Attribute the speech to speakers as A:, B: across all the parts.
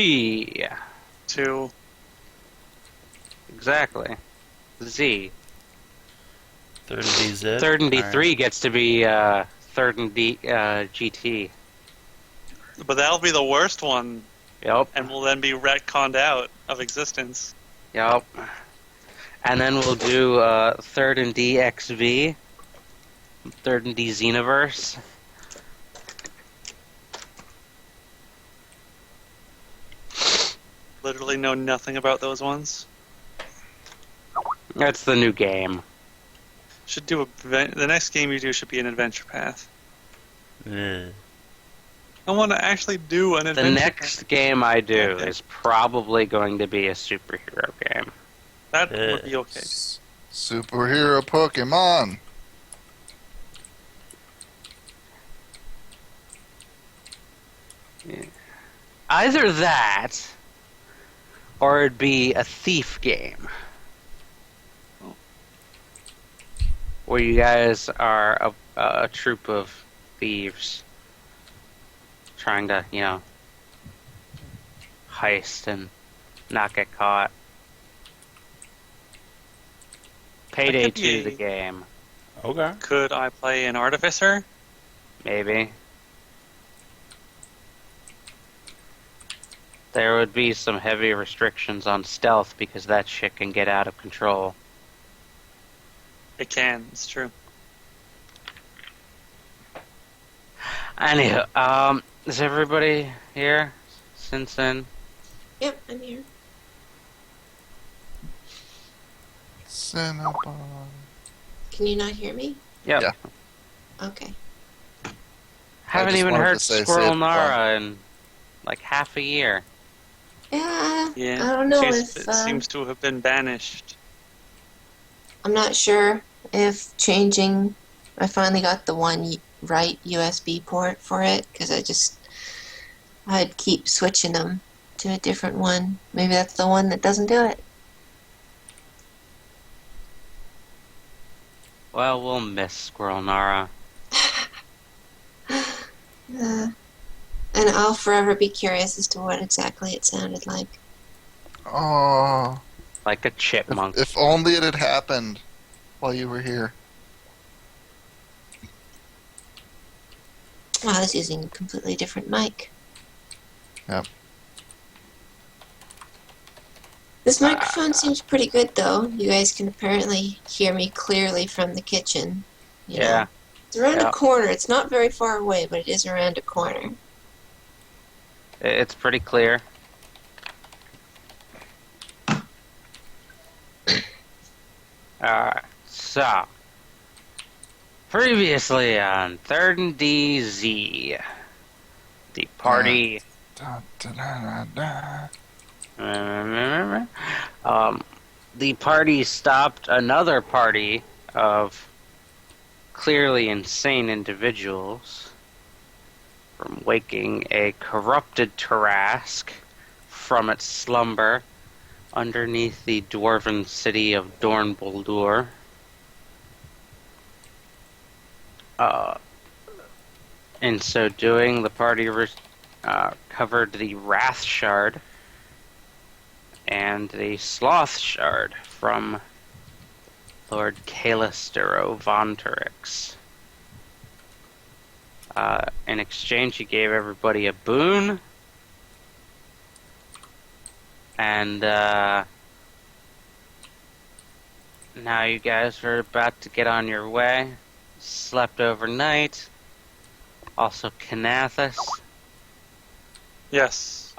A: Yeah,
B: 2.
A: exactly. Z.
C: Third&D Z.
A: Third and
C: Alright.
A: D3 gets to be Third and D GT.
B: But that'll be the worst one,
A: Yep.
B: and will then be retconned out of existence.
A: Yep. And then we'll do Third and D XV. Third and D Xenoverse.
B: Literally know nothing about those ones.
A: That's the new game.
B: Should do the next game you do should be an adventure path.
C: Ugh.
B: I want to actually do an adventure
A: The next
B: path.
A: game I do
B: Okay.
A: is probably going to be a superhero game.
B: That would be okay.
D: Superhero Pokemon.
A: Either that, or it'd be a thief game. Where you guys are a troop of thieves trying to, heist and not get caught. Payday
B: That could
A: 2
B: be-
A: the game,
C: Okay.
B: Could I play an Artificer?
A: maybe. There would be some heavy restrictions on stealth because that shit can get out of control.
B: It can, it's true.
A: Anywho, is everybody here? Since then?
E: Yep, I'm here.
D: Cinnabon.
E: Can you not hear me?
A: Yep.
D: Yeah.
E: Okay.
A: Haven't
D: just
A: even
D: wanted
A: heard
D: to say
A: Squirrel
D: Cinnabon.
A: Nara in like half a year.
E: Yeah,
B: Yeah.
E: I don't know
B: She's-
E: if
B: it seems to have been banished.
E: I'm not sure if changing. I finally got the right USB port for it because I'd keep switching them to a different one. Maybe that's the one that doesn't do it.
A: Well, we'll miss Squirrel Nara.
E: And I'll forever be curious as to what exactly it sounded like.
D: Oh,
A: Like a chipmunk.
D: if only it had happened while you were here.
E: Well, I was using a completely different mic.
D: Yep.
E: This microphone seems pretty good, though. You guys can apparently hear me clearly from the kitchen. You know.
A: Yeah.
E: It's around
A: Yeah.
E: a corner. It's not very far away, but it is around a corner.
A: It's pretty clear. Alright, so. Previously on Third and DZ, the party.
D: Dun, dun, dun, dun, dun.
A: The party stopped another party of clearly insane individuals from waking a corrupted Tarask from its slumber underneath the dwarven city of Dornboldur. In so doing, the party covered the Wrath Shard and the Sloth Shard from Lord Caelystero Vonterix. In exchange, he gave everybody a boon, and now you guys are about to get on your way. Slept overnight. Also, Kinathis.
B: Yes.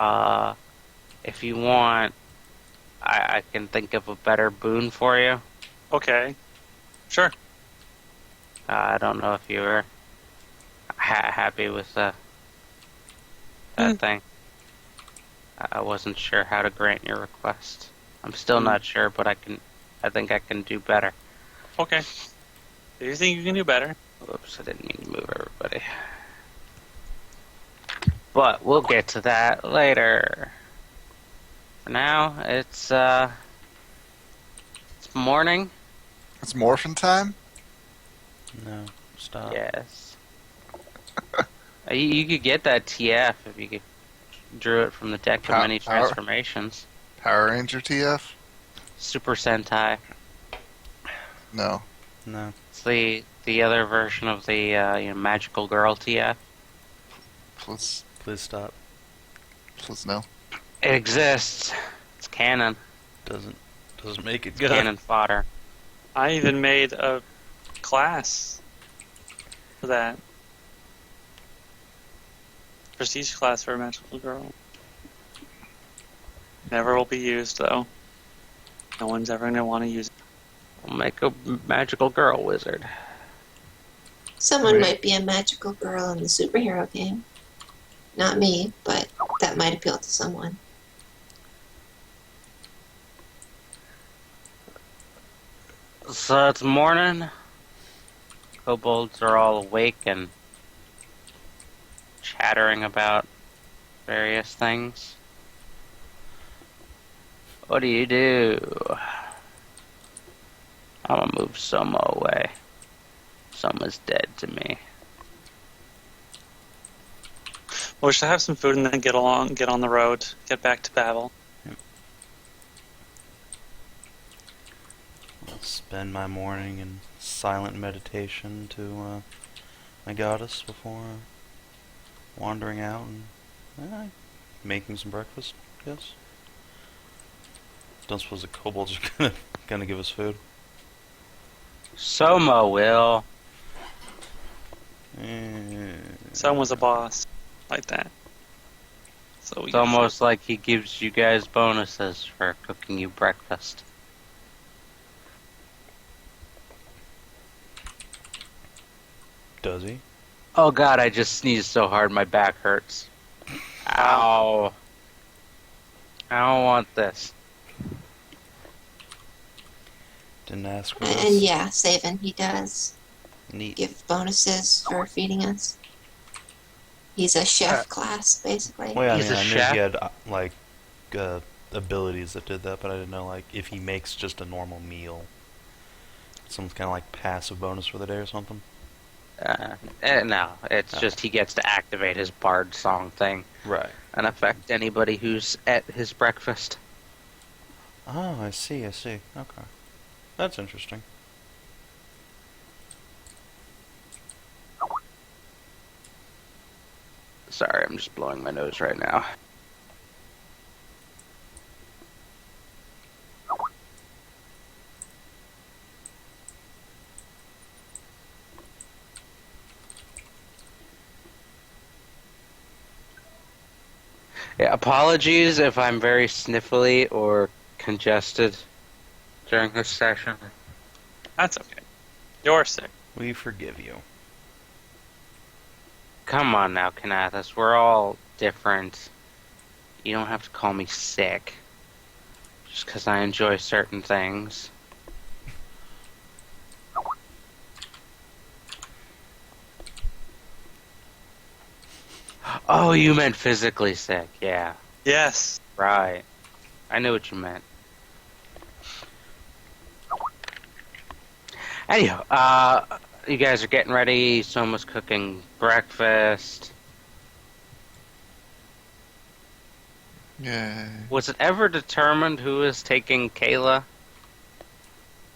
A: If you want, I can think of a better boon for you.
B: Okay. Sure.
A: I don't know if you were happy with that thing. I wasn't sure how to grant your request. I'm still not sure, but I think I can do better.
B: Okay. Do you think you can do better?
A: Oops, I didn't mean to move everybody. But we'll get to that later. For now, it's morning.
D: It's morphin' time?
C: No, stop.
A: Yes. You could get that TF if you could Drew it from the deck of many transformations.
D: Power Ranger TF?
A: Super Sentai.
D: No.
C: No.
A: It's the other version of the Magical Girl TF.
D: Please
C: Stop.
D: no.
A: It exists. It's canon.
C: Doesn't make it
A: It's
C: good.
A: canon fodder.
B: I even made a class for that. Prestige class for a magical girl. Never will be used though. No one's ever gonna want to use it.
A: We'll make a Magical Girl wizard.
E: Someone
D: Right.
E: might be a magical girl in the superhero game. Not me, but that might appeal to someone.
A: So it's morning. Kobolds are all awake and chattering about various things. What do you do? I'm gonna move Soma away. Soma's dead to me.
B: Well, we should have some food and then get on the road, get back to Babel.
C: I'll spend my morning in silent meditation to my goddess before wandering out and making some breakfast, I guess. Don't suppose the kobolds are gonna give us food.
A: Soma will.
B: Someone was a boss, like that. So
A: It's almost like he gives you guys bonuses for cooking you breakfast.
C: Does he?
A: Oh god, I just sneezed so hard my back hurts. Ow. I don't want this.
C: Didn't ask for
E: And
C: this.
E: yeah, Savin, he does
C: Neat.
E: give bonuses for feeding us. He's a chef class, basically.
C: Well, yeah,
A: He's a
C: I knew
A: chef?
C: he had abilities that did that, but I didn't know if he makes just a normal meal. Some kind of passive bonus for the day or something.
A: No, it's just he gets to activate his bard song thing
C: Right.
A: and affect anybody who's at his breakfast.
C: Oh, I see. Okay. That's interesting.
A: Sorry, I'm just blowing my nose right now. Yeah, apologies if I'm very sniffly or congested during this session.
B: That's okay. You're sick.
C: We forgive you.
A: Come on now, Kinathis. We're all different. You don't have to call me sick just because I enjoy certain things. Oh, you meant physically sick. Yeah,
B: Yes.
A: right. I knew what you meant. Anyhow, you guys are getting ready. Soma's cooking breakfast.
D: Yay.
A: Was it ever determined who is taking Kayla?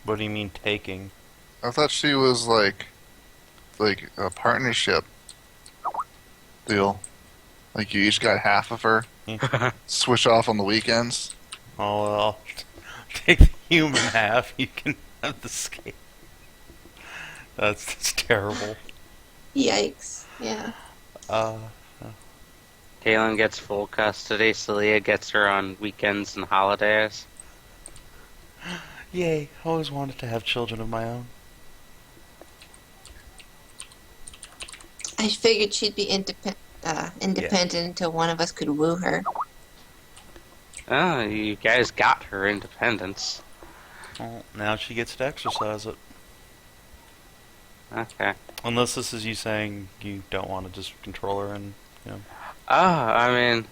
C: What do you mean taking?
D: I thought she was like a partnership deal. Like you each got half of her. Switch off on the weekends.
C: Oh, well, take the human half. You can have the scale. That's terrible.
E: Yikes. Yeah.
A: Caelynn gets full custody. Saleah gets her on weekends and holidays.
C: Yay! I always wanted to have children of my own.
E: I figured she'd be independent until one of us could woo her.
A: Oh, you guys got her independence.
C: Well, now she gets to exercise it.
A: Okay.
C: Unless this is you saying you don't want to just control her and, you know,
A: Oh, I mean,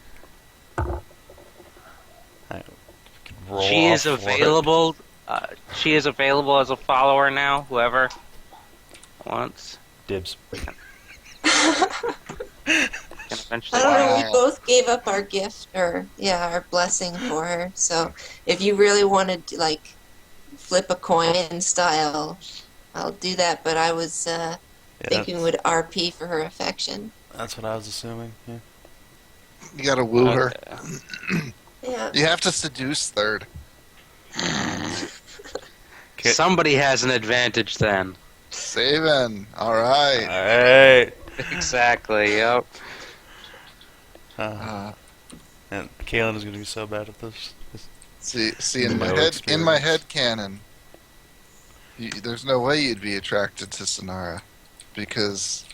C: roll
A: she is
C: off for it.
A: available. She is available as a follower now. Whoever wants.
C: Dibs.
A: Gonna Eventually,
E: I don't know. We
D: Wow.
E: both gave up our gift, or yeah, our blessing for her. So if you really wanted to like flip a coin style, I'll do that. But I was
C: Yeah,
E: thinking would RP for her affection.
C: that's what I was assuming. Yeah.
D: You gotta woo her.
A: okay.
E: Yeah.
D: You have to seduce Third.
C: Okay.
A: Somebody has an advantage then.
D: Savin. Alright.
C: Alright.
A: Exactly. Yep.
D: Uh,
C: And Caelynn is gonna be so bad at this.
D: see in
C: No
D: my
C: experience.
D: head canon, there's no way you'd be attracted to Sinarra because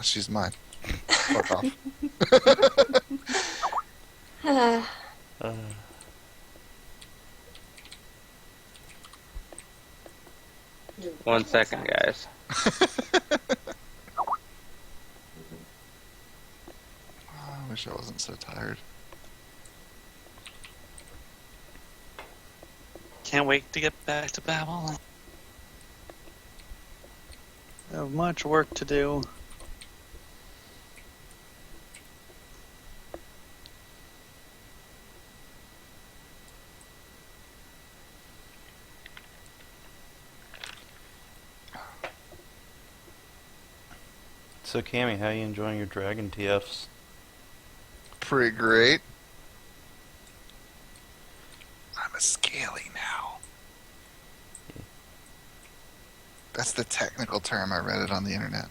D: she's mine. Fuck off.
E: Uh,
C: Uh,
A: One second, guys.
D: I wish I wasn't so tired.
B: Can't wait to get back to Babel. I have much work to do.
C: so Cammy, how you enjoying your dragon TFs?
D: Pretty great. I'm a scaly now. That's the technical term. I read it on the internet.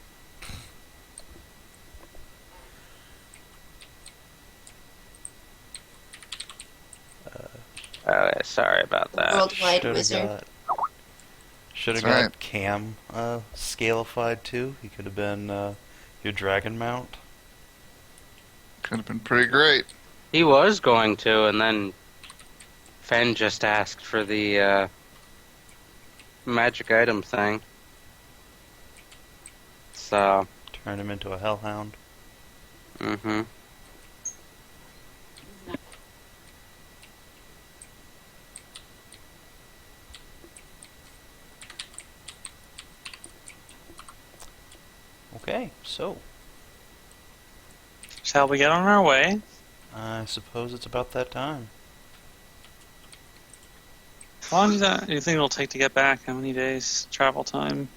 A: Oh, sorry about that.
E: Worldwide
C: Shoulda
E: wizard.
C: got- Shoulda
D: That's
C: got
D: right.
C: Cam scalified too. He could have been your dragon mount.
D: Could have been pretty great.
A: He was going to, and then Fen just asked for the magic item thing. So,
C: Turn him into a hellhound.
A: mm-hmm.
C: Okay, so
B: Shall we get on our way?
C: I suppose it's about that time.
B: How long do you think it'll take to get back? How many days travel time?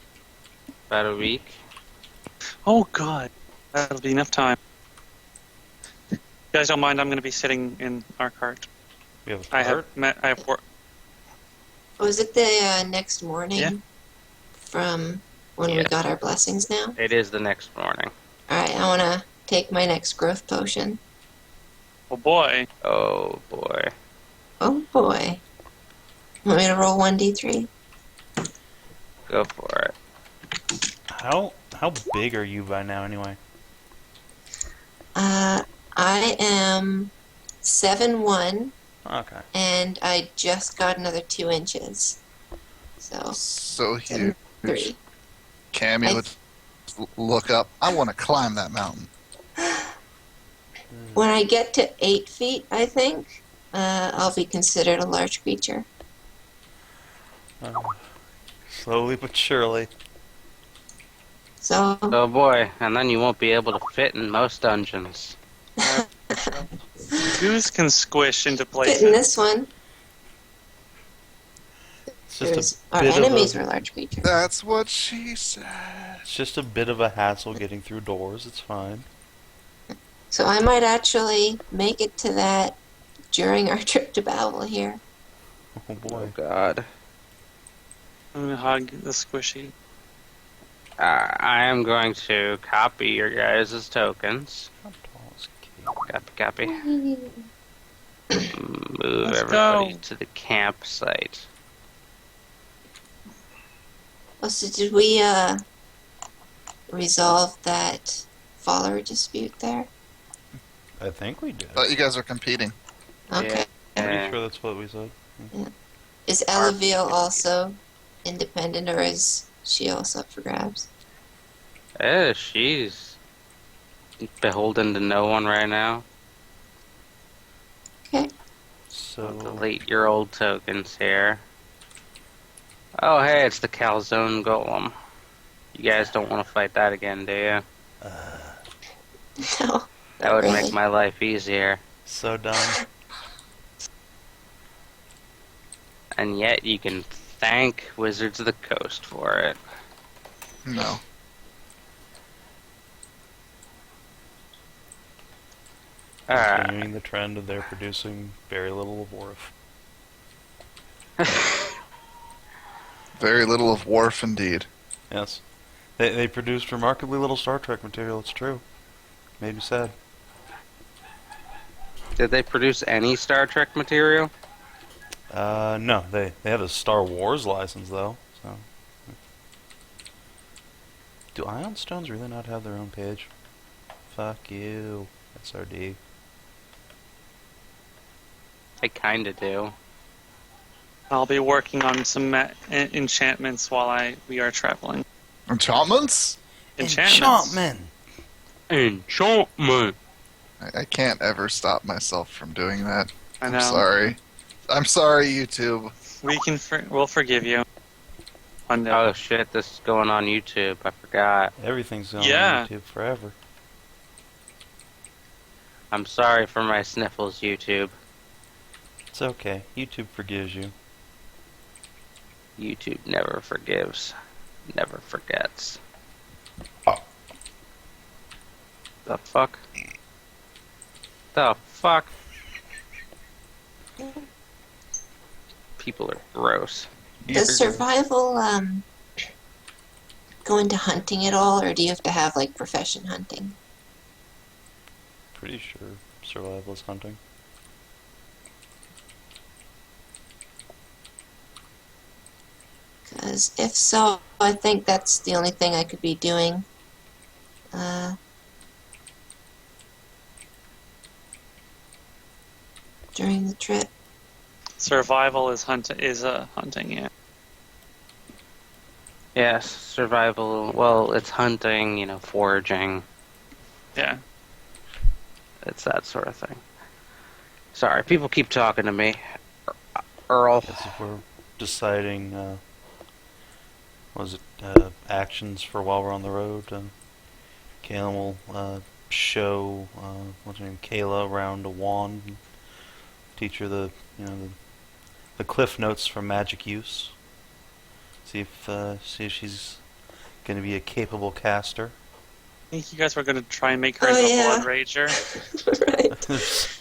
A: About a week.
B: Oh god, that'll be enough time. You guys don't mind? I'm going to be sitting in our cart.
C: We have a
B: I
C: cart.
B: have work.
E: Was it the next morning
B: Yeah.
E: from when we
A: Yes.
E: got our blessings now?
A: It is the next morning.
E: Alright, I want to take my next growth potion.
B: Oh boy.
A: Oh, boy.
E: Oh boy. Want me to roll 1d3?
A: Go for it.
C: How big are you by now anyway?
E: I am 7'1",
C: Okay.
E: and I just got another 2 inches. So,
D: So huge.
E: 3.
D: Cammy,
E: I-
D: let's look up. I want to climb that mountain.
E: When I get to 8 feet, I think, I'll be considered a large creature.
C: Slowly but surely.
E: So,
A: Oh, boy. And then you won't be able to fit in most dungeons.
B: Goose can squish into
E: fit in
B: places.
E: this one.
C: It's just
E: There's,
C: a
E: our
C: bit
E: enemies
C: of
E: were large creatures.
D: That's what she said.
C: it's just a bit of a hassle getting through doors. It's fine.
E: So I might actually make it to that during our trip to Babel here.
C: Oh
A: Oh,
C: boy.
A: God.
B: I'm going to hug the squishy.
A: I am going to copy your guys' tokens.
C: How tall is Kate?
A: Copy. Move
B: Let's
A: everybody
B: go.
A: to the campsite.
E: Oh, so did we resolve that follower dispute there?
C: I think we did.
D: Thought you guys are competing.
E: Okay.
C: Pretty sure that's what we said.
E: Is Elaville also independent, or is she also up for grabs?
A: She's beholden to no one right now.
E: Okay.
C: So
A: Delete your old tokens here. Oh, hey, it's the calzone golem. You guys don't want to fight that again, do you?
E: No,
A: That
E: not
A: would
E: really.
A: make my life easier.
C: So dumb.
A: And yet you can thank Wizards of the Coast for it.
D: No.
A: Alright.
C: Continuing the trend of their producing very little of Worf.
D: Very little of Worf, indeed.
C: Yes. They produced remarkably little Star Trek material, it's true. Made me sad.
A: Did they produce any Star Trek material?
C: No, they have a Star Wars license, though, so... Do Ion Stones really not have their own page? Fuck you, SRD.
A: I kinda do.
B: I'll be working on some enchantments while we are traveling.
D: Enchantments?
B: Enchantments.
A: Enchantment!
D: I can't ever stop myself from doing that.
B: I know.
D: I'm sorry. I'm sorry, YouTube.
B: We'll forgive you. One day.
A: Oh shit, this is going on YouTube. I forgot.
C: Everything's going
B: Yeah.
C: on YouTube forever.
A: I'm sorry for my sniffles, YouTube.
C: It's okay. YouTube forgives you.
A: YouTube never forgives. Never forgets.
C: Oh.
A: The fuck? The fuck? People are gross.
E: Does survival go into hunting at all, or do you have to have like profession hunting?
C: Pretty sure survival is hunting.
E: Because if so, I think that's the only thing I could be doing. During the trip.
B: Survival is hunting, yeah.
A: Yes, survival. Well, it's hunting, foraging.
B: Yeah.
A: It's that sort of thing. Sorry, people keep talking to me. Earl.
C: As if we're deciding, actions for while we're on the road. Caelynn will show, what's her name, Kayla around a wand. And teach her the cliff notes from magic use. See if she's going to be a capable caster.
B: I think you guys were going to try and make her
E: Oh,
B: into a
E: yeah.
B: blood rager.
E: Right.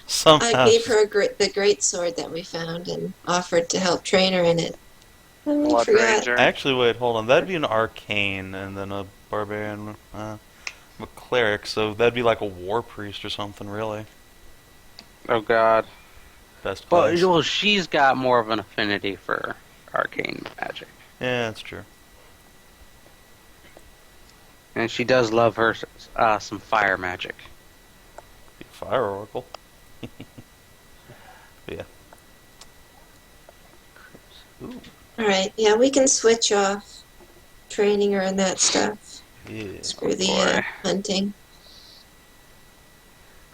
C: Somehow.
E: I gave her the great sword that we found and offered to help train her in it. Oh, I
B: Blood
E: forgot.
B: rager.
C: Actually, wait, hold on. That'd be an arcane and then a barbarian, a cleric. So that'd be like a war priest or something, really.
A: Oh god.
C: Best
A: Well,
C: class.
A: well, she's got more of an affinity for arcane magic.
C: Yeah, that's true.
A: And she does love her some fire magic.
C: Be a fire oracle. But yeah. Ooh.
E: Alright, yeah, we can switch off training her and that stuff.
C: Yeah.
E: Screw the
A: boy.
E: hunting.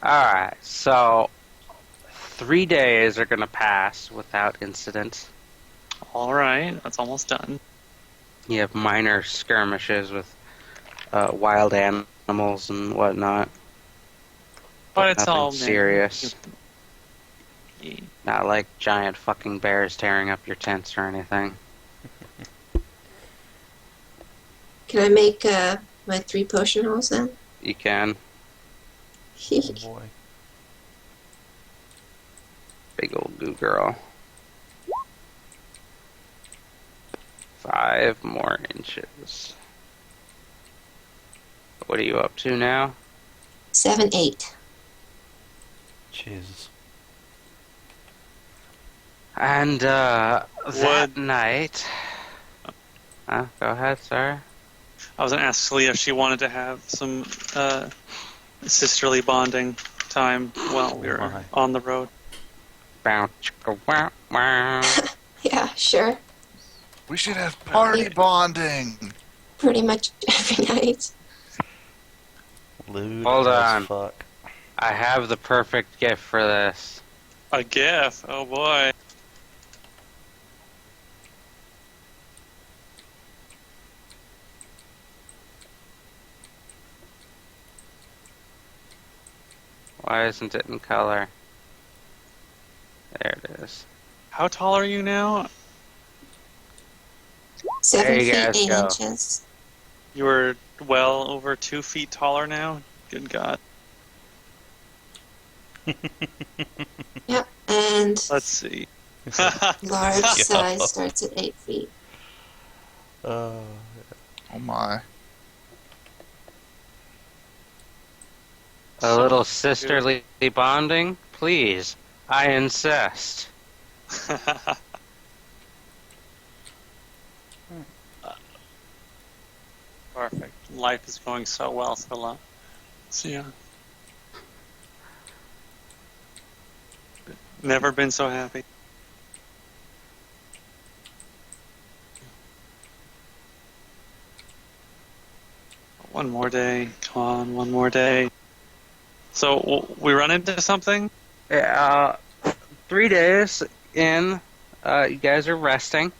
A: Alright, so 3 days are going to pass without incident.
B: Alright, that's almost done.
A: You have minor skirmishes with wild animals and whatnot.
B: But it's
A: nothing
B: all
A: serious.
B: Yeah.
A: Not like giant fucking bears tearing up your tents or anything.
E: Can I make my 3 potion rolls then?
A: You can.
C: Oh boy.
A: Big old Goo-girl. 5 more inches. What are you up to now?
E: 7, 8.
C: Jesus.
A: And that
B: What?
A: night... go ahead, sorry.
B: I was going to ask Saleah if she wanted to have some sisterly bonding time while we were
C: My.
B: on the road.
A: Bow, chicka, wow, wow.
E: Yeah, sure.
D: We should have party bonding.
E: Pretty much every night.
C: Lewd
A: Hold
C: as
A: on.
C: fuck.
A: I have the perfect gift for this.
B: A gif, oh boy.
A: isn't it in color? There it is.
B: How tall are you now?
E: 7
A: There you
E: feet
A: guys
E: 8
A: go.
E: inches.
B: You are well over 2 feet taller now? Good God.
E: Yep, and
B: Let's see.
E: large
C: Yeah.
E: size starts at 8 feet.
D: Oh my.
A: A little sisterly bonding? Please. I insist.
B: Perfect. Life is going so well, Scylla. So yeah. Never been so happy. One more day. Come on, one more day. So we run into something?
A: Yeah, 3 days in, you guys are resting.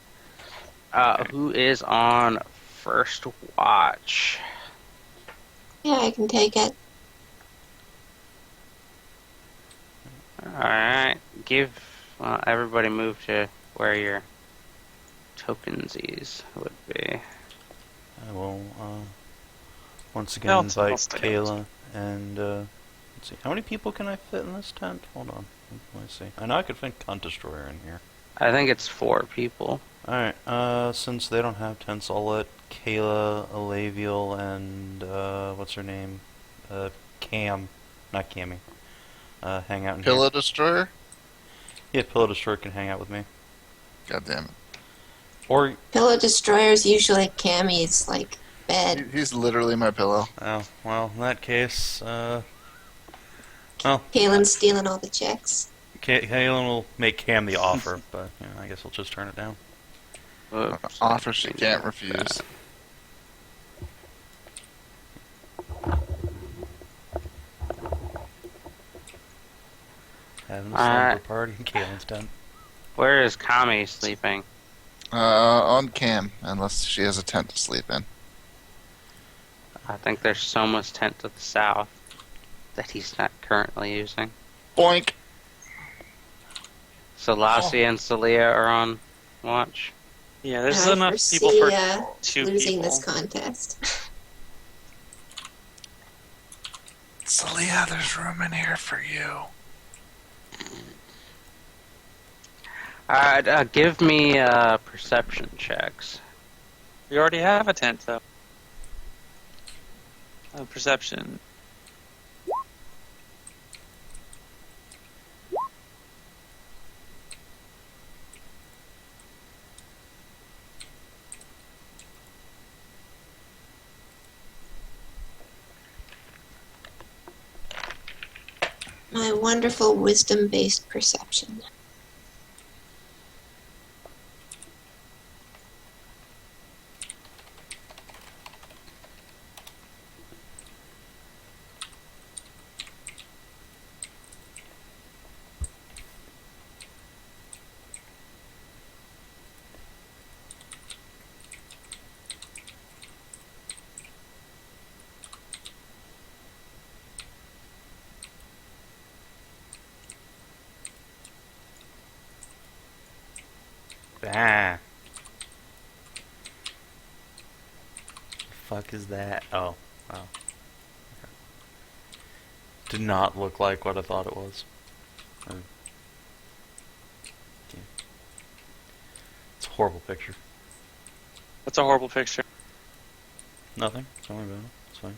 A: Who is on first watch?
E: Yeah, I can take it.
A: Alright, give everybody move to where your tokensies would be.
C: I will once again
B: I'll
C: invite
B: stay.
C: Caelynn and let's see. How many people can I fit in this tent? Hold on. Let me see. I know I could fit Cunt Destroyer in here.
A: I think it's 4 people.
C: Alright, since they don't have tents, I'll let Kayla, Alaviel, and what's her name? Cam, not Cammy. Hang out in
D: Pillow
C: here.
D: Destroyer?
C: Yeah, Pillow Destroyer can hang out with me.
D: God damn it.
C: Or
E: Pillow Destroyer's usually Cammy's, like, bed.
D: He's literally my pillow.
C: oh, well, in that case, well,
E: Caelyn's stealing all the checks.
C: Caelynn will make Cam the offer, but you know, I guess I'll just turn it down.
A: Oops.
D: Offer she can't refuse.
C: Having a
A: Alright.
C: slumber party in Caelynn's tent.
A: Where is Kami sleeping?
D: On Cam, unless she has a tent to sleep in.
A: I think there's Soma's tent to the south that he's not currently using.
D: Boink!
A: So Lasia and Saleah are on watch.
B: Yeah, there's
E: I
B: enough
E: foresee,
B: people for 2
E: losing
B: people.
E: this contest.
D: Saleah, there's room in here for you.
A: Alright, give me perception checks.
B: We already have a tent, though. Perception.
E: My wonderful wisdom-based perception.
C: Ah. The fuck is that? Oh. Oh. Okay. Did not look like what I thought it was. Yeah. It's a horrible picture.
B: That's a horrible picture.
C: Nothing. Don't worry about it. It's fine.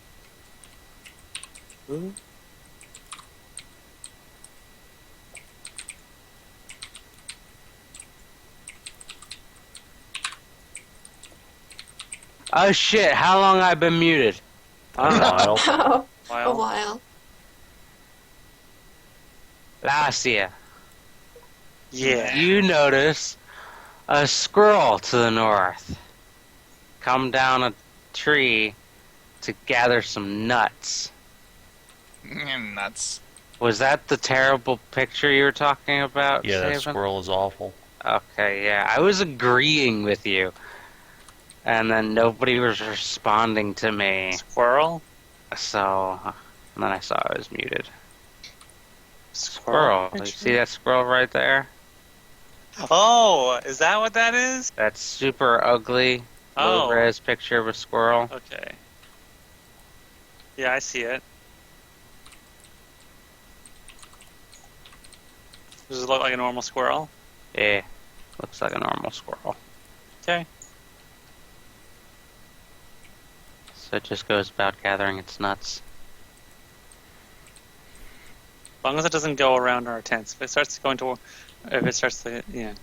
B: Ooh.
A: Oh shit, how long I been muted?
C: A while.
E: Oh, a
B: Wow.
E: while.
A: Lasia,
B: Yeah.
A: you notice a squirrel to the north come down a tree to gather some nuts.
D: Nuts.
A: Was that the terrible picture you were talking about,
C: Yeah, that
A: Savin?
C: squirrel is awful.
A: Okay, yeah, I was agreeing with you. And then nobody was responding to me.
B: Squirrel?
A: So, and then I saw I was muted. Squirrel. You
B: picture?
A: see that squirrel right there?
B: Oh, is that what that is?
A: That super ugly
B: Oh.
A: low-res picture of a squirrel.
B: Okay. Yeah, I see it. Does it look like a normal squirrel?
A: Yeah, looks like a normal squirrel.
B: Okay.
A: So it just goes about gathering its nuts.
B: As long as it doesn't go around our tents. If it starts to, yeah.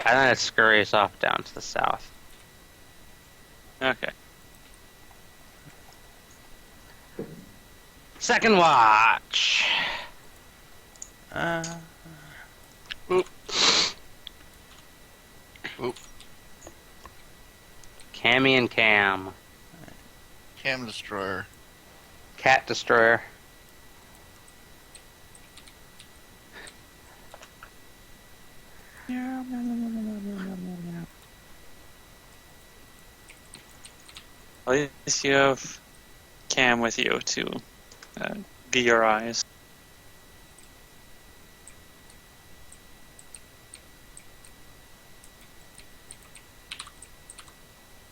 A: And then it scurries off down to the south.
B: Okay.
A: Second watch.
D: Oop.
A: Cammy and Cam.
D: Cam Destroyer.
A: Cat Destroyer.
B: At least you have Cam with you to be your eyes.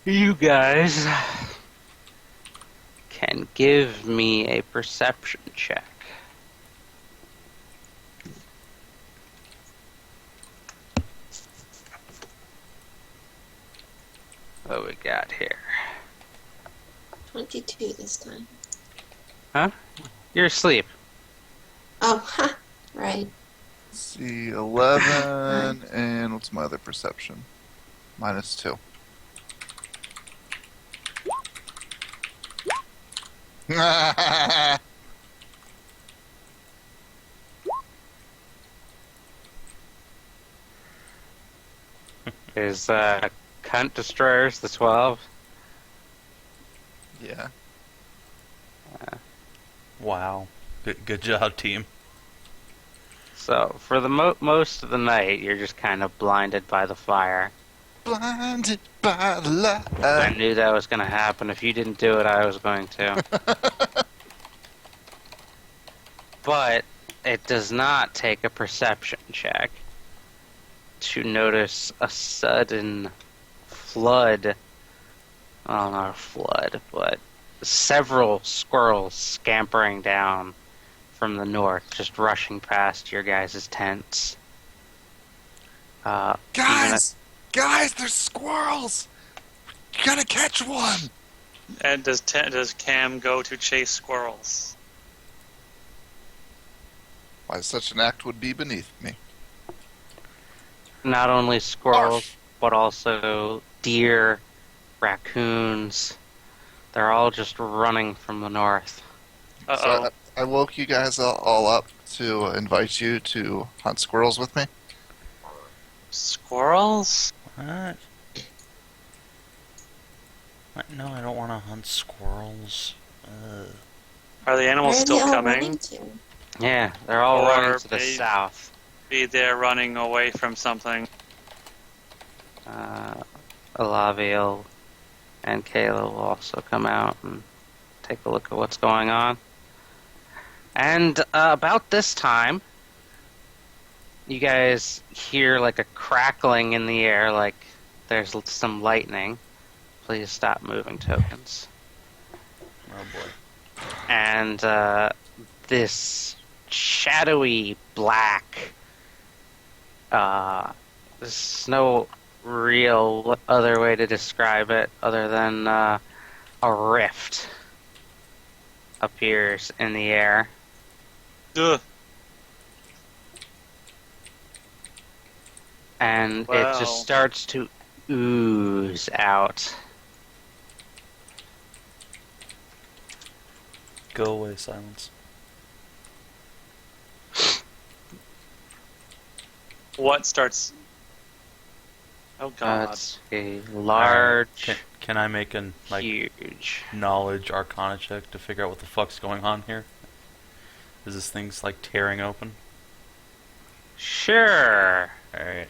A: You guys can give me a perception check. What we got here?
E: 22 this time.
A: Huh? You're asleep.
E: Oh, ha, right.
D: Let's see, 11, and what's my other perception? -2.
A: Is Cunt Destroyers the 12?
D: Yeah.
C: Wow. Good job, team.
A: So, for the most of the night, you're just kind of blinded by the fire.
D: Blinded by the light.
A: I knew that was going to happen. If you didn't do it, I was going to. But it does not take a perception check to notice a sudden flood. Well, not a flood, but several squirrels scampering down from the north, just rushing past your guys' tents.
D: Guys! Guys, there's squirrels! You gotta catch one!
B: And does Cam go to chase squirrels?
D: Why such an act would be beneath me.
A: Not only squirrels,
D: Arf.
A: but also deer, raccoons. They're all just running from the north.
B: Uh-oh.
D: So I woke you guys all up to invite you to hunt squirrels with me.
B: Squirrels?
C: What? No, I don't want to hunt squirrels.
B: Are the animals
E: Where are
B: still
E: they all
B: coming?
E: running to?
A: Yeah, they're all
B: Or
A: running to the
B: maybe-
A: south.
B: Be there running away from something.
A: Alaviel and Kayla will also come out and take a look at what's going on. And about this time, you guys hear like a crackling in the air, like there's some lightning. Please stop moving, tokens.
C: Oh boy.
A: And this shadowy black, there's no real other way to describe it other than a rift appears in the air.
B: Ugh.
A: And
B: Wow.
A: it just starts to ooze out.
C: Go away, silence.
B: What starts... Oh god.
A: It's a large,
C: Can I make an
A: huge.
C: knowledge arcana check to figure out what the fuck's going on here? Is this thing's like tearing open?
A: Sure.
C: Alright.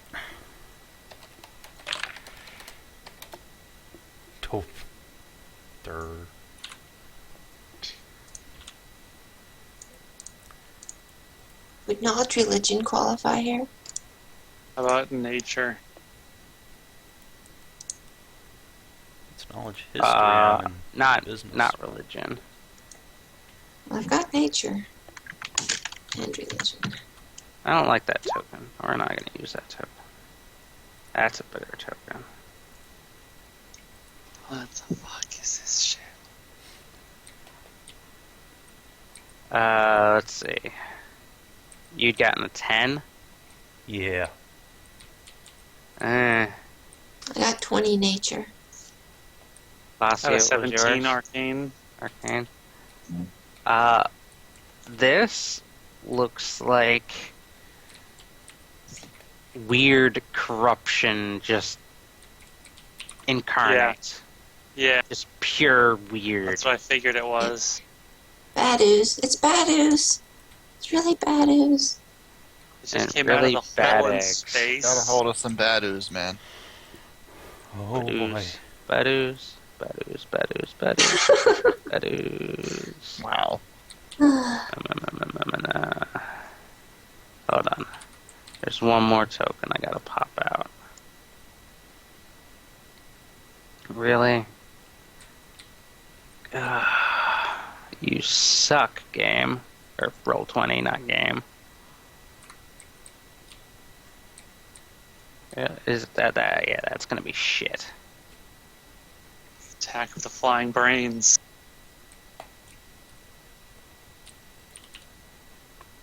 C: Taupe.
E: Would knowledge religion qualify here?
B: How about nature?
C: It's knowledge, history, I mean,
A: Not
C: business.
A: not religion.
E: Well, I've got nature and religion.
A: I don't like that token. We're not going to use that token. That's a better token.
B: What the fuck is this shit?
A: Let's see. You'd gotten a 10?
C: Yeah.
E: I got 20 nature.
A: Lasia,
B: I have a
A: what was
B: 17
A: yours?
B: arcane.
A: Arcane. This looks like weird corruption just incarnate.
B: Yeah,
A: Just pure weird.
B: that's what I figured it was.
E: Bad ooze. It's bad ooze. It's really bad ooze.
B: It just
A: And
B: came
A: really
B: out of the
A: bad
B: hole in
A: eggs.
B: space.
D: Gotta hold us some bad ooze, man.
C: Oh boy.
A: Badooz, badooz, badooz, badooz, badooz, badooz.
D: Wow.
A: Hold on. There's one more token I gotta pop out. Really? You suck, game. Or Roll20, not game. Yeah, is that? Yeah, that's gonna be shit.
B: Attack of the flying brains.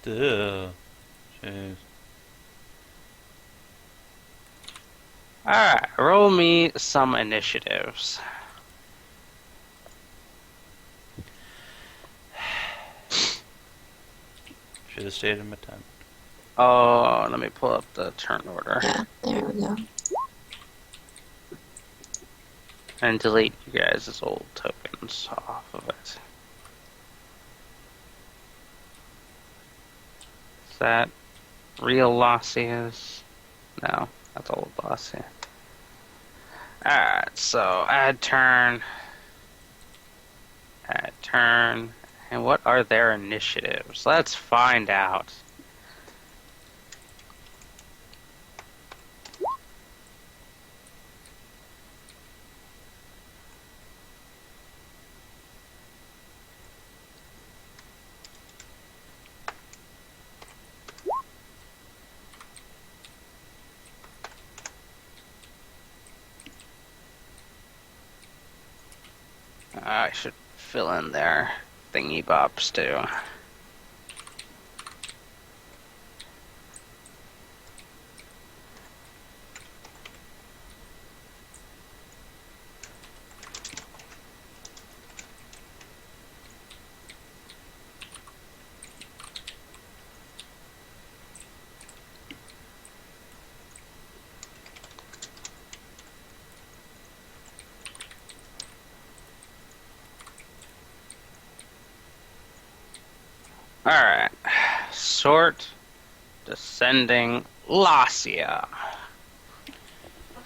C: Duh. Jeez.
A: Alright, roll me some initiatives.
C: Should have stayed in my tent.
A: Oh, let me pull up the turn order
E: Yeah, there we go.
A: and delete you guys' old tokens off of it. Is that real Lasia's? No, that's old Lasia. Alright, so add turn. Add turn. And what are their initiatives? Let's find out. I should fill in their thingy bobs too. Alright. Sort descending Lasia.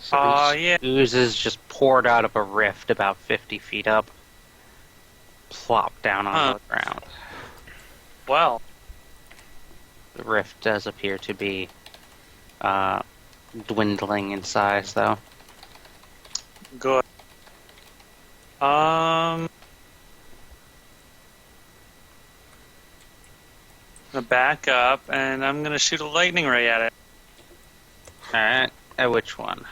A: So
B: Aw,
A: these
B: yeah.
A: oozes just poured out of a rift about 50 feet up. Plop down on the ground.
B: Well,
A: The rift does appear to be dwindling in size, though.
B: good. I'm gonna back up and I'm gonna shoot a lightning ray at it.
A: Alright. At which one?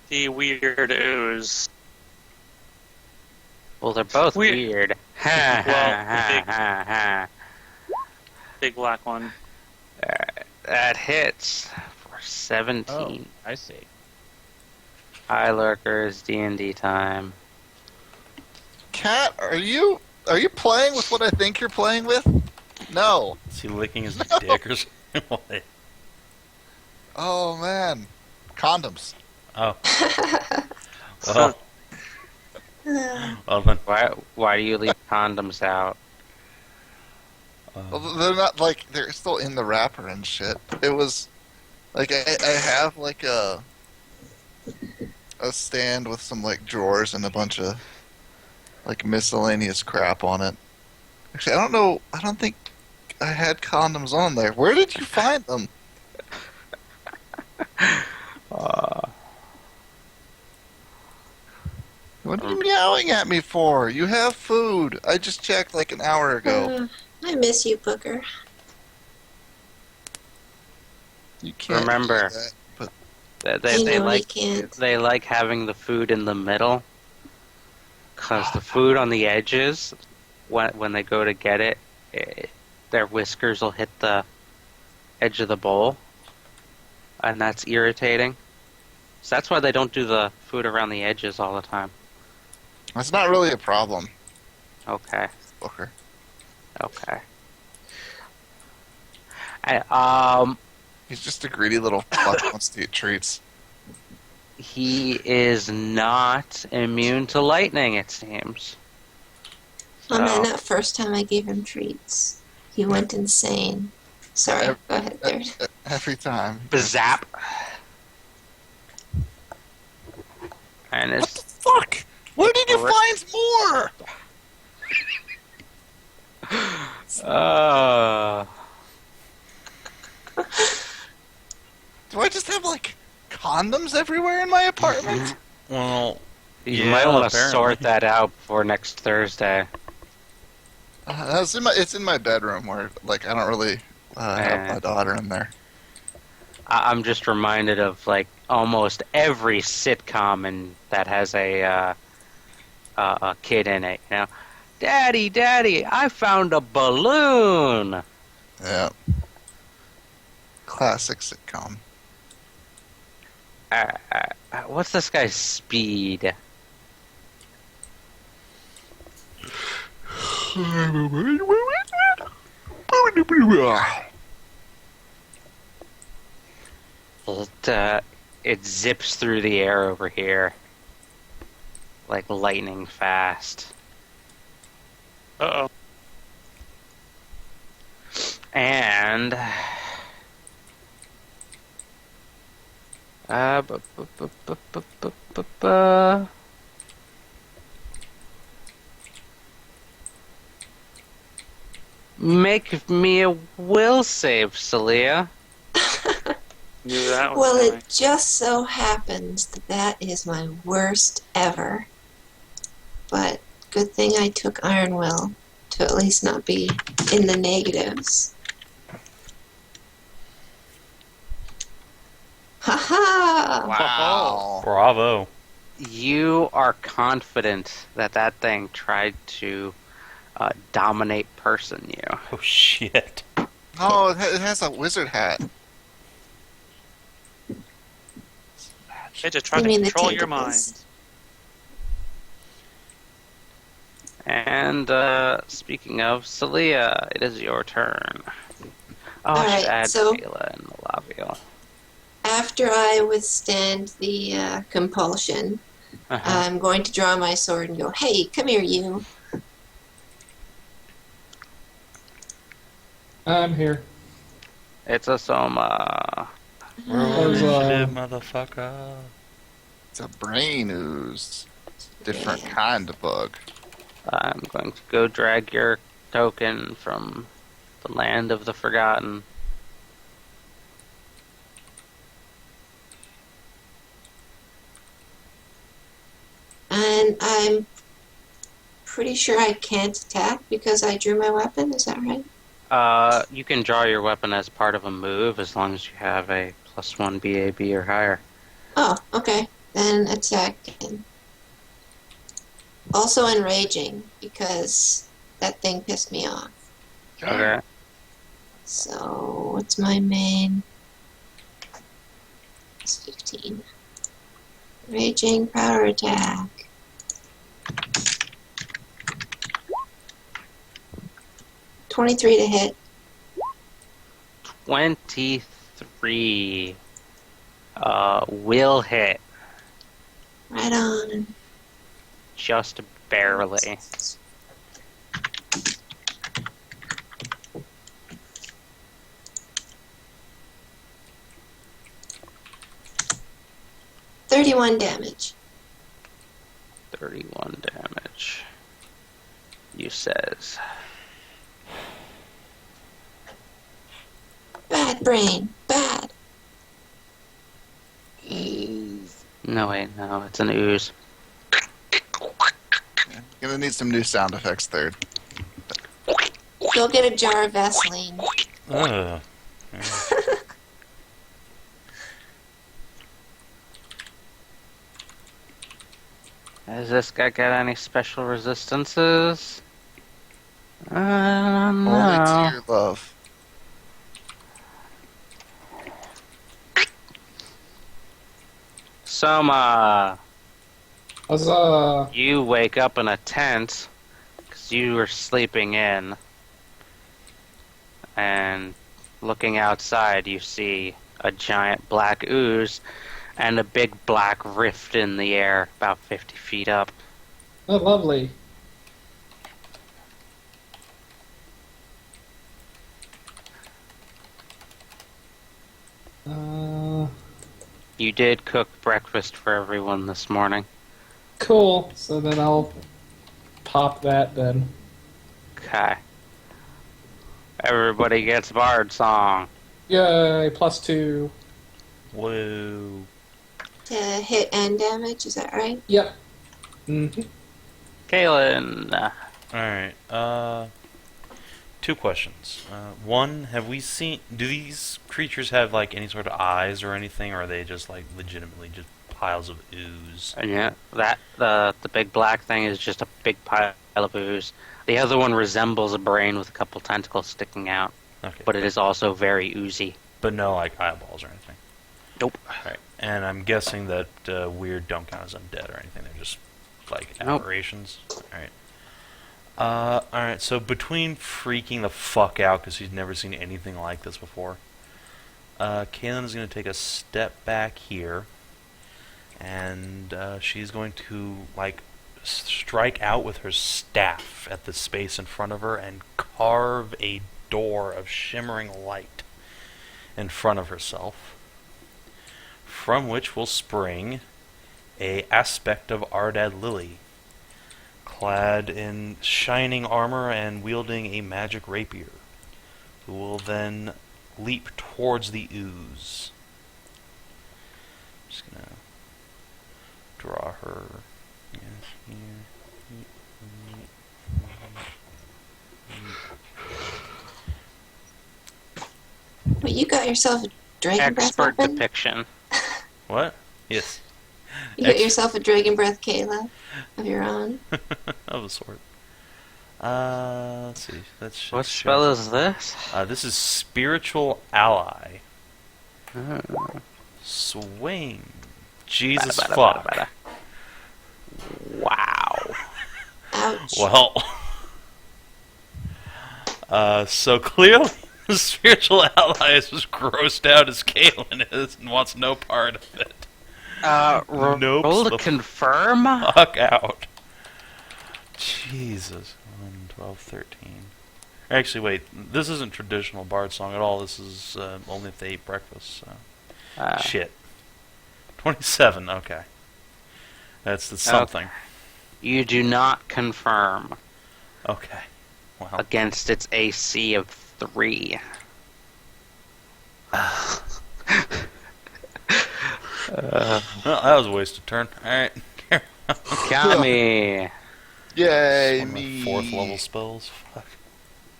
B: The weird ooze.
A: Well, they're both
B: Weird.
A: weird. Ha
B: Well,
A: ha ha ha.
B: Big black one.
A: Alright. That hits for 17.
F: I see.
A: Hi, lurkers. D&D time.
D: Cat, are you playing with what I think you're playing with? No.
C: Is he licking his dick or something? What?
D: Oh man, condoms.
C: Oh. Well. Well then.
A: Why do you leave condoms out?
D: Well, they're not like they're still in the wrapper and shit. It was like I have like a stand with some like drawers and a bunch of like miscellaneous crap on it. Actually, I don't know. I don't think I had condoms on there. Where did you find them? What are you meowing at me for? You have food. I just checked like an hour ago.
E: I miss you, Booker.
D: You can't
A: Remember.
D: do that. But
A: They
E: I know
A: like
E: he can't.
A: they like having the food in the middle, cause the food on the edges, when they go to get it, their whiskers will hit the edge of the bowl, and that's irritating. So that's why they don't do the food around the edges all the time.
D: that's not really a problem,
A: Okay,
D: Booker.
A: okay. I,
D: He's just a greedy little fuck who wants to eat treats.
A: he is not immune to lightning, it seems.
E: Oh man,
A: So-
E: that first time I gave him treats, he went insane. Sorry, go ahead, Third.
D: Every time.
A: Bazap. And
D: What
A: it's
D: the fuck? Where did you find more? Do I just have like condoms everywhere in my apartment?
C: Well,
A: you
C: yeah,
A: might want to
C: apparently.
A: sort that out before next Thursday.
D: It's in my bedroom where like I don't really have my daughter in there.
A: I'm just reminded of like almost every sitcom that has a kid in it. You know, Daddy, Daddy, I found a balloon.
D: Yeah. Classic sitcom.
A: What's this guy's speed? It zips through the air over here like lightning fast.
B: Uh-oh.
A: And make me a will save, Saleah.
B: Knew that was
E: Well,
B: coming.
E: it just so happens that is my worst ever. But good thing I took Iron Will to at least not be in the negatives. Ha-ha!
D: Wow.
C: bravo.
A: You are confident that that thing tried to dominate person you.
C: Oh shit.
D: Oh, it has a wizard hat.
B: They just try
E: You
B: to
E: mean the
B: control your
E: tentacles?
B: mind.
A: And speaking of Saleah, it is your turn. Oh, I should
E: Alright,
A: add
E: so-
A: Kayla and Lavio.
E: After I withstand the compulsion, I'm going to draw my sword and go, hey, come here, you.
F: I'm here.
A: It's a Soma.
F: There's,
C: Initiative, motherfucker.
D: It's a brain ooze. It's a different
E: Yeah.
D: kind of bug.
A: I'm going to go drag your token from the land of the forgotten.
E: And I'm pretty sure I can't attack because I drew my weapon, is that right?
A: You can draw your weapon as part of a move as long as you have a +1 BAB or higher.
E: Oh, okay. Then attack. Also enraging because that thing pissed me off.
A: Okay.
E: So what's my main? It's 15. Raging power attack. $23 to hit.
A: 23. Will hit.
E: Right on.
A: Just barely.
E: $31 damage.
A: 31 damage. You says.
E: Bad brain. Bad.
A: No, wait, no, it's an ooze.
D: Gonna need some new sound effects, Third.
E: Go get a jar of Vaseline.
C: Ugh.
A: Has this guy got any special resistances? I don't know.
D: Only to your love.
A: Soma,
F: Huzzah!
A: you wake up in a tent because you were sleeping in. And looking outside, you see a giant black ooze and a big black rift in the air about 50 feet up.
F: Oh, lovely.
A: You did cook breakfast for everyone this morning.
F: Cool. So then I'll pop that then.
A: Okay. Everybody gets Bard song.
F: Yay, +2.
C: Whoa.
E: To hit and damage, is that right?
F: Yep. Mm-hmm.
A: Caelynn.
C: Alright, two questions. One, do these creatures have, like, any sort of eyes or anything, or are they just, like, legitimately just piles of ooze?
A: Yeah, the big black thing is just a big pile of ooze. The other one resembles a brain with a couple tentacles sticking out,
C: Okay.
A: but it is also very oozy.
C: But no, like, eyeballs or anything?
A: Nope.
C: Alright, and I'm guessing that Wyrd don't count as undead or anything, they're just, like,
A: Nope.
C: aberrations? Alright. Alright, so between freaking the fuck out because he's never seen anything like this before, Caelynn is going to take a step back here, and she's going to, like, strike out with her staff at the space in front of her and carve a door of shimmering light in front of herself, from which will spring a aspect of Ardad Lily, clad in shining armor and wielding a magic rapier, who will then leap towards the ooze. Just gonna draw her. Yes, here.
E: Well, you got yourself a dragon breath
A: Expert
E: weapon?
A: depiction.
C: What? Yes.
E: You got yourself a dragon breath, Kayla, of your own?
C: Of a sort. Let's see. Let's
A: What spell is this?
C: This is Spiritual Ally.
A: Oh.
C: Swing. Jesus
A: Bada, bada,
C: fuck.
A: bada, bada. Wow.
E: Ouch.
C: Well. So clearly, the Spiritual Ally is as grossed out as Caelynn is and wants no part of it.
A: Roll
C: Nopes
A: to
C: the
A: confirm?
C: fuck out. Jesus. 1, 12, 13. Actually, wait. This isn't traditional bard song at all. This is only if they eat breakfast. So. Shit. 27. Okay. That's the something.
A: Okay. You do not confirm
C: Okay. Well.
A: against its AC of 3.
C: Well, that was a wasted turn. Alright.
A: Kami.
D: Yay,
C: One of my
D: me.
C: 4th level spells. Fuck.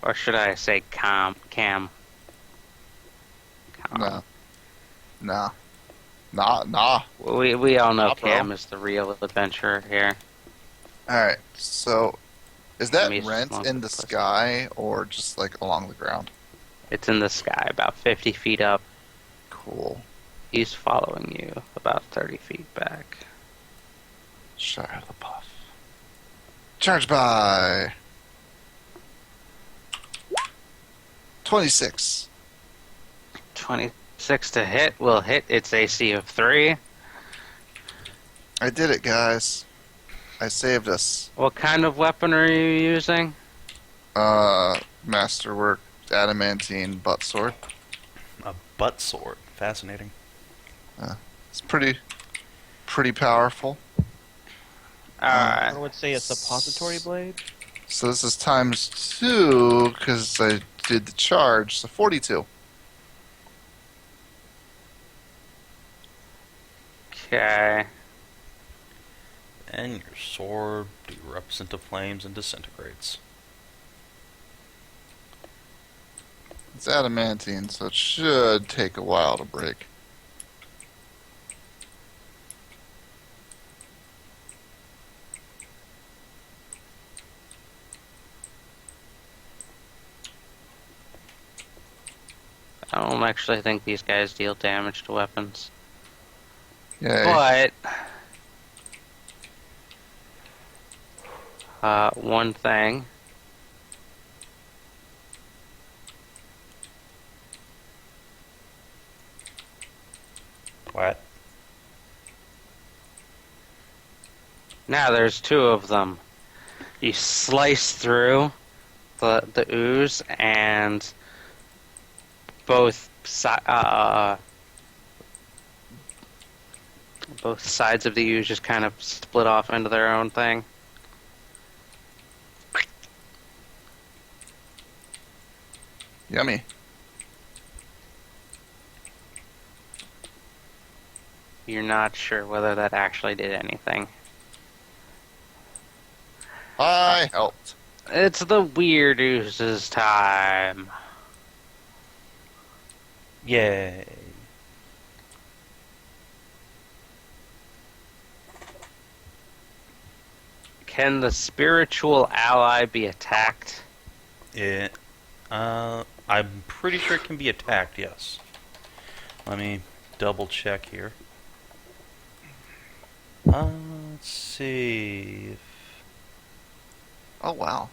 A: Or should I say Cam? Cam.
D: No. Nah. Nah.
A: We all know
D: Nah, bro.
A: Cam is the real adventurer here.
D: Alright, so is that
A: Me's just
D: rent
A: along
D: in
A: the
D: the
A: place.
D: sky or just like along the ground?
A: It's in the sky, about 50 feet up.
D: Cool.
A: He's following you about 30 feet back.
D: Shire the buff. Charge by 26.
A: 26 to hit will hit its AC of 3.
D: I did it, guys. I saved us.
A: What kind of weapon are you using?
D: Masterwork adamantine butt sword.
C: A butt sword. Fascinating.
D: It's pretty powerful.
A: Alright.
G: I would say a suppository blade.
D: So this is times 2 because I did the charge, so 42.
A: Okay.
C: And your sword erupts into flames and disintegrates.
D: It's adamantine, so it should take a while to break.
A: I don't actually think these guys deal damage to weapons.
D: Yay.
A: But one thing.
C: What?
A: Now there's two of them. You slice through the ooze, and both sides of the ooze just kind of split off into their own thing.
D: Yummy.
A: You're not sure whether that actually did anything.
D: I helped.
A: It's the weird ooze's time.
C: Yay.
A: Can the spiritual ally be attacked?
C: I'm pretty sure it can be attacked, yes. Let me double check here. Let's see.
D: Oh, wow.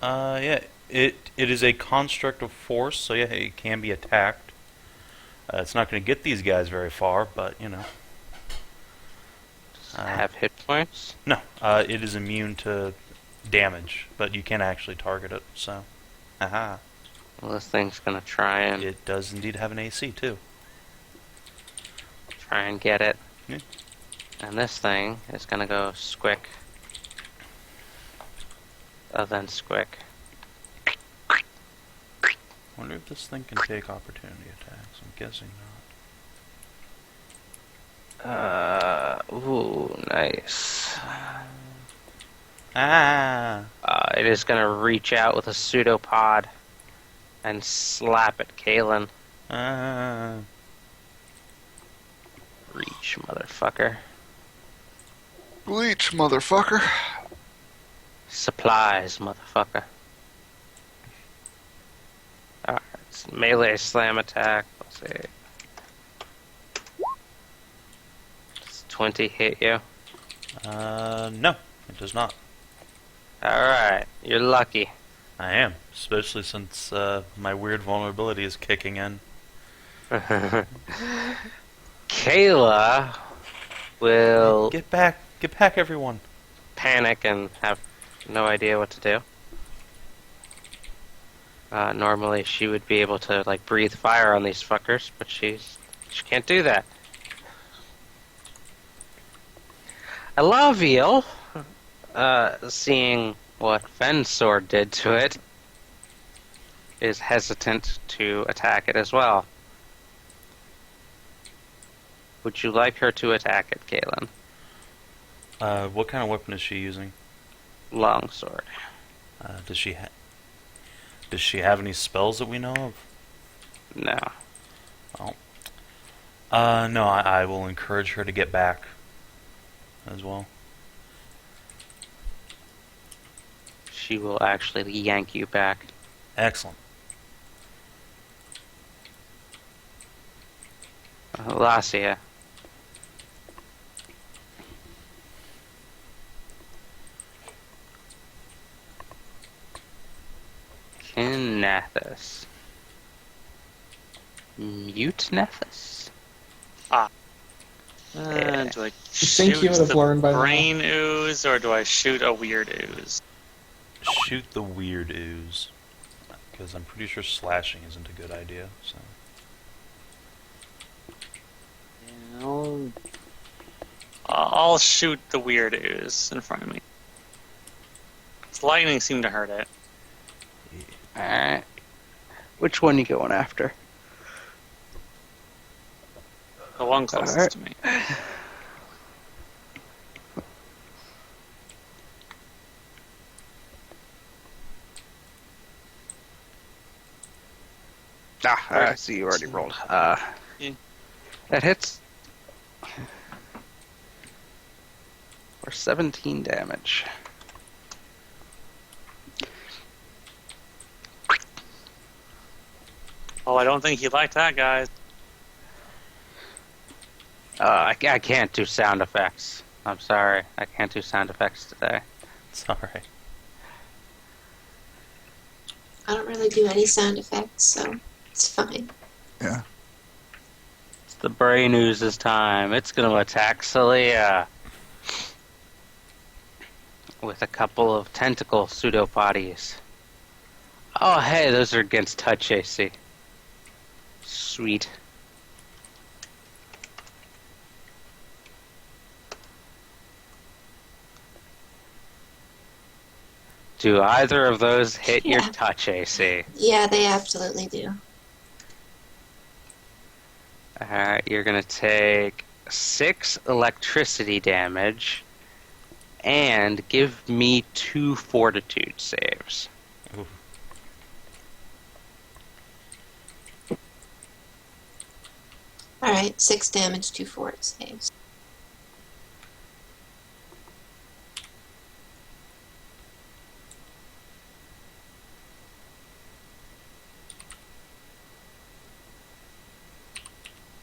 C: Yeah, it is a construct of force, so yeah, it can be attacked. It's not going to get these guys very far, but, you know.
A: Have hit points?
C: No, it is immune to damage, but you can actually target it, so. Haha.
A: Well, this thing's gonna try and
C: It does indeed have an AC, too.
A: get it.
C: Yeah.
A: And this thing is gonna go squick. Then squick.
C: Wonder if this thing can take opportunity attacks. I'm guessing not.
A: Ooh, nice.
C: Ah!
A: It is gonna reach out with a pseudopod and slap at Caelynn.
C: Ah!
A: Reach, motherfucker.
D: Bleach, motherfucker.
A: Supplies, motherfucker. Alright, it's melee slam attack. Let's see. Does 20 hit you?
C: No, it does not.
A: Alright, you're lucky.
C: I am, especially since my weird vulnerability is kicking in.
A: Kayla will
C: Get back, everyone!
A: panic and have no idea what to do. Normally she would be able to like breathe fire on these fuckers, but she can't do that. Alaviel, seeing what Fen's sword did to it, is hesitant to attack it as well. Would you like her to attack it, Caelynn?
C: What kind of weapon is she using?
A: Longsword.
C: Does she have any spells that we know of?
A: No.
C: Well, no, I will encourage her to get back as well.
A: She will actually yank you back.
C: Excellent.
A: Lasia. Kinathis. Mute-Nethis?
B: Do I
F: think
B: shoot
F: you would have
B: the
F: learned by now.
B: brain ooze, or do I shoot a weird ooze?
C: Shoot the weird ooze, because I'm pretty sure slashing isn't a good idea. So.
B: I'll shoot the weird ooze in front of me. Its lightning seemed to hurt it.
A: Alright. Which one you going after?
B: The one closest
A: Alright.
B: to me.
A: I see you already rolled.
B: Yeah.
A: That hits for 17 damage.
B: Oh, I don't think he liked that, guys.
A: I can't do sound effects. I'm sorry. I can't do sound effects today.
C: It's alright.
E: I don't really do any sound effects, so it's fine.
D: Yeah.
A: It's the brain ooze's time. It's going to attack Saleah with a couple of tentacle pseudopodies. Oh, hey, those are against touch AC. Sweet. Do either of those hit your
E: Yeah.
A: touch AC?
E: Yeah, they absolutely do.
A: Alright, you're gonna take 6 electricity damage and give me 2 fortitude saves.
C: Ooh.
E: Alright, 6 damage, 2 fort saves.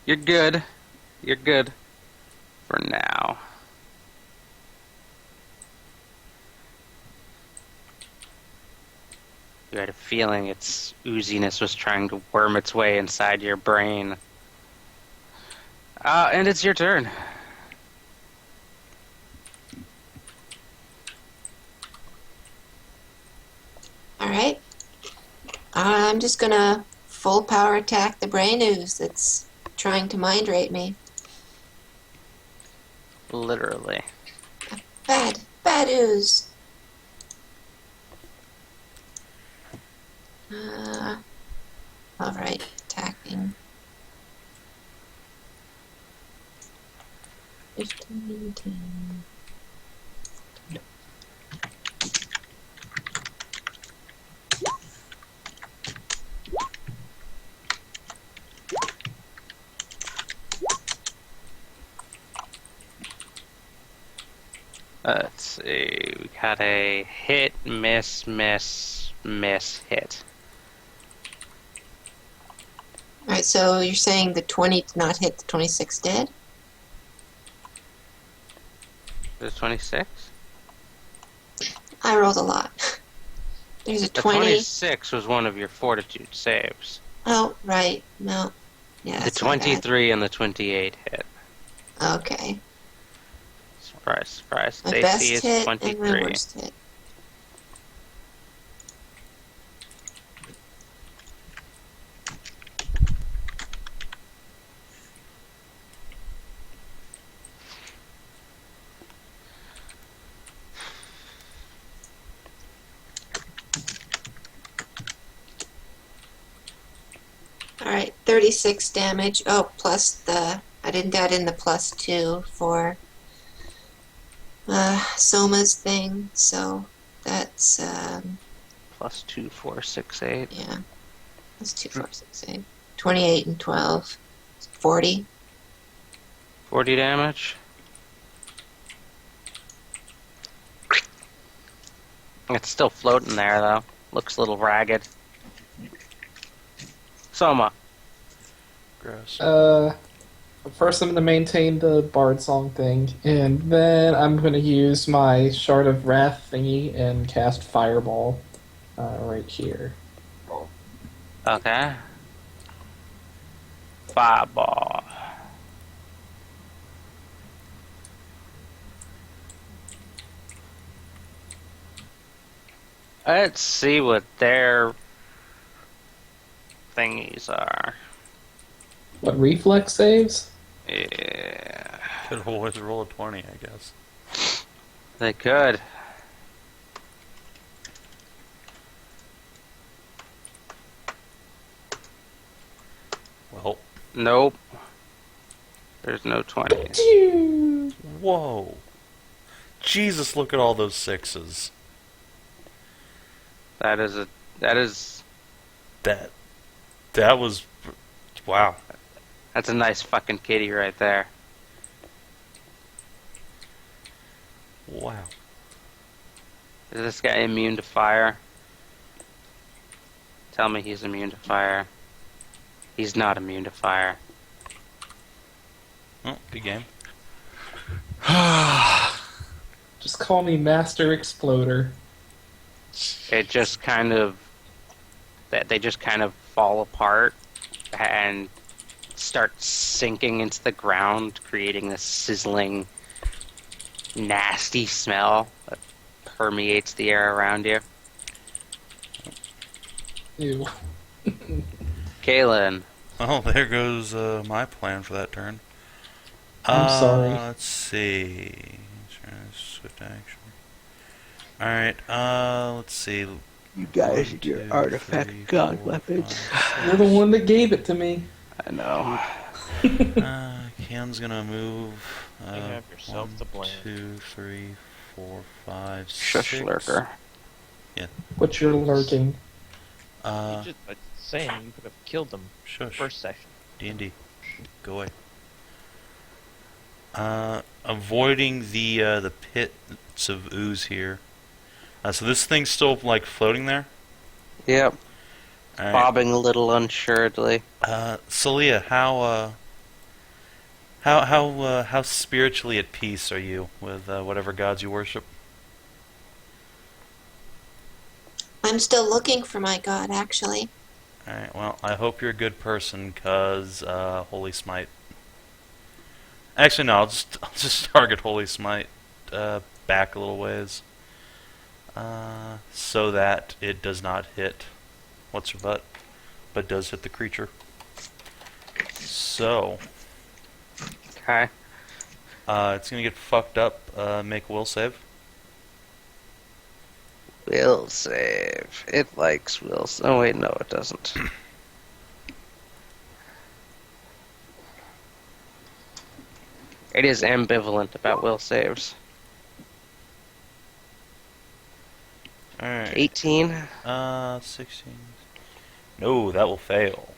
A: You're good. You're good. For now. You had a feeling its ooziness was trying to worm its way inside your brain. And it's your turn.
E: Alright. I'm just gonna full power attack the brain ooze that's trying to mind rape me.
A: Literally.
E: Bad ooze. Alright, attacking. 15, 10.
A: Let's see. We got a hit, miss, hit.
E: Alright, so you're saying the 20 did not hit, the 26 did?
A: There's 26?
E: I rolled a lot. There's a
A: The
E: 20.
A: 26 was one of your fortitude saves.
E: Oh, right. No. Yeah,
A: The
E: that's my bad.
A: 23 and the 28 hit.
E: Okay.
A: Surprise, surprise.
E: My
A: AC
E: best
A: is
E: hit and
A: 23.
E: my worst hit. Alright, 36 damage. Oh, plus the... I didn't add in the plus 2 for Soma's thing, so that's,
A: Plus 2, 4, 6, 8.
E: yeah. That's 2, 4, 6, 8. 28 and 12. 40.
A: 40 damage. It's still floating there, though. Looks a little ragged. Soma.
C: Gross.
F: First I'm going to maintain the Bard Song thing, and then I'm going to use my Shard of Wrath thingy and cast Fireball right here.
A: Okay. Fireball. Let's see what their thingies are.
F: What, reflex saves?
A: Yeah.
C: Could always roll a 20, I guess.
A: They could.
C: Well,
A: Nope. There's no 20s.
F: Phew.
C: Whoa. Jesus, look at all those 6s.
A: That is
C: That was... Wow.
A: that's a nice fucking kitty right there.
C: Wow.
A: Is this guy immune to fire? Tell me he's immune to fire. He's not immune to fire.
C: Oh, good game.
F: Just call me Master Exploder.
A: It just kind of... They just kind of fall apart and start sinking into the ground, creating this sizzling, nasty smell that permeates the air around you.
F: Ew.
A: Caelynn.
C: Oh, there goes my plan for that turn.
F: I'm sorry.
C: Let's see. Swift action. Alright, let's see.
G: You guys and your
C: 1, 2,
G: artifact
C: 3,
G: god
C: 4,
G: weapons.
C: 5,
F: You're the one that gave it to me.
A: I know.
C: Cam's gonna move.
H: You have yourself
C: 1,
H: to blame.
C: 2, 3, 4, 5, 6.
A: Shush lurker.
F: What you're lurking.
H: I'm saying you could have killed them
C: Shush.
H: first session.
C: D&D. Go away. Avoiding the pits of ooze here. So this thing's still like floating there.
A: Yep.
C: All right.
A: Bobbing a little unsuredly.
C: Saleah, how spiritually at peace are you with whatever gods you worship?
E: I'm still looking for my god, actually.
C: All right. Well, I hope you're a good person, cause Holy Smite. Actually, no. I'll just target Holy Smite back a little ways, so that it does not hit what's her butt, but does hit the creature. So,
A: Okay.
C: it's gonna get fucked up. Make a will save.
A: Will save. It likes will. Oh wait, no, it doesn't. It is ambivalent about will saves.
C: All right.
A: 18.
C: 16. No, that will fail.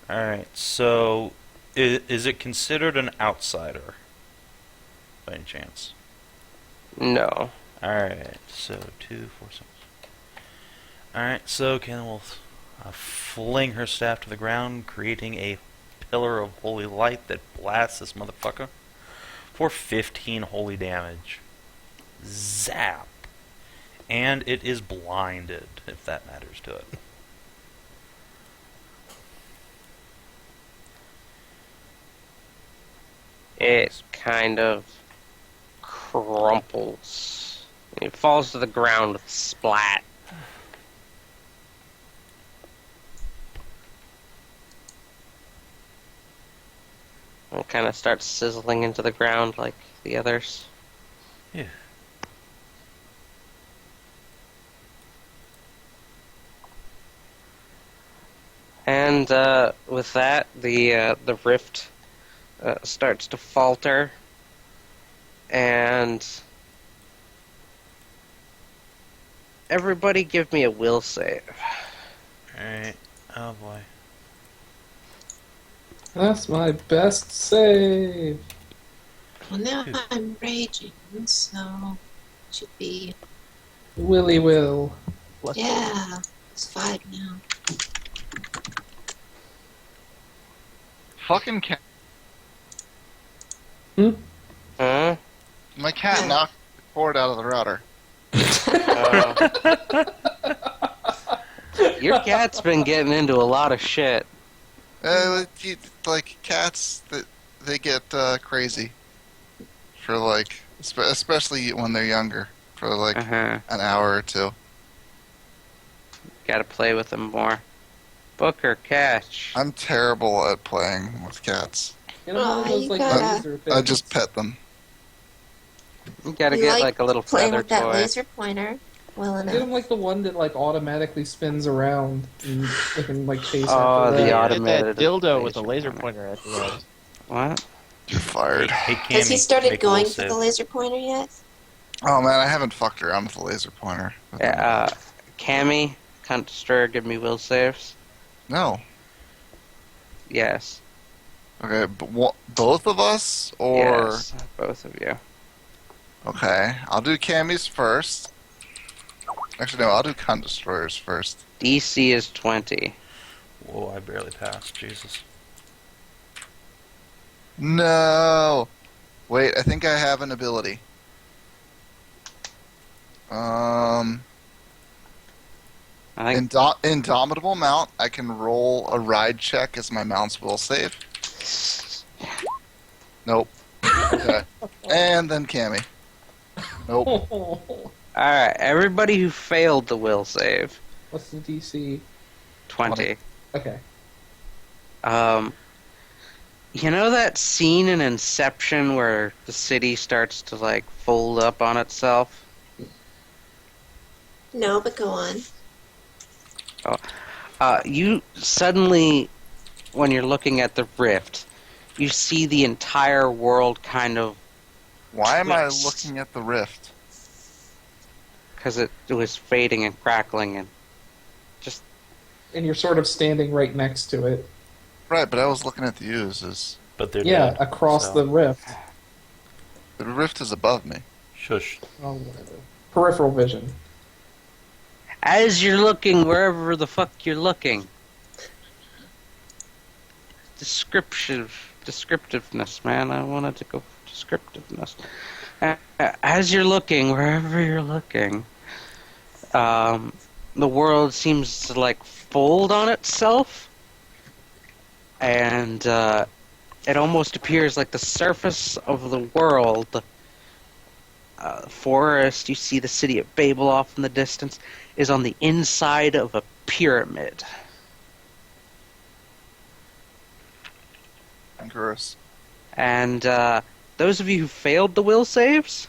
C: Alright, so is it considered an outsider? By any chance?
A: No.
C: Alright, so 2, 4, 6. Alright, so Caelynn will fling her staff to the ground, creating a pillar of holy light that blasts this motherfucker for 15 holy damage. Zap! And it is blinded, if that matters to it.
A: It kind of crumples. It falls to the ground with a splat. It kind of starts sizzling into the ground like the others.
C: Yeah.
A: And with that, the rift starts to falter, and everybody give me a will save.
C: Alright. Oh boy.
F: That's my best save.
E: Well, now I'm raging, so it should be...
F: Willy will.
E: Yeah, it's 5 now.
D: Fucking cat.
A: Huh?
D: My cat knocked the cord out of the router.
A: Your cat's been getting into a lot of shit.
D: Like cats, they get crazy for like, especially when they're younger, for like
A: Uh-huh.
D: an hour or two.
A: Gotta play with them more. Book or catch?
D: I'm terrible at playing with cats.
F: You know, one of those
E: you
F: like
E: gotta-
F: laser
D: I
F: things.
D: just pet them.
A: You gotta
E: You
A: get like a little
E: playing
A: feather
E: with that
A: toy.
E: laser pointer. well
F: Get him
E: enough.
F: like the one that like automatically spins around and they can like chase
A: Oh,
F: after
A: the
F: that.
H: Get
A: automated
H: that dildo with a
A: laser
H: laser pointer at the end.
A: What?
D: You're fired.
C: Hey,
E: Has he
C: Cammy,
E: started
C: make a will
E: going for
C: save.
E: the laser pointer yet?
D: Oh man, I haven't fucked around with the laser pointer.
A: Yeah, Cammy, Cunt Destroyer, give me will saves.
D: No.
A: Yes.
D: Okay, but both of us, or
A: Yes, both of you.
D: okay, I'll do Cammy's first. Actually, no, I'll do Cunt Destroyers first.
A: DC is 20.
C: Whoa, I barely passed. Jesus.
D: No. Wait, I think I have an ability.
A: I think
D: Indomitable Mount. I can roll a ride check as my mount's will save. Nope. Okay. And then Cammy. Nope.
A: Alright, everybody who failed the will save,
F: What's the DC?
A: 20.
F: Okay.
A: You know that scene in Inception where the city starts to, like, fold up on itself?
E: No, but go on.
A: You suddenly, when you're looking at the rift, you see the entire world kind of,
D: Why am I
A: Twist.
D: looking at the rift?
A: because it was fading and crackling and just,
F: And you're sort of standing right next to it.
D: Right, but I was looking at the uses.
C: But they're
F: Yeah,
C: dead,
F: across
C: so-
F: the rift.
D: The rift is above me.
C: Shush.
F: Oh, whatever. Peripheral vision.
A: as you're looking wherever the fuck you're looking. Descriptiveness, man. I wanted to go for descriptiveness. As you're looking, wherever you're looking, the world seems to like fold on itself, and it almost appears like the surface of the world. Forest, you see the city of Babel off in the distance, is on the inside of a pyramid.
D: Gross.
A: And those of you who failed the will saves,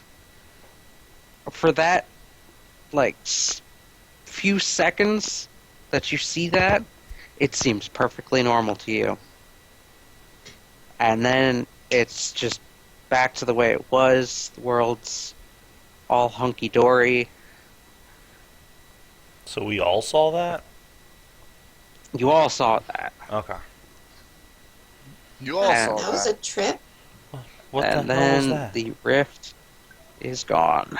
A: for that, like, few seconds that you see that, it seems perfectly normal to you. And then it's just back to the way it was. The world's all hunky-dory.
C: So we all saw that?
A: You all saw that.
C: Okay.
D: You all
A: And
D: saw
E: That was a trip.
C: What
A: and
C: the hell was
A: then
C: that?
A: the rift is gone.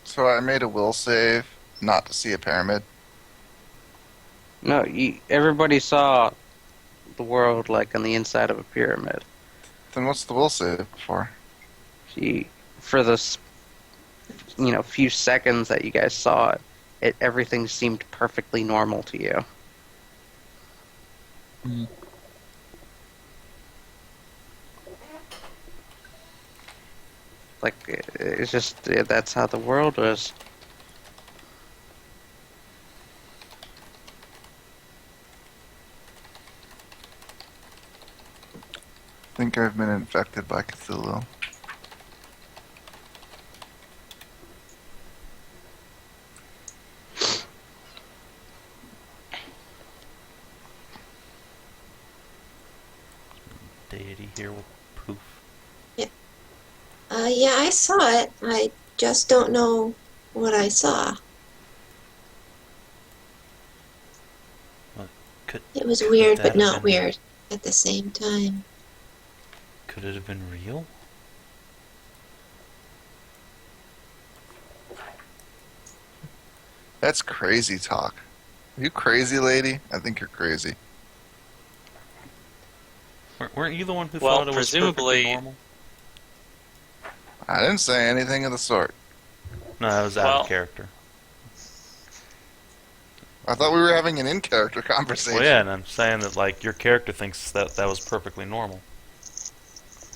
D: So I made a will save not to see a pyramid.
A: No, everybody saw the world like on the inside of a pyramid.
D: Then what's the will save for?
A: For those, few seconds that you guys saw it, everything seemed perfectly normal to you. Like, it's just, that's how the world was.
D: I think I've been infected by Cthulhu.
C: Deity here will poof.
E: Yeah, I saw it. I just don't know what I saw.
C: Could
E: It was weird,
C: that
E: but
C: have
E: not
C: been-
E: weird at the same time.
C: Could it have been real?
D: That's crazy talk. Are you crazy, lady? I think you're crazy.
C: Weren't you the one who
B: Well,
C: thought it was
B: presumably-
C: perfectly normal?
D: I didn't say anything of the sort.
C: No, that was out
B: Well-
C: of character.
D: I thought we were having an in-character conversation.
C: Well, yeah, and I'm saying that, like, your character thinks that was perfectly normal.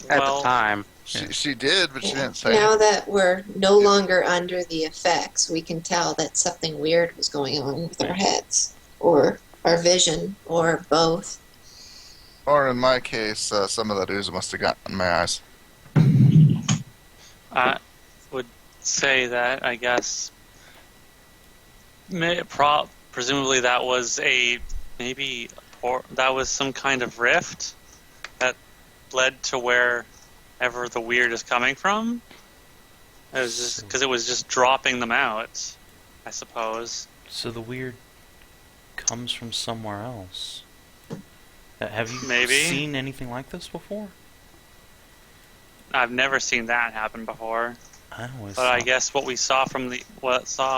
A: At
B: Well,
A: the time.
D: She did, but she didn't say
E: Now
D: anything.
E: that we're no longer under the effects, we can tell that something weird was going on with our heads, or our vision, or both.
D: Or in my case, some of that ooze must have gotten in my eyes.
B: I would say that, I guess. Presumably that was that was some kind of rift that led to wherever the Wyrd is coming from. It was just because it was just dropping them out, I suppose.
C: So the Wyrd comes from somewhere else. Have you
B: Maybe.
C: seen anything like this before?
B: I've never seen that happen before.
C: I always
B: But I
C: thought-
B: guess what we saw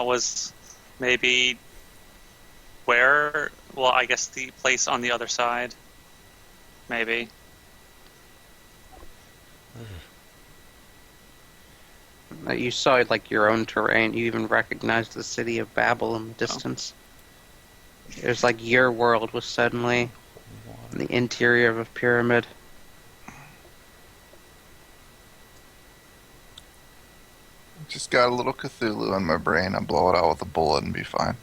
B: was maybe I guess the place on the other side. Maybe.
A: You saw like your own terrain. You even recognized the city of Babel in the distance. It was like your world was suddenly in the interior of a pyramid.
D: Just got a little Cthulhu in my brain. I'll blow it out with a bullet and be fine.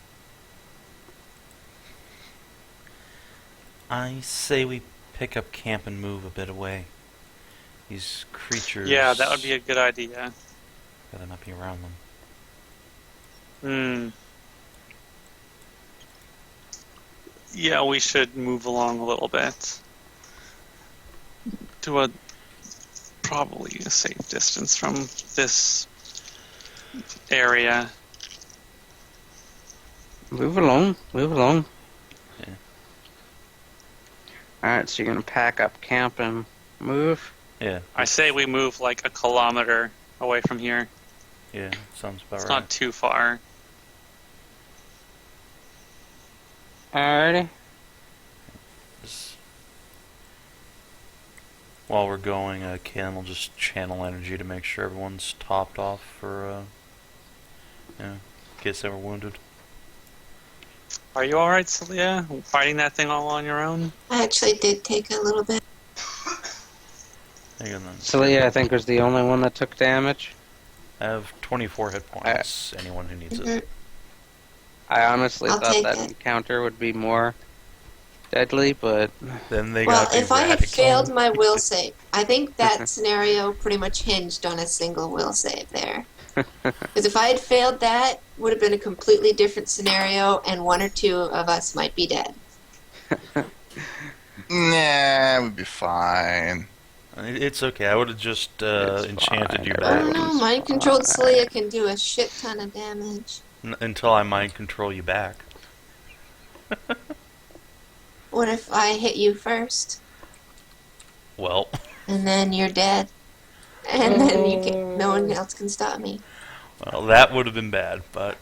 C: I say we pick up camp and move a bit away. These creatures...
B: Yeah, that would be a good idea.
C: There might be around them.
B: Yeah, we should move along a little bit. To probably a safe distance from this area.
A: Move along, move along.
C: Yeah.
A: Alright, so you're gonna pack up camp and move?
C: Yeah.
B: I say we move like a kilometer away from here.
C: Yeah, sounds about
B: It's
C: right.
B: not too far.
A: Alrighty.
C: While we're going, Caelynn will just channel energy to make sure everyone's topped off for, in case they were wounded.
B: Are you alright, Saleah? Fighting that thing all on your own?
E: I actually did take a little bit.
C: Hang on then.
A: Saleah, I think, was the only one that took damage.
C: I have 24 hit points. Anyone who needs it.
A: I honestly
E: I'll
A: thought
E: take
A: that
E: it.
A: encounter would be more deadly, but
C: Then they
E: Well,
C: got
E: if I had
C: erratic.
E: failed my will save, I think that scenario pretty much hinged on a single will save there. Because if I had failed that, would have been a completely different scenario, and one or two of us might be dead.
D: Nah, we'd be fine.
C: It's okay. I would have just
A: It's
C: enchanted
A: fine.
C: you
E: I
C: back
E: don't know, mind-controlled Scylla can do a shit ton of damage.
C: until I mind control you back.
E: What if I hit you first,
C: Well,
E: and then you're dead? And then no one else can stop me.
C: that would have been bad, but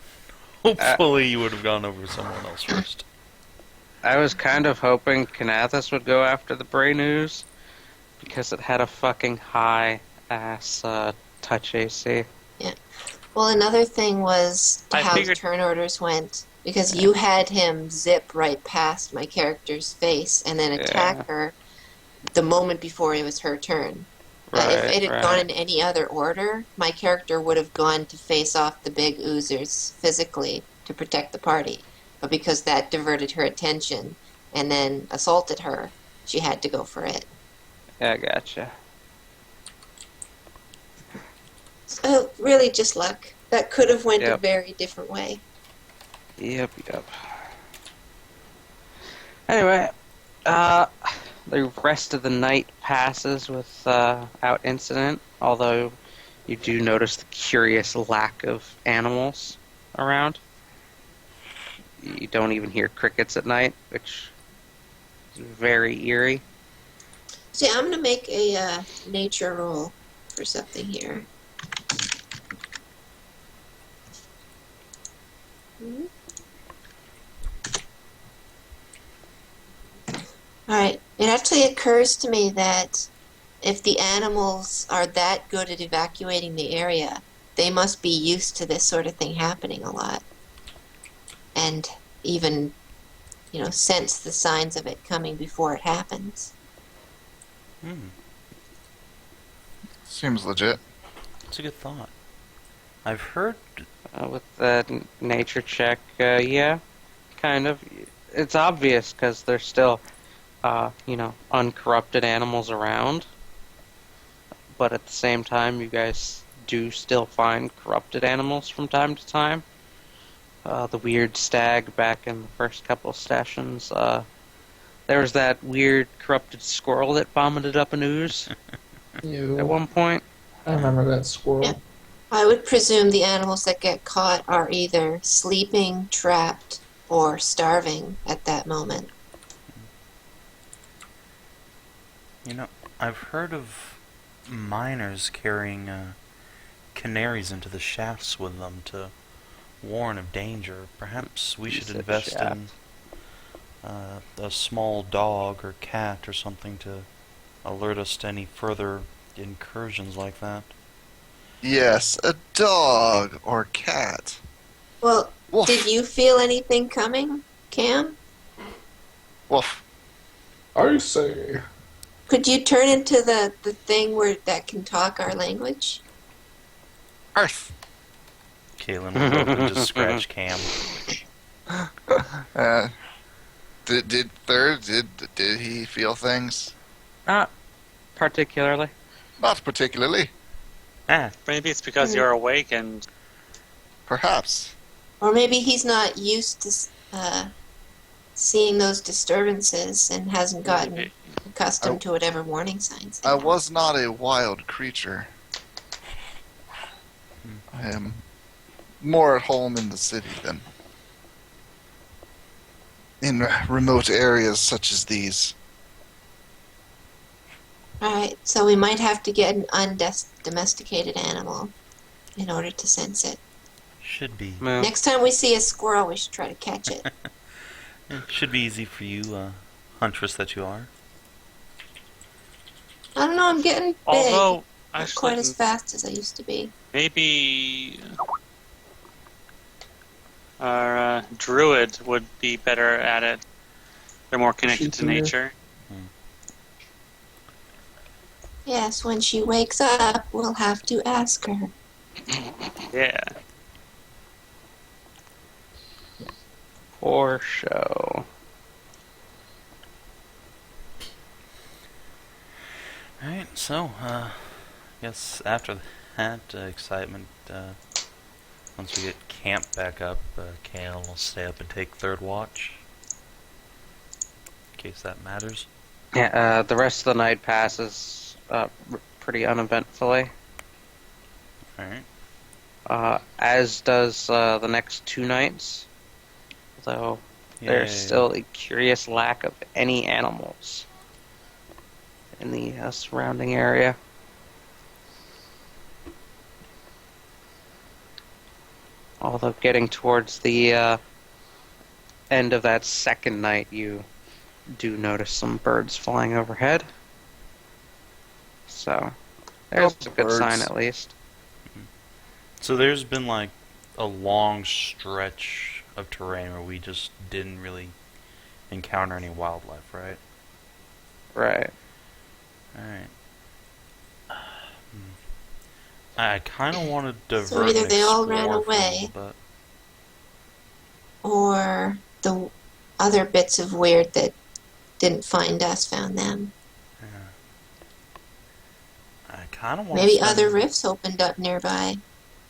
C: hopefully you would have gone over to someone else first.
A: I was kind of hoping Kinathis would go after the brain ooze because it had a fucking high ass touch AC.
E: Well, another thing was
B: I
E: how
B: figured-
E: turn orders went, because you had him zip right past my character's face and then attack
A: Yeah.
E: her the moment before it was her turn. If
A: Right,
E: it had
A: right.
E: gone in any other order, my character would have gone to face off the big oozers physically to protect the party. But because that diverted her attention and then assaulted her, she had to go for it.
A: Yeah, I gotcha.
E: So really just luck. That could have went a
A: Yep.
E: very different way.
A: Yep. Anyway, the rest of the night passes without incident, although you do notice the curious lack of animals around. You don't even hear crickets at night, which is very eerie.
E: See, I'm going to make a nature roll for something here. Alright, it actually occurs to me that if the animals are that good at evacuating the area, they must be used to this sort of thing happening a lot. And even, sense the signs of it coming before it happens.
D: Seems legit.
C: It's a good thought. I've heard...
A: With the nature check, yeah, kind of. It's obvious because there's still, uncorrupted animals around. But at the same time, you guys do still find corrupted animals from time to time. The weird stag back in the first couple of sessions. There was that weird corrupted squirrel that vomited up an ooze
F: You.
A: at one point.
F: I remember that squirrel.
E: Yeah. I would presume the animals that get caught are either sleeping, trapped, or starving at that moment.
C: You know, I've heard of miners carrying canaries into the shafts with them to warn of danger. Perhaps we should
A: said
C: invest
A: shaft.
C: in a small dog or cat or something to alert us to any further incursions like that.
D: Yes, a dog or cat.
E: Well,
D: Woof.
E: did you feel anything coming, Cam?
D: Woof.
F: I say.
E: Could you turn into the thing that can talk our language?
D: Earth.
C: Caelynn will open to scratch Cam.
D: Did Third, did he feel things?
A: Not particularly.
D: Not particularly.
C: Ah,
B: Maybe it's because you're awake and
D: Perhaps.
E: Or maybe he's not used to seeing those disturbances and hasn't gotten accustomed to whatever warning signs they
D: I
E: have.
D: was not a wild creature. I am more at home in the city than in remote areas such as these.
E: Alright, so we might have to get an undomesticated animal in order to sense it.
C: should be
A: Moo.
E: Next time we see a squirrel, we should try to catch it.
C: should be easy for you, huntress that you are.
E: I don't know, I'm getting big.
B: although
E: Not quite
B: actually
E: as fast as I used to be.
B: maybe our druid would be better at it. They're more connected to
F: She's here.
B: nature.
E: Yes, when she wakes up, we'll have to ask her.
B: Yeah.
A: For show.
C: Alright, so, I guess after that excitement, once we get camp back up, Caelynn will stay up and take third watch. In case that matters.
A: Yeah, the rest of the night passes pretty uneventfully.
C: Alright.
A: As does the next 2 nights. Though there's
C: Yay.
A: still a curious lack of any animals in the surrounding area. Although getting towards the end of that second night, you do notice some birds flying overhead. So there's a good
D: Birds.
A: sign at least.
C: So there's been like a long stretch of terrain where we just didn't really encounter any wildlife, right?
A: Right.
C: Alright. I kind of want to divert
E: So either
C: and
E: they all
C: explore
E: ran
C: for a
E: away.
C: little bit.
E: Or the other bits of Wyrd that didn't find us found them.
C: I kind of want
E: Maybe
C: to
E: other rifts opened up nearby.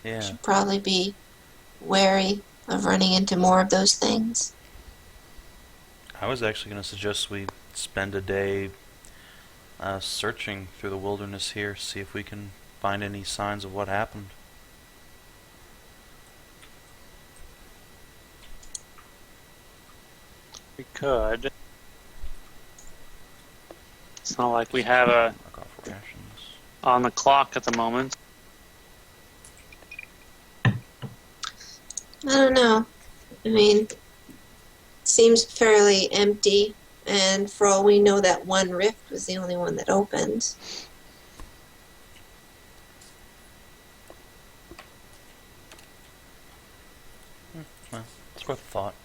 C: Yeah.
E: Should probably be wary of running into more of those things.
C: I was actually going to suggest we spend a day searching through the wilderness here, see if we can find any signs of what happened.
B: We could. It's not like we have a
C: Knock off rations.
B: on the clock at the moment.
E: I don't know. I mean, it seems fairly empty, and for all we know, that one rift was the only one that opened.
C: Well, it's worth a thought.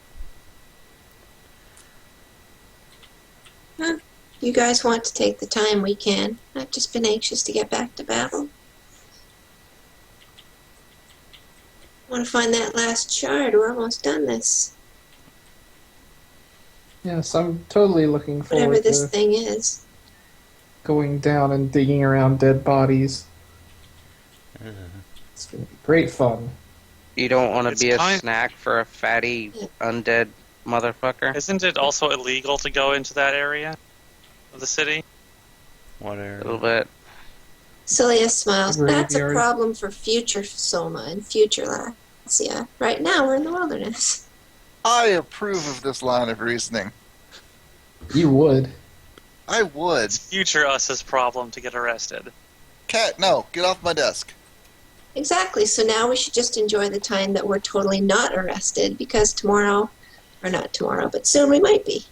E: You guys want to take the time, we can. I've just been anxious to get back to Babel. Want to find that last shard. We're almost done this.
F: Yes, I'm totally looking
E: Whatever
F: forward
E: this
F: to
E: thing is.
F: going down and digging around dead bodies. It's gonna be great fun.
A: You don't want to
B: It's
A: be a
B: kind-
A: snack for a fatty undead motherfucker?
B: Isn't it also illegal to go into that area of the city?
C: What
A: A
C: area?
A: little bit.
E: Saleah smiles. That's a
F: Graveyard.
E: problem for future Soma and future Lasia. Right now, we're in the wilderness.
D: I approve of this line of reasoning.
F: You would.
D: I would.
B: It's future us's problem to get arrested.
D: Cat, no, get off my desk.
E: Exactly. So now we should just enjoy the time that we're totally not arrested because tomorrow, or not tomorrow, but soon we might be.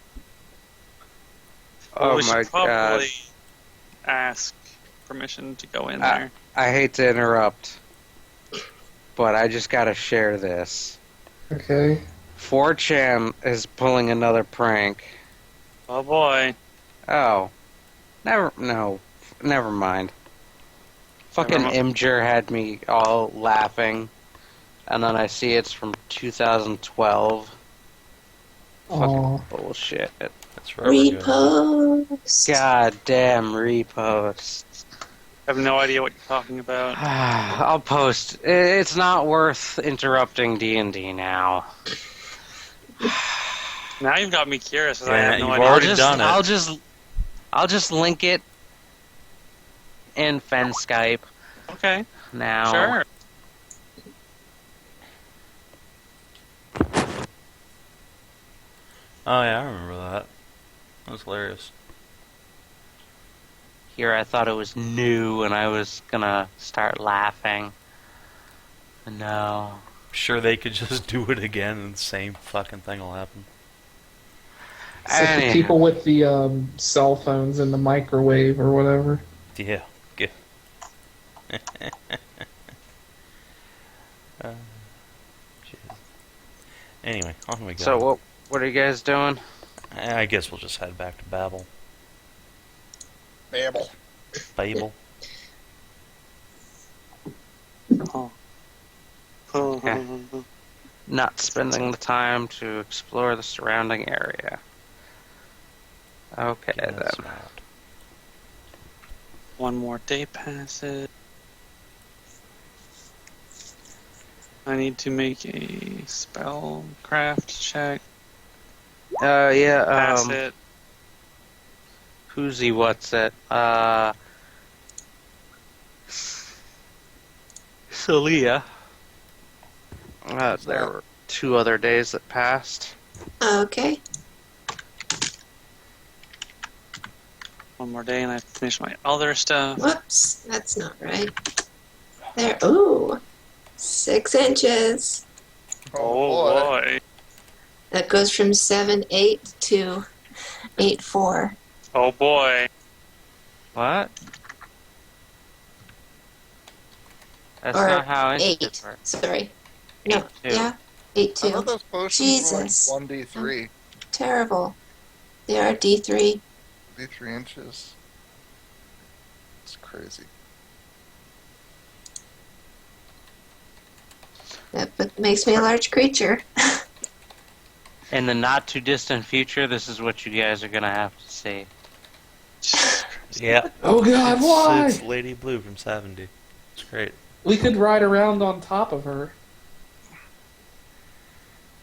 A: Oh
B: we
A: my
B: should probably
A: god.
B: ask permission to go in there.
A: I hate to interrupt, but I just gotta share this.
F: Okay.
A: 4chan is pulling another prank.
B: Oh boy.
A: Oh. Never mind. Fucking Imgur had me all laughing, and then I see it's from 2012.
F: Aw.
A: Fucking bullshit.
C: That's forever ago.
E: Repost.
A: God damn repost.
B: I have no idea what you're talking about.
A: I'll post. It's not worth interrupting D&D now.
B: Now you've got me curious, because I
C: Yeah,
B: have no
C: you've
B: idea.
C: already done it.
A: I'll just link it in Fen Skype
B: Okay,
A: now.
B: sure.
C: Oh yeah, I remember that. That was hilarious.
A: Here I thought it was new and I was gonna start laughing. No.
C: Sure, they could just do it again and the same fucking thing will happen.
F: It's like the people with the cell phones and the microwave or whatever.
C: Yeah. Good. Jeez. Anyway, on we go.
A: So what are you guys doing?
C: I guess we'll just head back to Babel.
D: Babel.
C: Babel.
A: Okay. Not spending the time to explore the surrounding area. Okay
C: Getting that
A: then.
C: smart.
B: One more day passes. I need to make a spellcraft check.
A: Yeah,
B: Pass it.
A: who's he, what's it? Saleah. There were 2 other days that passed.
E: Okay.
B: One more day and I finish my other stuff.
E: Whoops. That's not right. There. Ooh. 6 inches.
B: Oh boy.
E: That goes from 7'8" to 8'4".
B: Oh boy.
A: What? That's
E: Or
A: not how it
E: 8. Sorry. No.
A: 8'2".
E: Yeah.
D: I thought
E: 8'2".
D: those potions
E: Jesus.
D: were like 1d3.
E: Terrible. They are D3.
D: D3 inches. It's crazy.
E: That makes me a large creature.
A: In the not too distant future, this is what you guys are gonna have to see.
C: Yeah.
F: Oh god, why?
C: It's Lady Blue from 70. It's great.
F: We could ride around on top of her.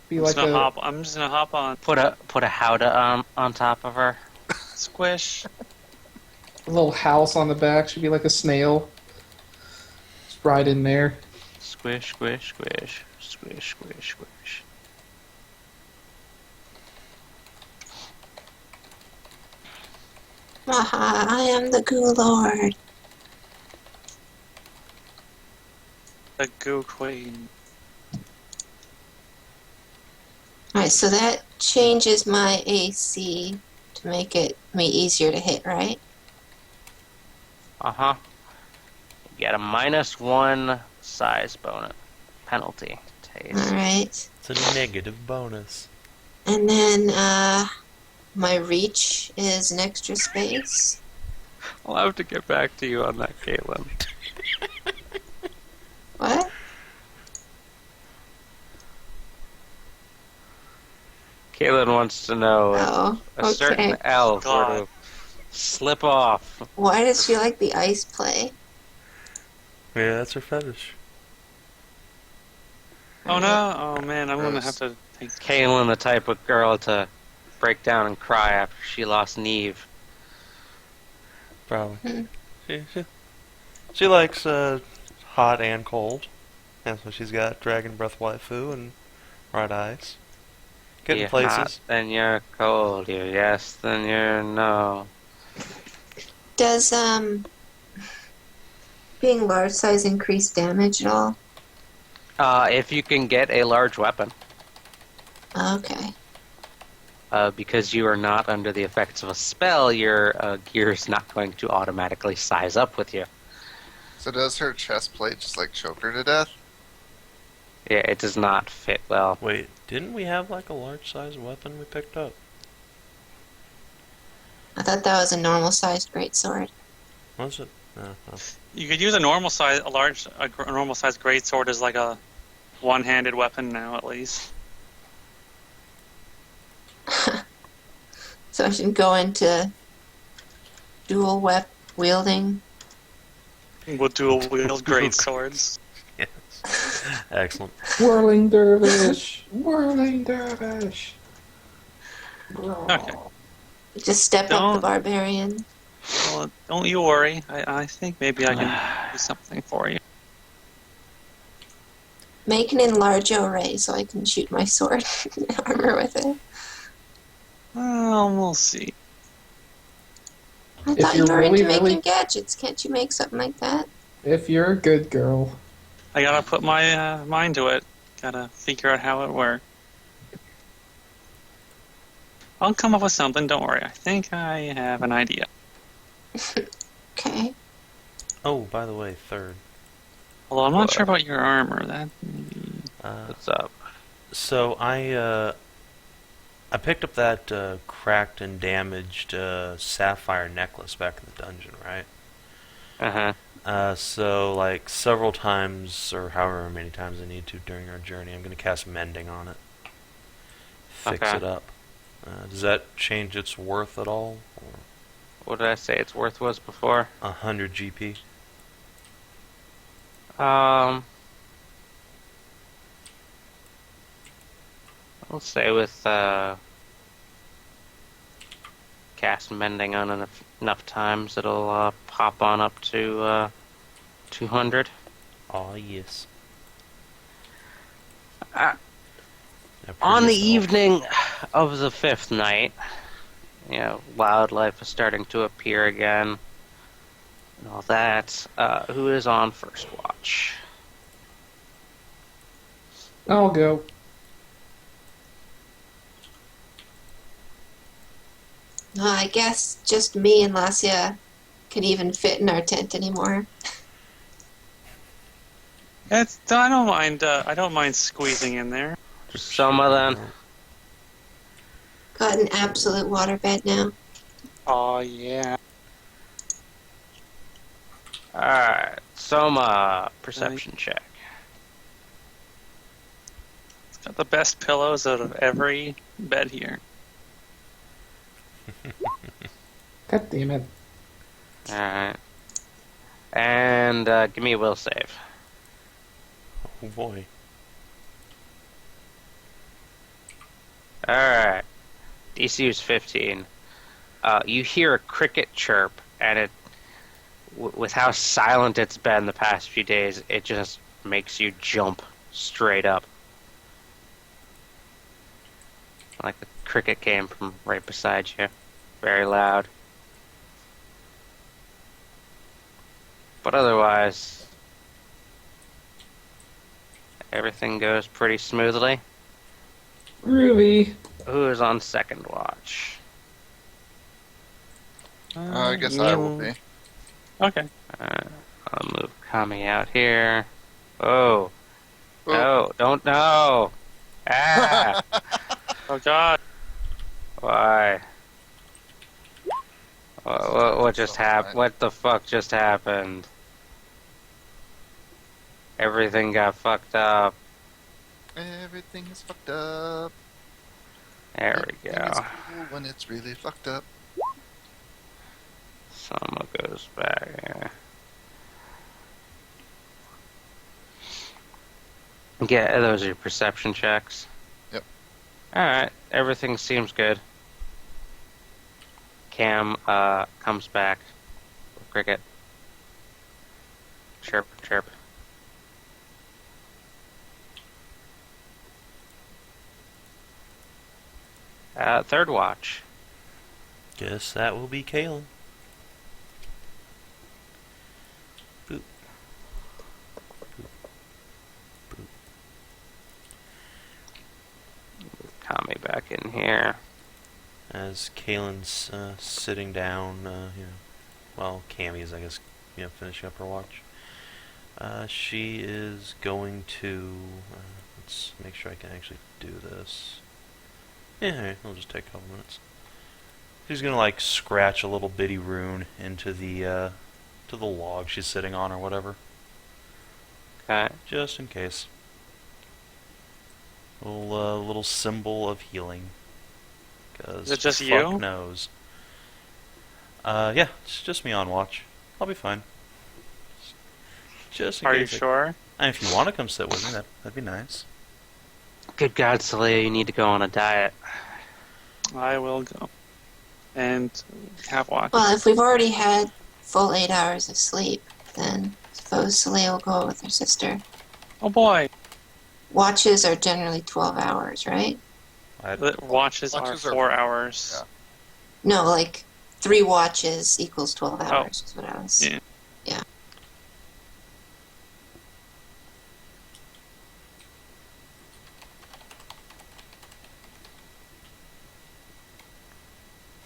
F: Be like
B: I'm just gonna hop on.
A: Put a howdah on top of her.
B: Squish.
F: a little house on the back. Should be like a snail. Just ride in there.
A: Squish, squish, squish, squish, squish, squish.
E: Maha, I am the Goo Lord.
B: The Goo Queen.
E: Alright, so that changes my AC to make it me easier to hit, right?
A: Uh-huh. You get a -1 size bonus penalty. Taste.
E: Alright.
C: It's a negative bonus.
E: And then my reach is an extra space.
A: I'll have to get back to you on that, Caelynn.
E: What?
A: Caelynn wants to know if
E: Oh,
A: a certain
E: okay.
A: elf were
B: God.
A: to slip off.
E: Why does she like the ice play?
C: Yeah, that's her fetish.
B: Oh no! Oh man, I'm gonna
D: Gross.
B: have to take.
A: Caelynn, the type of girl to break down and cry after she lost Neve.
C: Probably.
E: Hmm.
C: She likes hot and cold. And so she's got dragon breath waifu and bright eyes. Getting
A: You're
C: places.
A: hot, then you're cold. You're yes, then you're no.
E: Does being large size increase damage at all?
A: If you can get a large weapon,
E: Okay.
A: because you are not under the effects of a spell, your gear is not going to automatically size up with you.
D: So does her chest plate just like choke her to death?
A: Yeah, it does not fit well.
C: Wait, didn't we have like a large size weapon we picked up?
E: I thought that was a normal sized greatsword.
C: Was it? No.
B: You could use a normal size, a normal size greatsword as like a one-handed weapon now, at least.
E: So I should go into dual wielding.
B: We'll dual wield greatswords.
C: Yes. Excellent.
F: Whirling dervish, whirling dervish.
B: Okay.
E: Just step up the
B: Don't-
E: barbarian.
B: Well, don't you worry. I think maybe I can do something for you.
E: Make an enlarge array so I can shoot my sword and armor with it.
B: Well, we'll see.
E: I
F: If
E: thought you
F: you're
E: were
F: really,
E: into making
F: really-
E: gadgets. Can't you make something like that?
F: If you're a good girl.
B: I gotta put my mind to it. Gotta figure out how it works. I'll come up with something. Don't worry. I think I have an idea.
E: Okay.
C: Oh, by the way, third.
B: Although I'm not sure about your armor. That maybe...
A: What's up?
C: So I picked up that cracked and damaged sapphire necklace back in the dungeon, right?
A: Uh-huh.
C: So like several times, or however many times I need to during our journey, I'm going to cast Mending on it. Fix
A: Okay.
C: it up. Does that change its worth at all? Or
A: What did I say its worth was before?
C: 100 GP?
A: I'll say with cast mending on enough times, it'll pop on up to 200.
C: Oh yes.
A: On the evening of the 5th night, wildlife is starting to appear again, and all that. Who is on first watch?
F: I'll go.
E: I guess just me and Lasia could even fit in our tent anymore.
B: I don't mind. I don't mind squeezing in there.
A: Soma then.
E: Got an absolute waterbed now.
B: Oh yeah.
A: Alright, Soma, perception check.
B: It's got the best pillows out of every bed here.
F: God damn it.
A: Alright. And give me a will save.
C: Oh boy.
A: Alright. DC is 15. You hear a cricket chirp, and it, with how silent it's been the past few days, it just makes you jump straight up. Like the cricket came from right beside you. Very loud. But otherwise, everything goes pretty smoothly.
F: Groovy.
A: Who is on second watch?
D: I guess I will be.
B: Okay.
A: I'll move Kami out here. Oh.
D: Oh.
A: No, don't know. Ah!
B: Oh god.
A: Why? What just
D: So
A: happened?
D: fine.
A: What the fuck just happened? Everything got fucked up.
D: Everything is fucked up.
A: There we
D: Everything is
A: go.
D: cool when it's really fucked up.
A: Soma goes back here. Yeah, those are your perception checks.
D: Yep.
A: Alright, everything seems good. Cam comes back. Cricket. Chirp, chirp. Third watch.
C: Guess that will be Caelynn. Boop. Boop. Boop.
A: Kami back in here.
C: As Caelynn's sitting down, while Cammy's, I guess, finishing up her watch, she is going to, let's make sure I can actually do this. Yeah, alright, it'll just take a couple minutes. She's gonna, like, scratch a little bitty rune into the log she's sitting on or whatever.
A: Okay.
C: Just in case. Little symbol of healing.
B: Is it just
C: fuck
B: you?
C: knows. Yeah, it's just me on watch. I'll be fine. Just in
B: Are you
C: case
B: sure?
C: And if you want to come sit with me, that'd be nice.
A: Good God, Saleah, you need to go on a diet.
B: I will go. And have watch.
E: Well, if we've already had full 8 hours of sleep, then I suppose Saleah will go with her sister.
B: Oh boy.
E: Watches are generally 12 hours, right?
B: The watches are 4 hours.
D: Yeah.
E: No, like 3 watches equals 12 hours is what I was...
B: Yeah.
E: Yeah.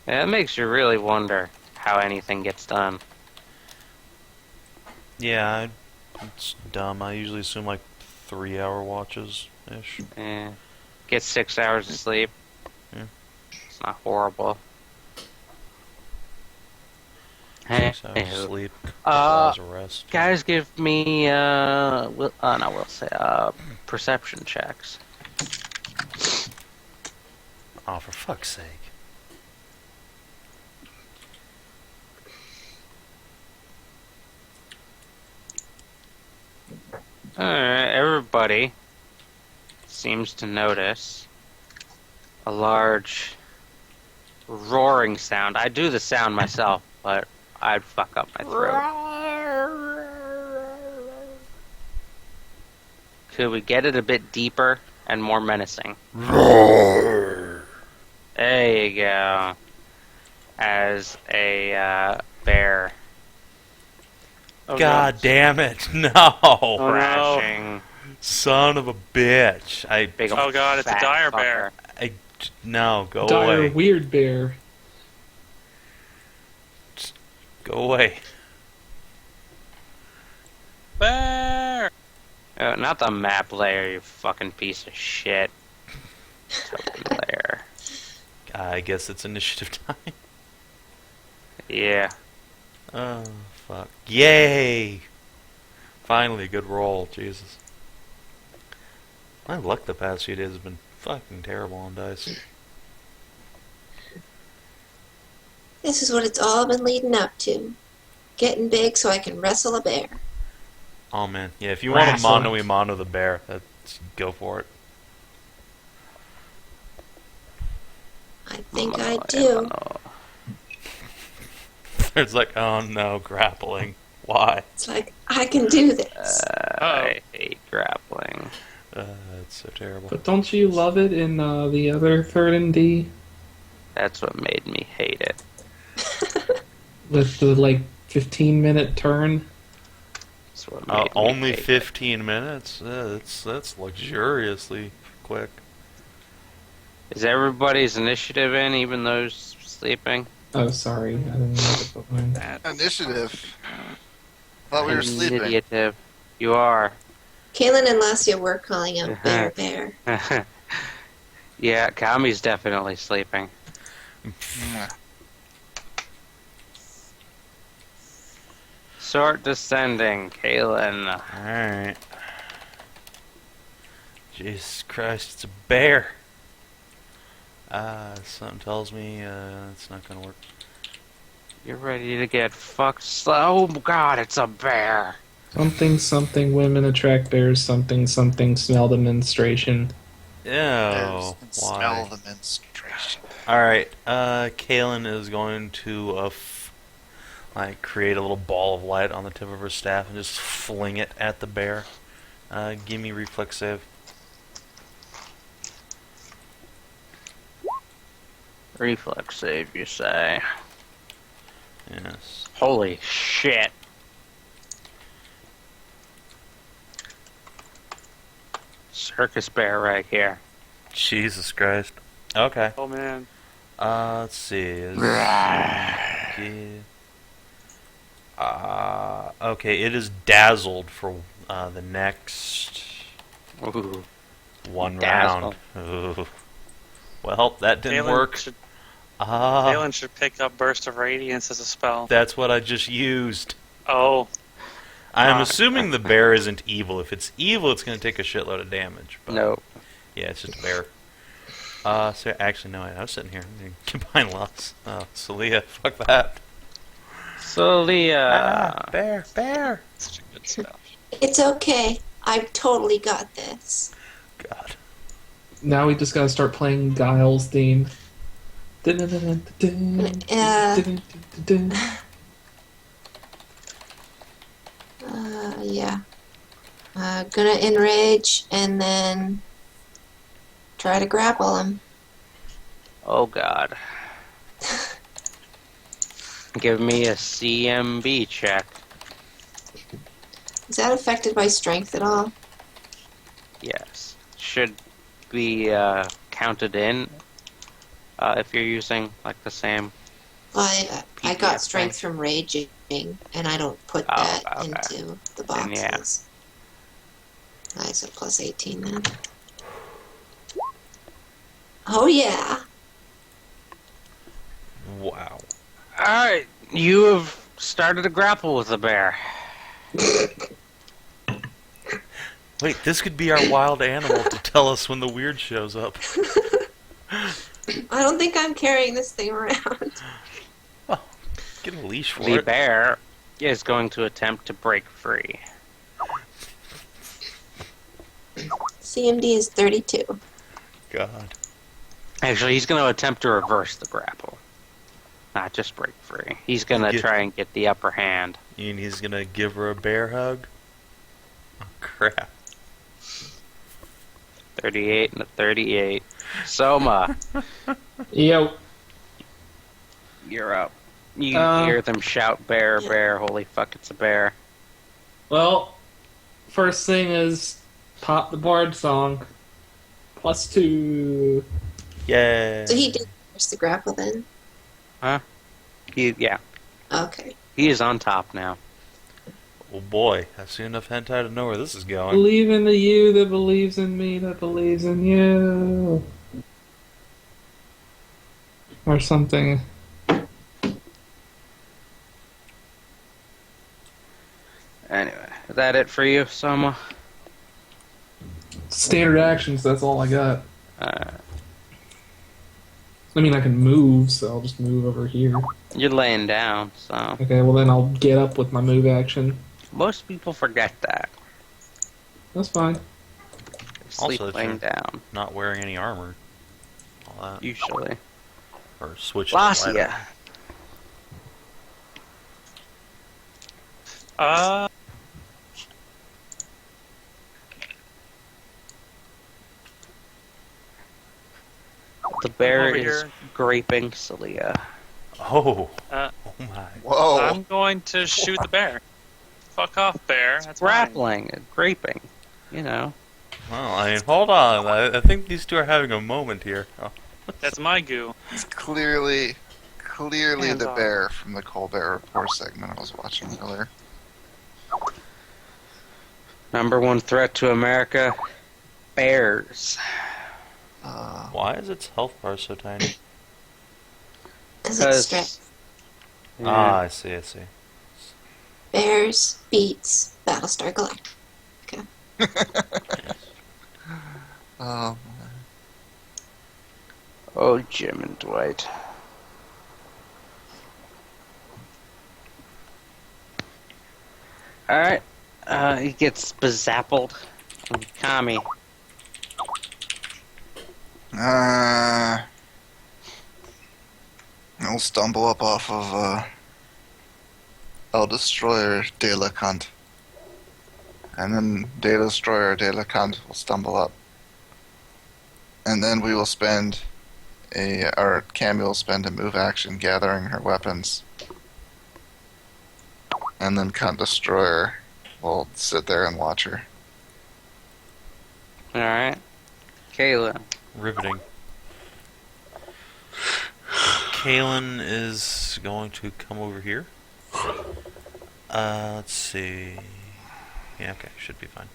A: Yeah, it makes you really wonder how anything gets done.
C: Yeah, it's dumb. I usually assume like 3-hour watches-ish.
A: Get 6 hours of sleep.
C: Yeah.
A: It's not horrible.
C: 6 hours
A: Hey,
C: of sleep, couple hours of rest.
A: guys, give me perception checks.
C: Oh, for fuck's sake.
A: Alright, everybody seems to notice a large roaring sound. I do the sound myself, but I'd fuck up my throat. Could we get it a bit deeper and more menacing? There you go. As a bear
B: Oh,
C: God damn it! No!
B: Oh, no.
A: crashing.
C: Son of a bitch!
A: Big
B: Oh god, it's a
A: fat
B: dire
A: fucker.
B: bear.
C: No, go
F: Dire
C: away.
F: weird bear.
C: Go away.
B: Bear!
A: Not the map layer, you fucking piece of shit. Token layer.
C: I guess it's initiative time.
A: Yeah.
C: Oh, fuck. Yay! Finally, a good roll. Jesus. My luck the past few days has been fucking terrible on dice.
E: This is what it's all been leading up to. Getting big so I can wrestle a bear.
C: Oh, man. Yeah, if you want to
F: Wrestle it.
C: mono-y-mono the bear, go for it.
E: I think I do.
C: It's like, oh no, grappling. Why?
E: It's like, I can do this.
A: I hate grappling.
C: It's so terrible.
F: But don't you love it in the other Third&D?
A: That's what made me hate it.
F: With the, 15-minute turn?
A: That's what made me
C: Only
A: hate
C: 15 minutes? That's luxuriously quick.
A: it. Is everybody's initiative in, even those sleeping?
F: Oh, sorry. I didn't know to put mine.
D: Initiative. Thought we were sleeping.
A: Initiative. You are.
E: Caelynn and Lasia were calling him Bear Bear.
A: Yeah, Kami's definitely sleeping. Sword descending, Caelynn.
C: Alright. Jesus Christ, it's a bear! Something tells me it's not gonna work.
A: You're ready to get fucked. Oh god, it's a bear.
F: Something, something, women attract bears, something, something, smell the menstruation.
C: Ew,
D: Smell
C: why?
D: the menstruation.
C: Alright, Caelynn is going to, create a little ball of light on the tip of her staff and just fling it at the bear. Give me reflex save.
A: Reflex save, you say?
C: Yes.
A: Holy shit. Circus bear right here.
C: Jesus Christ. Okay.
B: Oh man.
C: Let's see. Okay, it is dazzled for the next
A: Ooh.
C: one
A: Dazzle.
C: round. Ooh. Well, that didn't
B: Caelynn
C: work.
B: Should,
C: Ah,
B: Caelynn should pick up Burst of Radiance as a spell.
C: that's what I just used.
B: Oh.
C: I'm
B: Ah.
C: assuming the bear isn't evil. If it's evil, it's going to take a shitload of damage. But
A: Nope.
C: yeah, it's just a bear. So actually, no, I was sitting here. Combine loss. Oh, Saleah, fuck that.
A: Saleah.
C: Bear.
B: Such a good spell.
E: It's okay. I've totally got this.
C: God.
F: Now we just gotta start playing Guile's theme.
E: Yeah. Gonna enrage and then try to grapple him.
A: Oh god. Give me a CMB check.
E: Is that affected by strength at all?
A: Yes. Should be counted in if you're using like the same.
E: Well, I got
A: PDF
E: strength
A: thing.
E: from raging, and I don't put
A: Oh,
E: that
A: okay.
E: into the
A: Then, yeah.
E: boxes. Nice, a plus 18 then. Oh yeah.
C: Wow.
A: Alright, you have started to grapple with the bear.
C: Wait, this could be our wild animal to tell us when the weird shows up.
E: I don't think I'm carrying this thing around.
C: Well, get a leash for
A: The
C: it.
A: bear is going to attempt to break free.
E: CMD is 32.
C: God.
A: Actually, he's going to attempt to reverse the grapple. Not just break free. He's going to
C: Yeah.
A: try and get the upper hand.
C: And he's gonna give her a bear hug? Oh, crap.
A: 38 and a 38. Soma,
F: Yo.
A: you're up. You
F: Uh,
A: hear them shout, bear, bear, holy fuck, it's a bear.
F: Well, first thing is pop the bard song. +2.
C: Yay.
E: So he did reverse the grapple then?
A: Yeah,
E: Okay.
A: he is on top now.
C: Oh boy, I've seen enough hentai to know where this is going.
F: Believe in the you that believes in me that believes in you. Or something.
A: Anyway, is that it for you, Soma?
F: Standard actions, that's all I got.
A: Uh,
F: I mean, I can move, so I'll just move over here.
A: you're laying down, so
F: Okay, well then I'll get up with my move action.
A: most people forget that.
F: That's fine.
A: They sleep
C: Also,
A: laying
C: if you're
A: down,
C: not wearing any armor. All that.
A: usually.
C: Or switch to lighter.
A: Lasia. The bear
B: over
A: is
B: here.
A: graping Saleah.
C: Oh.
B: Uh,
C: Oh my.
D: Whoa.
B: I'm going to shoot the bear. Fuck off, bear. That's mine.
A: Grappling and graping, you know.
C: Well, I mean, hold on. I think these two are having a moment here. Oh.
B: That's my goo.
D: It's clearly
B: Hands
D: the
B: off.
D: bear from the Colbert Report segment I was watching earlier.
A: Number one threat to America, bears.
C: Why is its health bar so tiny?
E: Because it's strength.
C: Ah, I see.
E: Bears beats Battlestar Galactica.
D: Um,
A: Oh, Jim and Dwight. Alright. He gets bezapped. Kami.
D: I'll stumble up off of El Destroyer de la Cunt. And then De Destroyer de la Cunt will stumble up. And then we will spend or Cammy will spend a move action gathering her weapons. And then Cunt Destroyer will sit there and watch her.
A: Alright. Caelynn.
C: Riveting. Caelynn is going to come over here. Let's see. Yeah, okay, should be fine.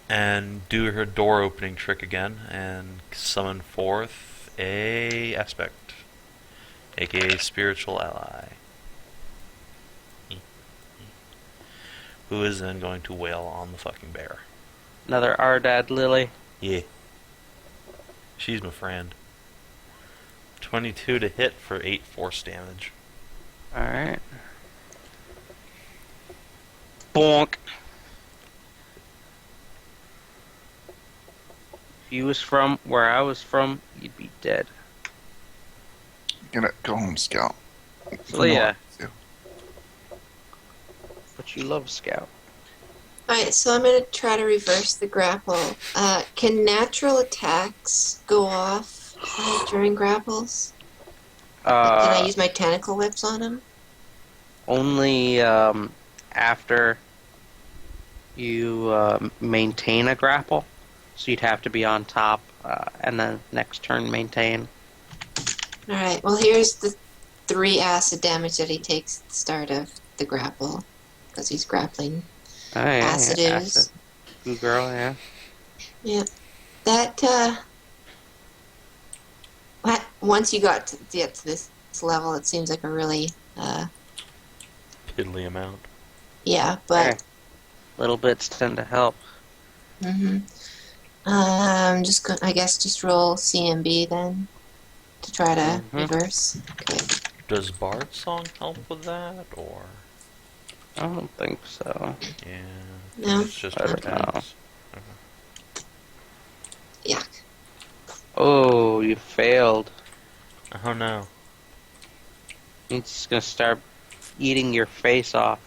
C: And do her door opening trick again and summon forth a aspect, aka spiritual ally, who is then going to wail on the fucking bear.
A: Another Ardad Lily.
C: Yeah. She's my friend. 22 to hit for 8 force damage.
A: Alright. Bonk. If you was from where I was from, you'd be dead.
D: Go home, Scout.
A: Saleah. But you love Scout.
E: Alright, so I'm going to try to reverse the grapple. Can natural attacks go off during grapples? Can I use my tentacle whips on him?
A: Only after you maintain a grapple. So you'd have to be on top, and then next turn maintain.
E: Alright, well here's the 3 acid damage that he takes at the start of the grapple. Because he's grappling.
A: Oh, yeah,
E: Acid
A: yeah,
E: ooze.
A: acid. Goo-girl, yeah.
E: Yeah. That, once you get to this level, it seems like a really,
C: Piddly amount.
E: yeah, but...
A: Little bits tend to help.
E: Just I guess just roll CMB then to try to reverse. Okay.
C: Does Bard Song help with that, or?
A: I don't think so.
C: Yeah.
E: No.
C: It's just
A: I don't
C: pretends.
E: Yuck.
A: Oh, you failed.
C: Oh no.
A: He's just gonna start eating your face off.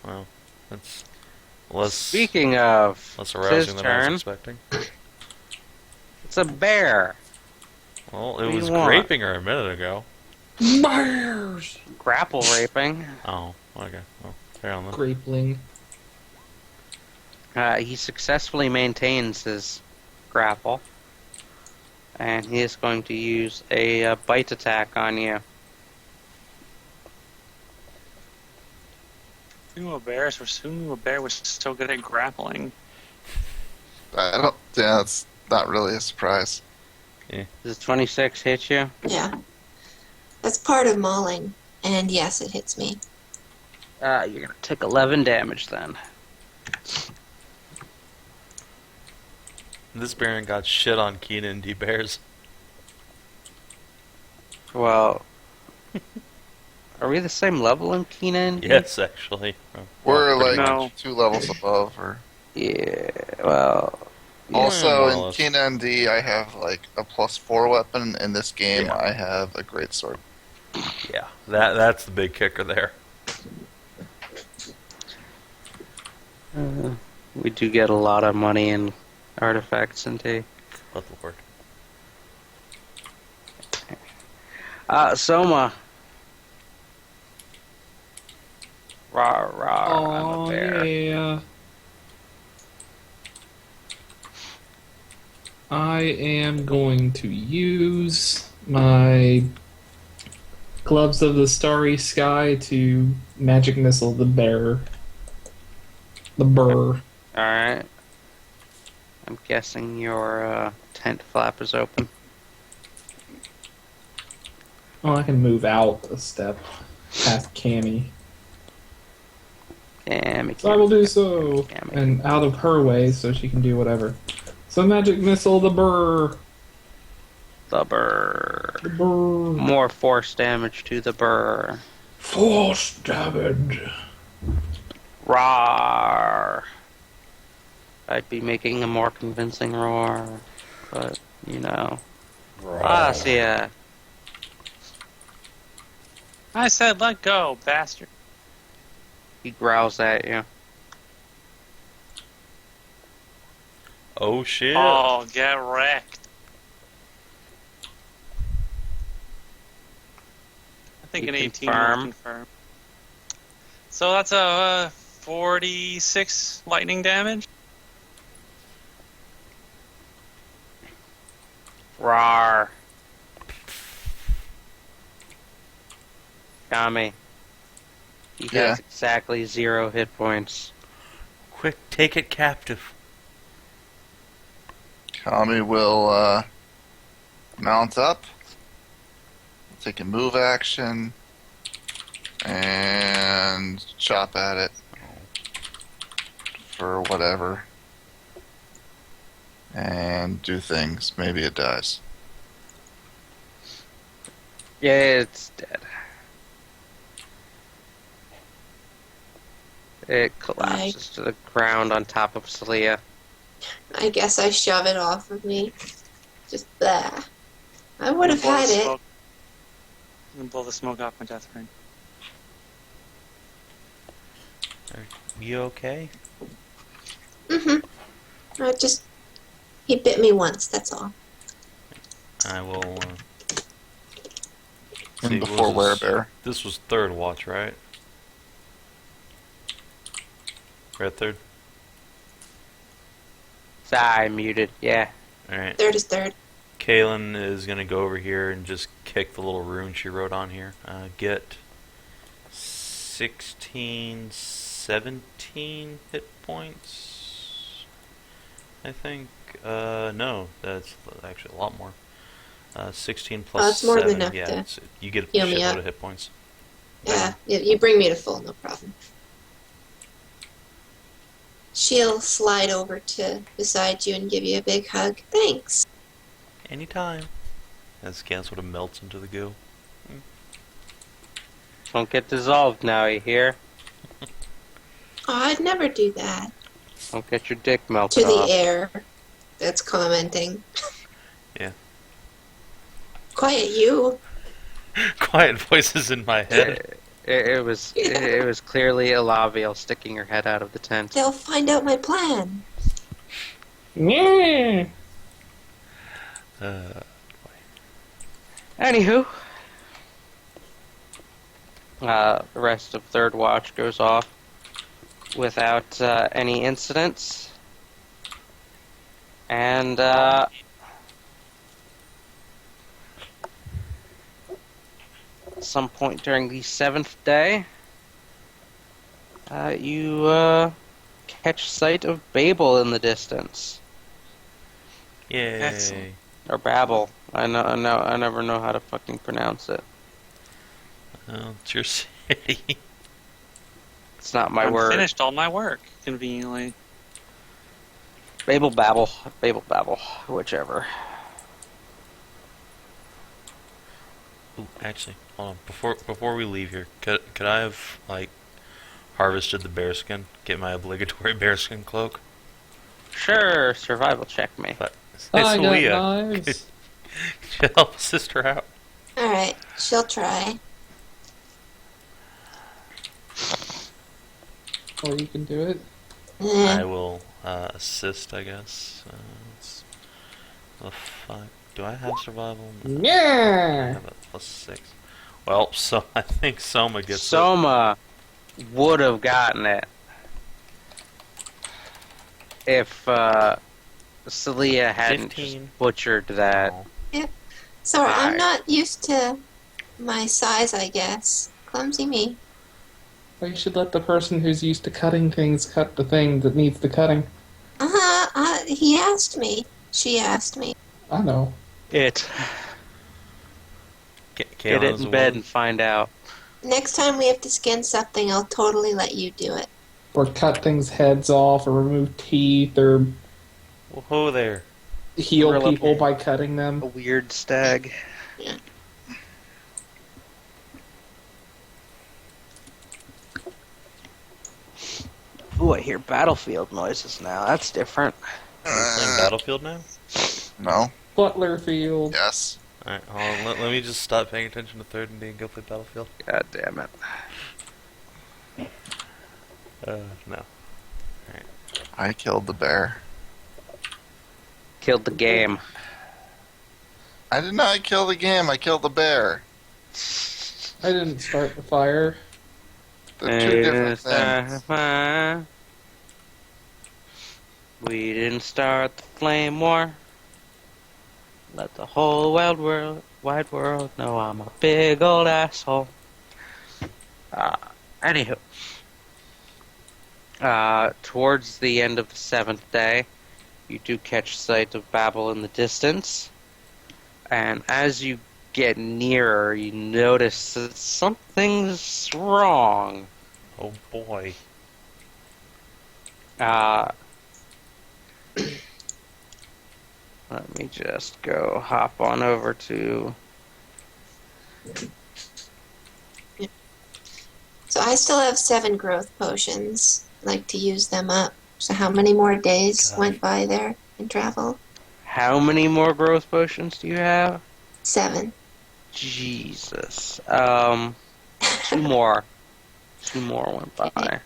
C: Well, that's less.
A: Speaking of,
C: Less
A: it's
C: arousing
A: his
C: than I
A: turn.
C: was expecting.
A: It's a bear.
C: Well,
A: What
C: it
A: do you
C: was
A: want?
C: raping her a minute ago.
F: Bears!
A: Grapple raping.
C: Oh, okay. Well, fair on then.
F: Grapeling.
A: He successfully maintains his grapple. And he is going to use a bite attack on you.
B: Who knew a bear was so good at grappling?
D: Yeah, it's not really a surprise.
A: Does 26 hit you?
E: Yeah. That's part of mauling. And yes, it hits me.
A: You're going to take 11 damage then.
C: This Baron got shit on Third&D bears.
A: Well, are we the same level in Kinathis?
C: Yes, actually.
D: We're
C: Well, pretty
D: like
C: much.
D: 2 levels above. Or
A: Yeah, well...
D: also
C: more or
D: in
C: less.
D: Third&D, I have like a +4 weapon. In this game,
C: Yeah.
D: I have a greatsword.
C: Yeah, that's the big kicker there.
A: We do get a lot of money in artifacts and tea.
C: Good lord.
A: Soma. Rah, rah, I'm a bear.
F: Yeah. I am going to use my Gloves of the Starry Sky to magic missile the bear. The burr.
A: Alright. I'm guessing your tent flap is open.
F: Oh, I can move out a step past Cammy. So I will do so.
A: Cammy.
F: And out of her way so she can do whatever. So magic missile the burr.
A: The burr.
F: The burr.
A: More force damage to the burr.
F: Force damage.
A: Roar. I'd be making a more convincing roar, but you know. Lasia.
B: I said let go, bastard.
A: He growls at you.
C: Oh shit!
B: Oh, get wrecked. I think
A: You
B: an 18
A: confirm?
B: will confirm. So that's a 46 lightning damage.
A: Roar. Kami. He
D: Yeah.
A: has exactly 0 hit points.
C: Quick, take it captive.
D: Kami will mount up, take a move action, and chop at it for whatever. And do things. Maybe it dies.
A: Yeah, it's dead. It collapses to the ground on top of Saleah.
E: I guess I shove it off of me. Just there. I would have
B: Blow the
E: had it.
B: smoke- and blow the smoke off my death ring.
C: You okay?
E: He bit me once, that's all.
C: I will.
D: And
C: see,
D: before
C: was this-
D: Werebear.
C: This was third watch, right? Red third.
A: Sorry, muted. Yeah.
C: All right.
E: Third is third.
C: Caelynn is gonna go over here and just kick the little rune she wrote on here. Get 16, 17 hit points. I think. No, that's actually a lot more. 16 plus
E: Oh, it's more than
C: 7.
E: enough
C: Yeah,
E: to
C: you get a
E: heal me
C: shitload
E: up.
C: of hit points.
E: Yeah, you bring me to full, no problem. She'll slide over to beside you and give you a big hug. Thanks.
C: Anytime. And Scan sort of melts into the goo.
A: Don't get dissolved now, you hear?
E: Oh, I'd never do that.
A: Don't get your dick
E: To
A: melted
E: the
A: off.
E: air that's commenting.
C: Yeah.
E: Quiet you.
C: Quiet voices in my head.
A: It was clearly Alaviel sticking her head out of the tent.
E: They'll find out my plan.
F: Yeah.
A: Anywho, the rest of Third Watch goes off without any incidents, and some point during the 7th day, you catch sight of Babel in the distance.
C: Yay.
B: Excellent.
A: Or Babel. I never know how to fucking pronounce it.
C: Well, it's your city.
A: It's not my
B: I'm
A: word.
B: finished all my work, conveniently.
A: Babel, Babel, whichever.
C: Ooh, actually, hold on. Before we leave here, could I have like harvested the bearskin? Get my obligatory bearskin cloak?
A: Sure, survival check me.
C: But
F: I got
C: Saleah,
F: knives.
C: could you help a sister out?
E: Alright, she'll try.
F: Or you can do it.
C: I will assist, I guess. The fuck? Do I have survival? No. I
F: Yeah.
C: have a +6. Well, so I think Soma gets it.
A: Soma would have gotten it if Saleah hadn't
C: 15.
A: just butchered that.
C: Oh.
E: Sorry, I'm
A: Alright.
E: not used to my size, I guess. Clumsy me.
F: Well, you should let the person who's used to cutting things cut the thing that needs the cutting.
E: He asked me. She asked me.
F: I know.
A: Get it
C: Caelyn's
A: in
C: a
A: bed
C: woman.
A: and find out.
E: Next time we have to skin something, I'll totally let you do it.
F: Or cut things' heads off, or remove teeth, or
C: Whoa there.
F: heal
A: Gorilla.
F: people by cutting
A: A
F: them.
A: weird stag. Ooh, I hear battlefield noises now. That's different.
C: Are we playing Battlefield now?
D: No.
F: Butler Field.
D: Yes.
C: Alright, hold on. Let me just stop paying attention to Third&D and go play Battlefield.
A: God damn it.
C: No.
D: I killed the bear.
A: Killed the game.
D: I did not kill the game. I killed the bear.
F: I didn't start the fire.
D: They're two different things.
A: We didn't start the flame war. Let the whole wide world know I'm a big old asshole. Anywho. Towards the end of the 7th day, you do catch sight of Babel in the distance. And as you get nearer, you notice that something's wrong.
C: Oh boy.
A: Let me just go hop on over to...
E: So I still have 7 growth potions. I'd like to use them up. So how many more days went by there in travel?
A: How many more growth potions do you have?
E: 7.
A: Jesus. 2 more. 2 more went by.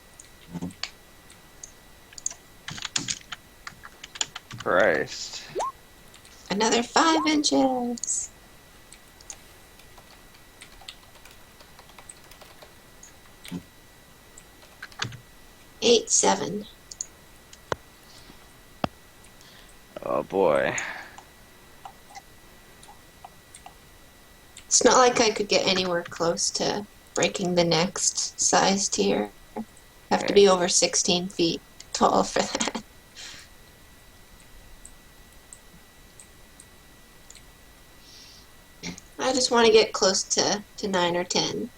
A: Christ.
E: Another 5 inches. Eight, 7.
A: Oh boy.
E: It's not like I could get anywhere close to breaking the next size tier. Have to be over 16 feet tall for that. I just want to get close to 9 or 10.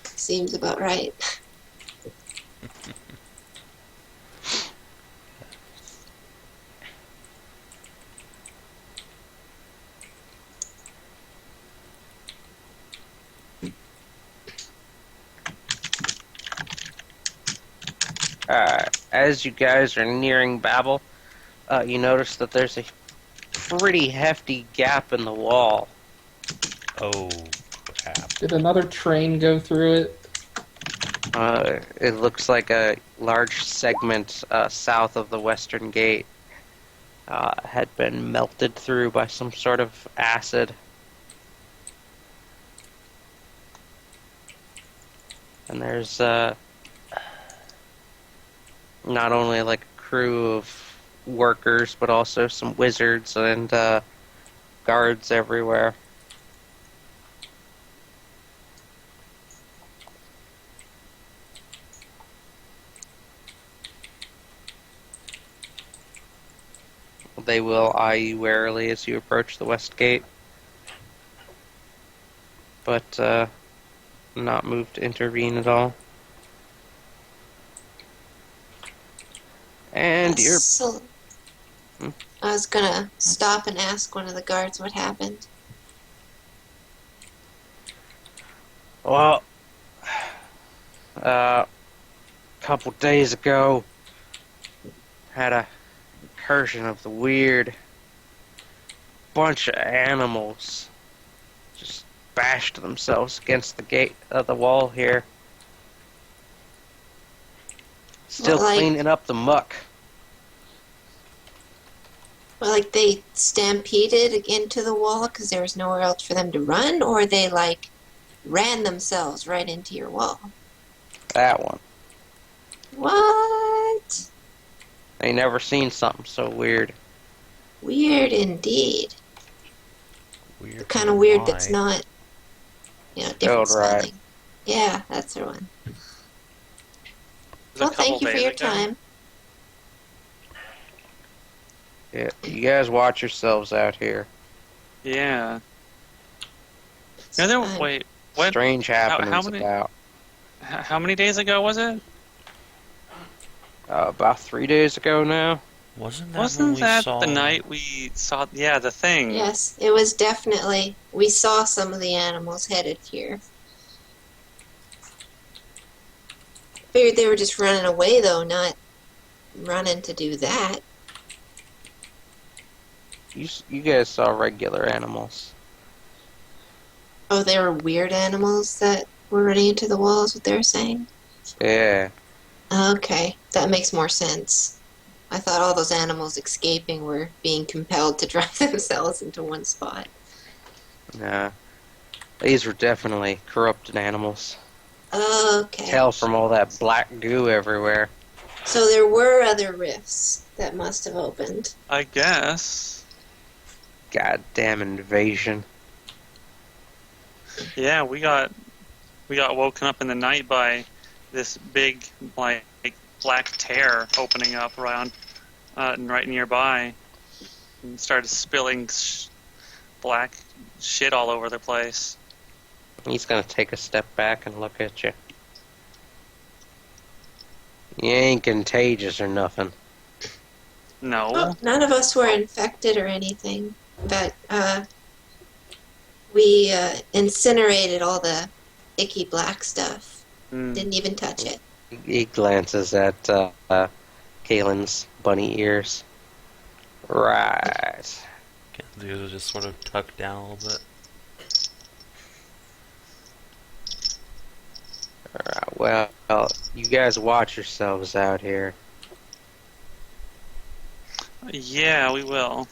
E: Seems about right.
A: As you guys are nearing Babel, you notice that there's a pretty hefty gap in the wall.
C: Oh, crap.
F: Did another train go through it?
A: It looks like a large segment south of the western gate had been melted through by some sort of acid. And there's not only like a crew of workers, but also some wizards and guards everywhere. They will eye you warily as you approach the west gate, but not move to intervene at all. And you're...
E: So, I was gonna stop and ask one of the guards what happened.
A: Well, a couple days ago, had a incursion of the Wyrd. Bunch of animals just bashed themselves against the gate of the wall here. Still
E: Well,
A: cleaning up the muck.
E: Well, like they stampeded into the wall because there was nowhere else for them to run, or they like ran themselves right into your wall.
A: That one.
E: What?
A: I never seen something so weird.
E: Weird indeed.
C: Weird.
E: The kind of weird
C: Why?
E: that's not, different
A: Oh, right.
E: spelling. Yeah, that's the one.
B: It was a
E: Well,
B: couple
E: thank you for
B: days
E: your
B: ago.
E: time.
A: Yeah, you guys watch yourselves out here.
B: Yeah.
E: It's
B: No, there,
E: fine.
B: wait, what?
A: Strange happenings
B: many-
A: about.
B: How many days ago was it?
A: About 3 days ago now.
C: Wasn't that
B: Wasn't
C: when we
B: that
C: saw...
B: the night we saw? Yeah, the thing.
E: Yes, it was definitely. We saw some of the animals headed here. Figured they were just running away, though, not running to do that.
A: You guys saw regular animals.
E: Oh, they were weird animals that were running into the walls, what they were saying?
A: Yeah.
E: Okay, that makes more sense. I thought all those animals escaping were being compelled to drive themselves into one spot.
A: Nah. These were definitely corrupted animals.
E: Okay.
A: Tell from all that black goo everywhere.
E: So there were other rifts that must have opened.
B: I guess.
A: Goddamn invasion.
B: Yeah, we got woken up in the night by this big like black tear opening up around right nearby, and started spilling black shit all over the place.
A: He's gonna take a step back and look at you. You ain't contagious or nothing.
B: No.
E: Well, none of us were infected or anything, but we incinerated all the icky black stuff. Didn't even touch it.
A: He glances at Caelynn's bunny ears. Right.
C: The ears are just sort of tucked down a little bit.
A: Alright, well, you guys watch yourselves out here.
B: Yeah, we will.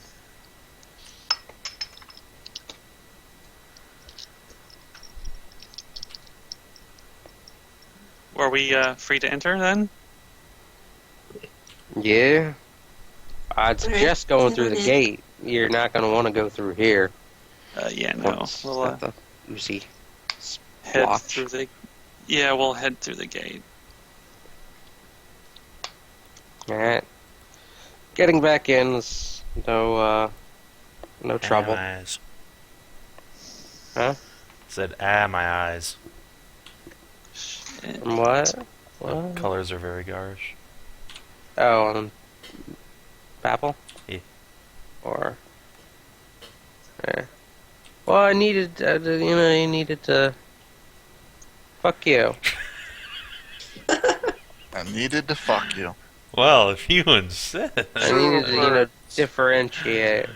B: Were we free to enter then?
A: Yeah? I'd suggest going through the
E: Alright.
A: gate. You're not going to want to go through here.
B: Yeah, no.
A: Once
B: We'll
A: at the Uzi
B: head
A: splotch.
B: through the. Yeah, we'll head through the gate.
A: Alright. Getting back in is no trouble.
C: My eyes.
A: Huh?
C: Said, my eyes.
A: What?
C: The
A: What?
C: colors are very garish.
A: Oh, Babel?
C: Yeah.
A: Or... Yeah. Well, I needed, you needed to... Fuck you.
D: I needed to fuck you.
C: Well, if you insist.
A: I needed to, differentiate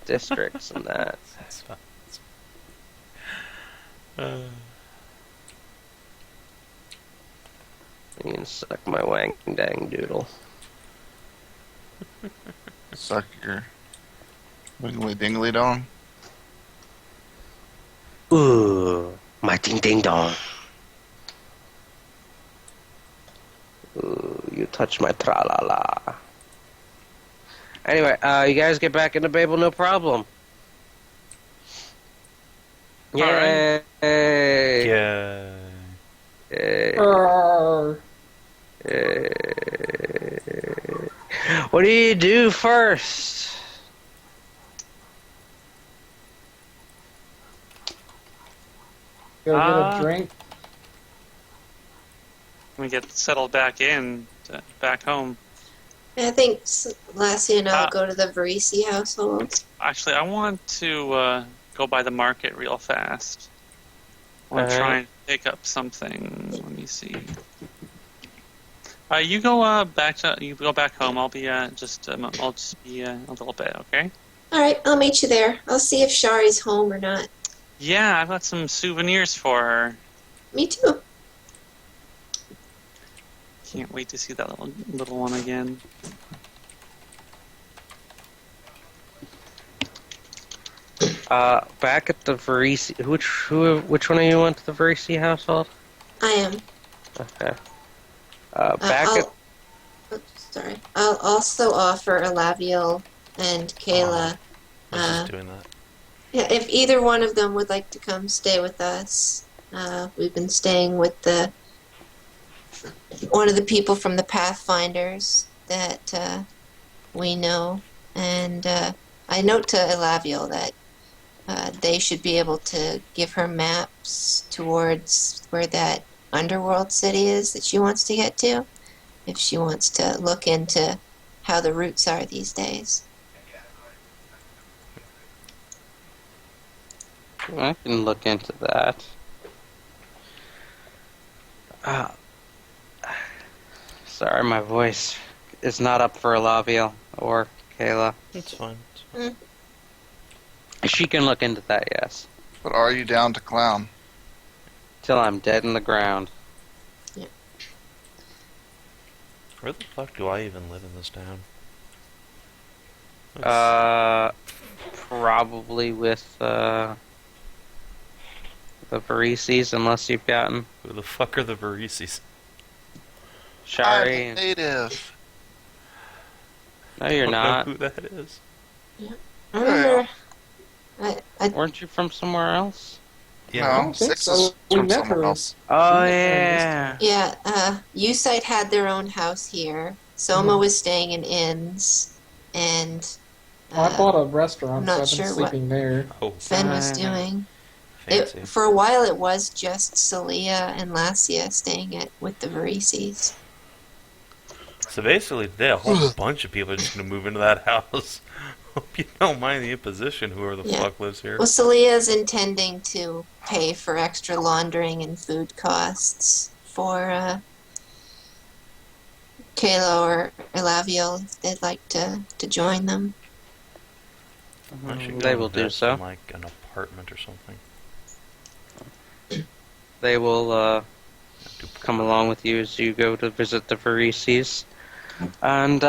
A: districts and that.
C: That's fine.
A: You can suck my wang dang doodle.
D: Suck your wiggly dingly dong.
A: Ooh, my ding ding dong. Ooh, you touch my tra la la. Anyway, you guys get back into Babel, no problem. Yay!
C: Yeah.
A: Yay.
F: Arr.
A: What do you do first?
F: Go get a drink.
B: We get settled back in, back home.
E: I think Lasia and I'll go to the Verisi household.
B: Actually, I want to go by the market real fast. I want to try and pick up something. Let me see. You go back home. I'll be I'll just be a little bit, okay?
E: All right, I'll meet you there. I'll see if Shari's home or not.
B: Yeah, I've got some souvenirs for her.
E: Me too.
B: Can't wait to see that little one again.
A: Back at the Verisi, which one of you went to the Verisi household?
E: I am.
A: Okay.
E: Sorry. I'll also offer Alaviel and Kayla.
C: I was just doing that.
E: Yeah, if either one of them would like to come stay with us, we've been staying with one of the people from the Pathfinders that we know, and I note to Elaviel that they should be able to give her maps towards where that underworld city is that she wants to get to, if she wants to look into how the routes are these days.
A: I can look into Sorry, my voice is not up for Alaviel or Kayla.
C: It's fine.
A: She can look into that, yes.
D: But are you down to clown?
A: Till I'm dead in the ground.
C: Where the fuck do I even live in this town? Let's-
A: Probably with the Varices, unless you've gotten
C: Who the fuck are the Varices?
A: Shari.
D: I'm a native.
A: No, you're
C: I don't
A: not.
C: know who that is.
E: I remember. I
A: Weren't you from somewhere else?
C: Yeah.
D: No,
F: I don't think
D: 6
F: so.
D: is
F: We
D: from
F: met
D: someone
F: her.
D: else.
A: Oh,
F: Yeah.
A: yeah.
E: Usite had their own house here. Soma was staying in inns, and
F: I bought a restaurant,
E: I'm
F: so
E: not
F: I've been
E: sure what
F: sleeping there.
C: Oh,
E: Fen was
A: Yeah.
E: doing.
C: fancy.
E: For a while, it was just Saleah and Lasia staying with the Varices.
C: So basically, today a whole bunch of people are just gonna move into that house. Hope you don't mind the imposition. Whoever the
E: Yeah.
C: fuck lives here.
E: Well, Saleah's intending to pay for extra laundering and food costs for Kayla or Elaviel if they'd like to join them.
C: I should go
A: They will do
C: invest
A: so.
C: in, like an apartment or something.
A: They will
C: Do
A: come along with you as you go to visit the Varices. And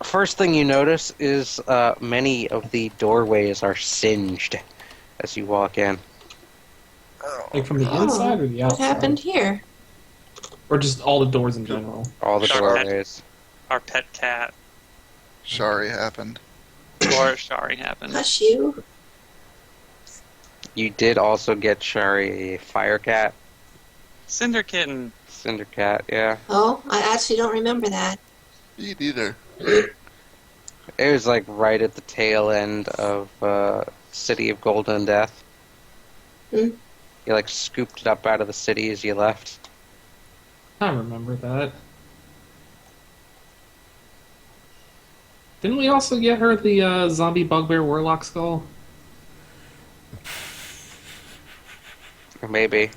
A: first thing you notice is many of the doorways are singed as you walk in.
F: Like from the
E: Oh,
F: inside or the
E: what
F: outside?
E: happened here?
F: Or just all the doors in general?
A: All the
B: Dark.
A: doorways.
B: Our pet cat
D: Shari happened.
B: or Shari happened.
E: Hush you.
A: You did also get Shari a fire cat,
B: Cinder Kitten.
A: cinder cat, yeah.
E: Oh, I actually don't remember that.
D: Me neither.
A: It was like right at the tail end of City of Golden Death.
E: Hmm.
A: You like scooped it up out of the city as you left.
F: I remember that. Didn't we also get her the zombie bugbear warlock skull?
A: Or maybe.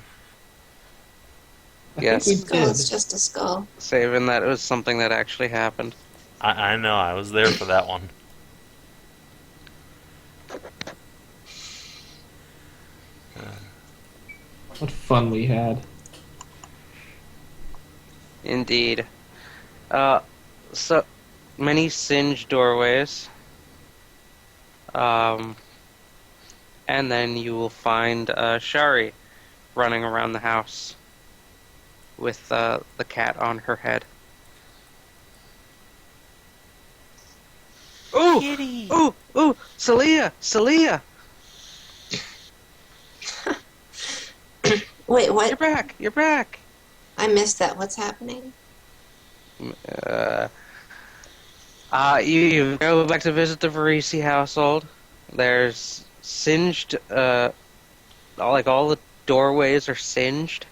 F: I
A: Yes.
F: think we
E: Skull,
F: did.
E: it's just a skull.
A: Saving that it was something that actually happened.
C: I know. I was there for that one.
F: What fun we had.
A: Indeed. So many singed doorways. And then you will find Shari running around the house with the cat on her head. Ooh!
H: Kitty.
A: Ooh! Ooh! Saleah! Saleah!
E: Wait,
A: You're
E: what?
A: back! You're back!
E: I missed that. What's happening?
A: You go back to visit the Varese household. There's singed, all the doorways are singed.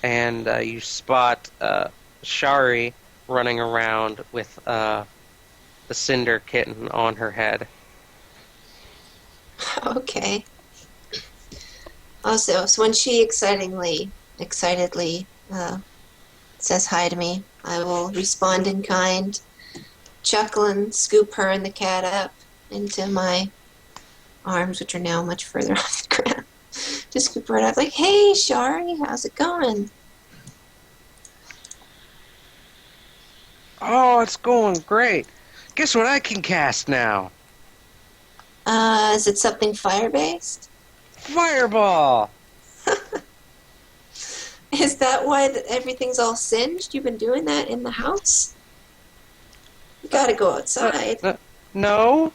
A: And you spot Shari running around with the cinder kitten on her head.
E: Okay. Also, so when she excitedly says hi to me, I will respond in kind, chuckle and scoop her and the cat up into my arms, which are now much further off the ground. Just scoop her up like, hey, Shari, how's it going?
A: Oh, it's going great. Guess what I can cast now?
E: Is it something fire-based?
A: Fireball!
E: Is that why everything's all singed? You've been doing that in the house? You gotta go outside.
A: No.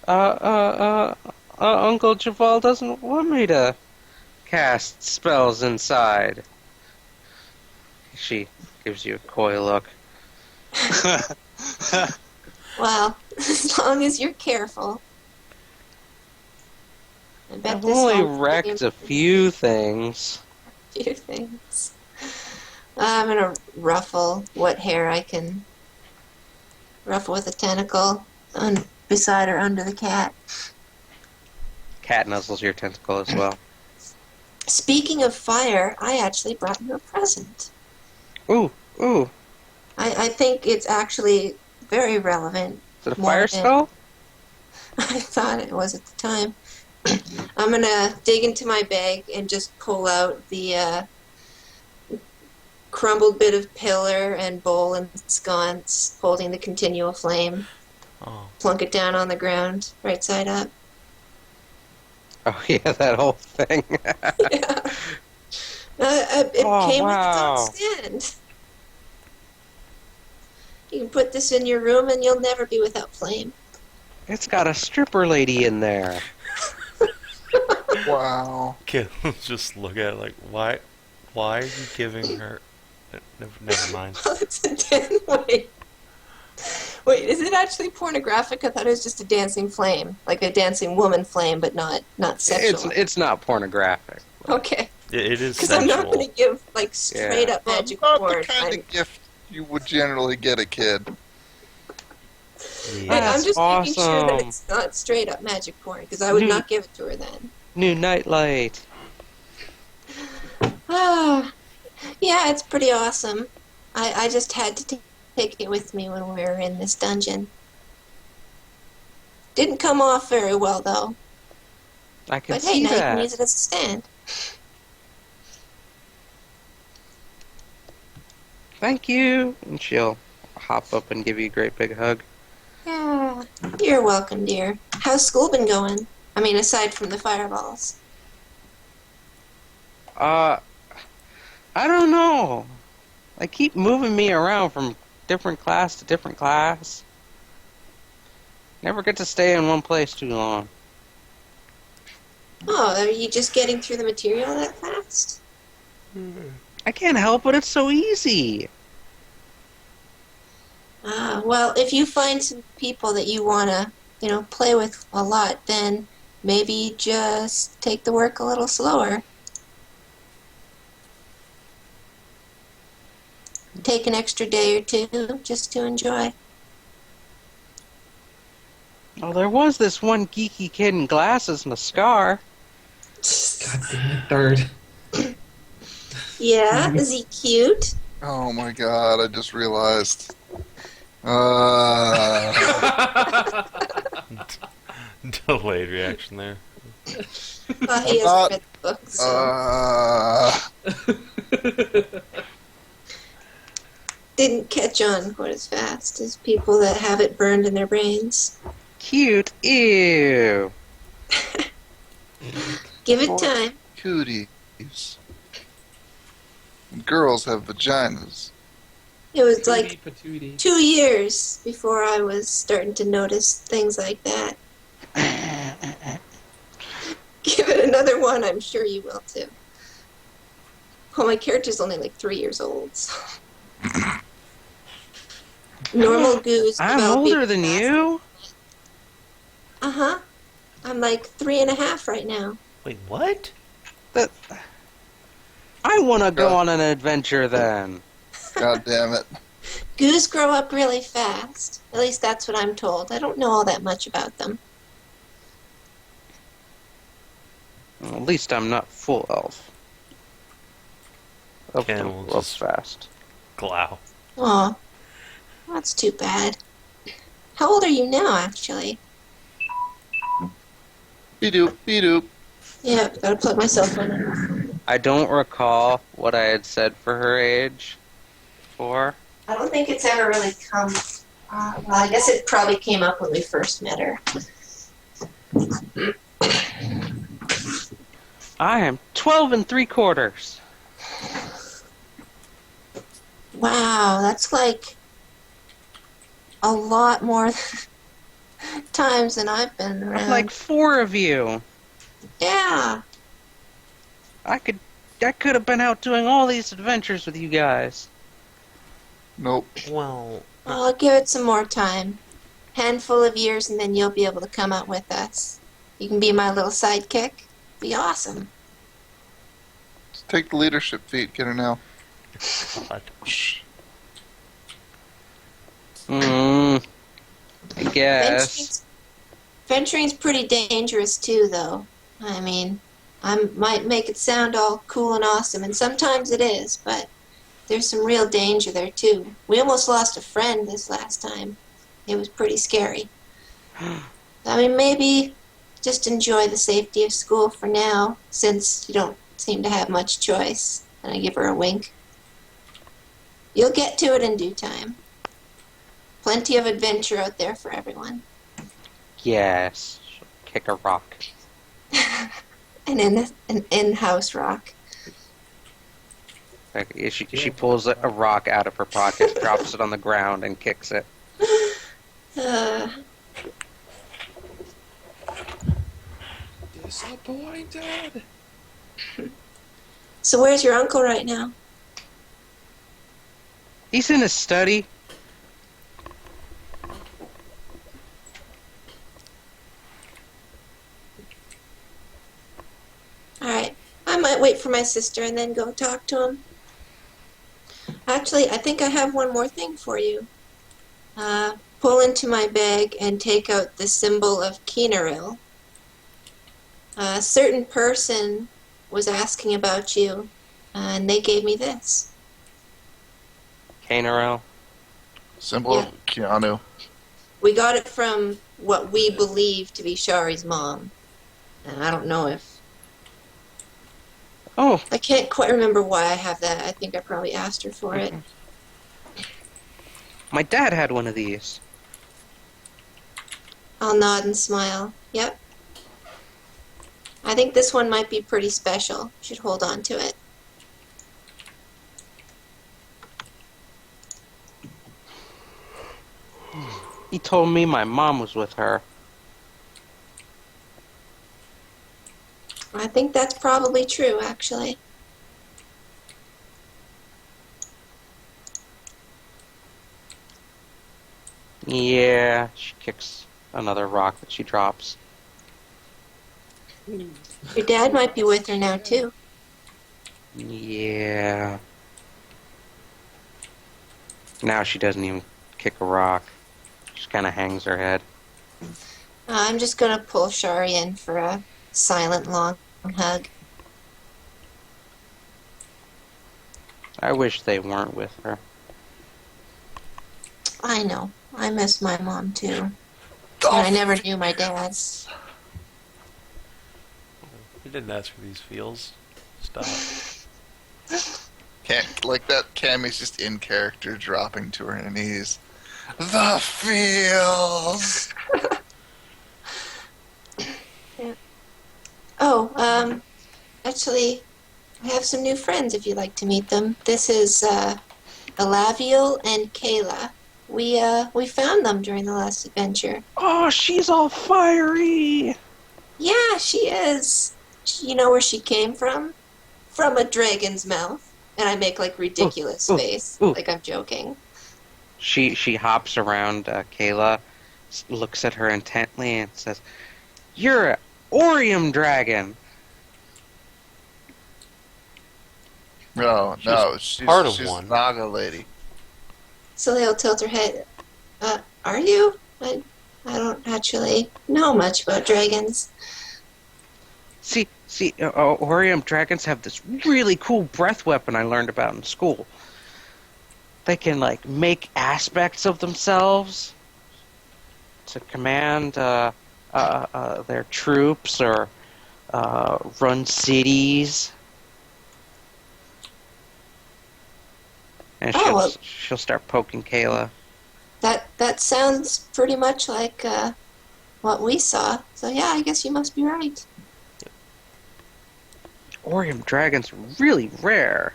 A: Uncle Javal doesn't want me to cast spells inside. She gives you a coy look.
E: Well, as long as you're careful. I bet
A: I've
E: this
A: only
E: home's
A: wrecked
E: pretty
A: a few things.
E: few things. I'm gonna ruffle what hair I can ruffle with a tentacle beside or under the cat.
A: Cat nuzzles your tentacle as well.
E: Speaking of fire, I actually brought you a present.
A: Ooh, Ooh,
E: I think it's actually very relevant.
A: is it a
E: More
A: fire
E: than
A: spell?
E: I thought it was at the time. I'm gonna dig into my bag and just pull out the crumbled bit of pillar and bowl and sconce holding the continual flame.
C: Oh,
E: Plunk it down on the ground, right side up.
A: Oh yeah, that whole thing.
E: Yeah. It
A: Oh,
E: came
A: wow.
E: with its own stand. You can put this in your room and you'll never be without flame.
A: It's got a stripper lady in there.
D: Wow.
C: Caelynn just look at it like, why are you giving her? Never mind.
E: Well, it's a Wait, is it actually pornographic? I thought it was just a dancing flame, like a dancing woman flame, but not sexual.
A: It's not pornographic.
E: Okay,
C: It is
E: because I'm not
C: sensual.
E: going to give like straight up magic
D: Not the
E: porn.
D: kind of gift you would generally get a kid.
C: Yeah.
E: I'm just making sure that
A: awesome.
E: it's not straight up magic porn, because I would
A: Neat.
E: not give it to her then.
A: New nightlight.
E: Ah, yeah, it's pretty awesome. I just had to take it with me when we were in this dungeon. Didn't come off very well though.
A: I can
E: But hey,
A: see
E: now you can
A: that.
E: use it as a stand.
A: Thank you. And she'll hop up and give you a great big hug.
E: Yeah, you're welcome, dear. How's school been going? I mean, aside from the fireballs.
A: I don't know. They keep moving me around from different class to different class. Never get to stay in one place too long.
E: Oh, are you just getting through the material that fast?
A: I can't help it. It's so easy.
E: Well, if you find some people that you want to, play with a lot, then maybe just take the work a little slower. Take an extra day or two just to enjoy.
A: Oh, there was this one geeky kid in glasses, Mascar.
F: God damn it, Third.
E: Yeah, is he cute?
D: Oh my god, I just realized.
C: Delayed reaction there.
E: Well, he hasn't read the book, so didn't catch on quite as fast as people that have it burned in their brains.
A: Cute. Ew.
E: Give it time.
D: Cooties. Girls have vaginas.
E: It was like
F: Patootie.
E: 2 years before I was starting to notice things like that. Give it another one, I'm sure you will too. Well, my character's only like 3 years old. So. Normal goose.
A: I'm older than you.
E: Uh-huh. I'm like 3.5 right now.
C: Wait, what?
A: That. I want to go on an adventure then.
D: God damn it.
E: Goose grow up really fast. At least that's what I'm told. I don't know all that much about them.
A: Well, at least I'm not full elf. Elf
C: Ken
A: don't
C: will
A: grow up
C: just-
A: fast.
C: Glow.
E: Oh, that's too bad. How old are you now, actually?
D: Be-doop, be-doop.
E: Yeah, gotta plug my cell phone in.
A: I don't recall what I had said for her age before.
E: I don't think it's ever really come. Well, I guess it probably came up when we first met her.
A: I am 12 3/4.
E: Wow, that's like a lot more times than I've been around.
A: I'm like 4 of you.
E: Yeah.
A: I could have been out doing all these adventures with you guys.
D: Nope.
C: Well,
E: I'll give it some more time. Handful of years, and then you'll be able to come out with us. You can be my little sidekick. Be awesome.
D: Just take the leadership feat, get her now.
C: God.
A: I guess.
E: Venturing's pretty dangerous too, though. I mean, I might make it sound all cool and awesome, and sometimes it is, but there's some real danger there, too. We almost lost a friend this last time. It was pretty scary. I mean, maybe just enjoy the safety of school for now, since you don't seem to have much choice. And I give her a wink. You'll get to it in due time. Plenty of adventure out there for everyone.
A: Yes. Kick a rock.
E: An in-house rock.
A: Like, she pulls a rock out of her pocket, drops it on the ground, and kicks it.
F: Disappointed.
E: So where's your uncle right now?
A: He's in his study.
E: Alright, I might wait for my sister and then go talk to him. Actually, I think I have one more thing for you. Pull into my bag and take out the symbol of Kinathis. A certain person was asking about you, and they gave me this.
A: Kinathis.
D: Symbol
E: Yeah.
D: of Keanu.
E: We got it from what we believe to be Shari's mom. And I don't know if...
A: Oh,
E: I can't quite remember why I have that. I think I probably asked her for it.
A: my dad had one of these.
E: I'll nod and smile. Yep. I think this one might be pretty special. Should hold on to it.
A: He told me my mom was with her.
E: I think that's probably true, actually.
A: Yeah, she kicks another rock that she drops.
E: Your dad might be with her now, too.
A: Yeah. Now she doesn't even kick a rock. She just kind of hangs her head.
E: I'm just going to pull Shari in for a silent, long hug.
A: I wish they weren't with her.
E: I know. I miss my mom, too. And I never knew my dad's.
C: You didn't ask for these feels. Stop.
D: Can't like that. Cammy's just in character, dropping to her knees. The feels.
E: Yeah. Oh, actually, I have some new friends if you'd like to meet them. This is Alaviel and Kayla. We found them during the last adventure.
A: Oh, she's all fiery!
E: Yeah, she is. You know where she came from? From a dragon's mouth. And I make like ridiculous face, like I'm joking.
A: She hops around Kayla, looks at her intently, and says, "You're an Orium dragon."
D: No, she's
C: part of
D: she's
C: one.
D: Naga lady.
E: Saleah will tilt her head. Are you? I don't actually know much about dragons.
A: See, Orium dragons have this really cool breath weapon I learned about in school. They can, like, make aspects of themselves to command their troops or run cities. And she'll start poking Kayla.
E: That sounds pretty much like what we saw. So yeah, I guess you must be right.
A: Orium dragons are really rare.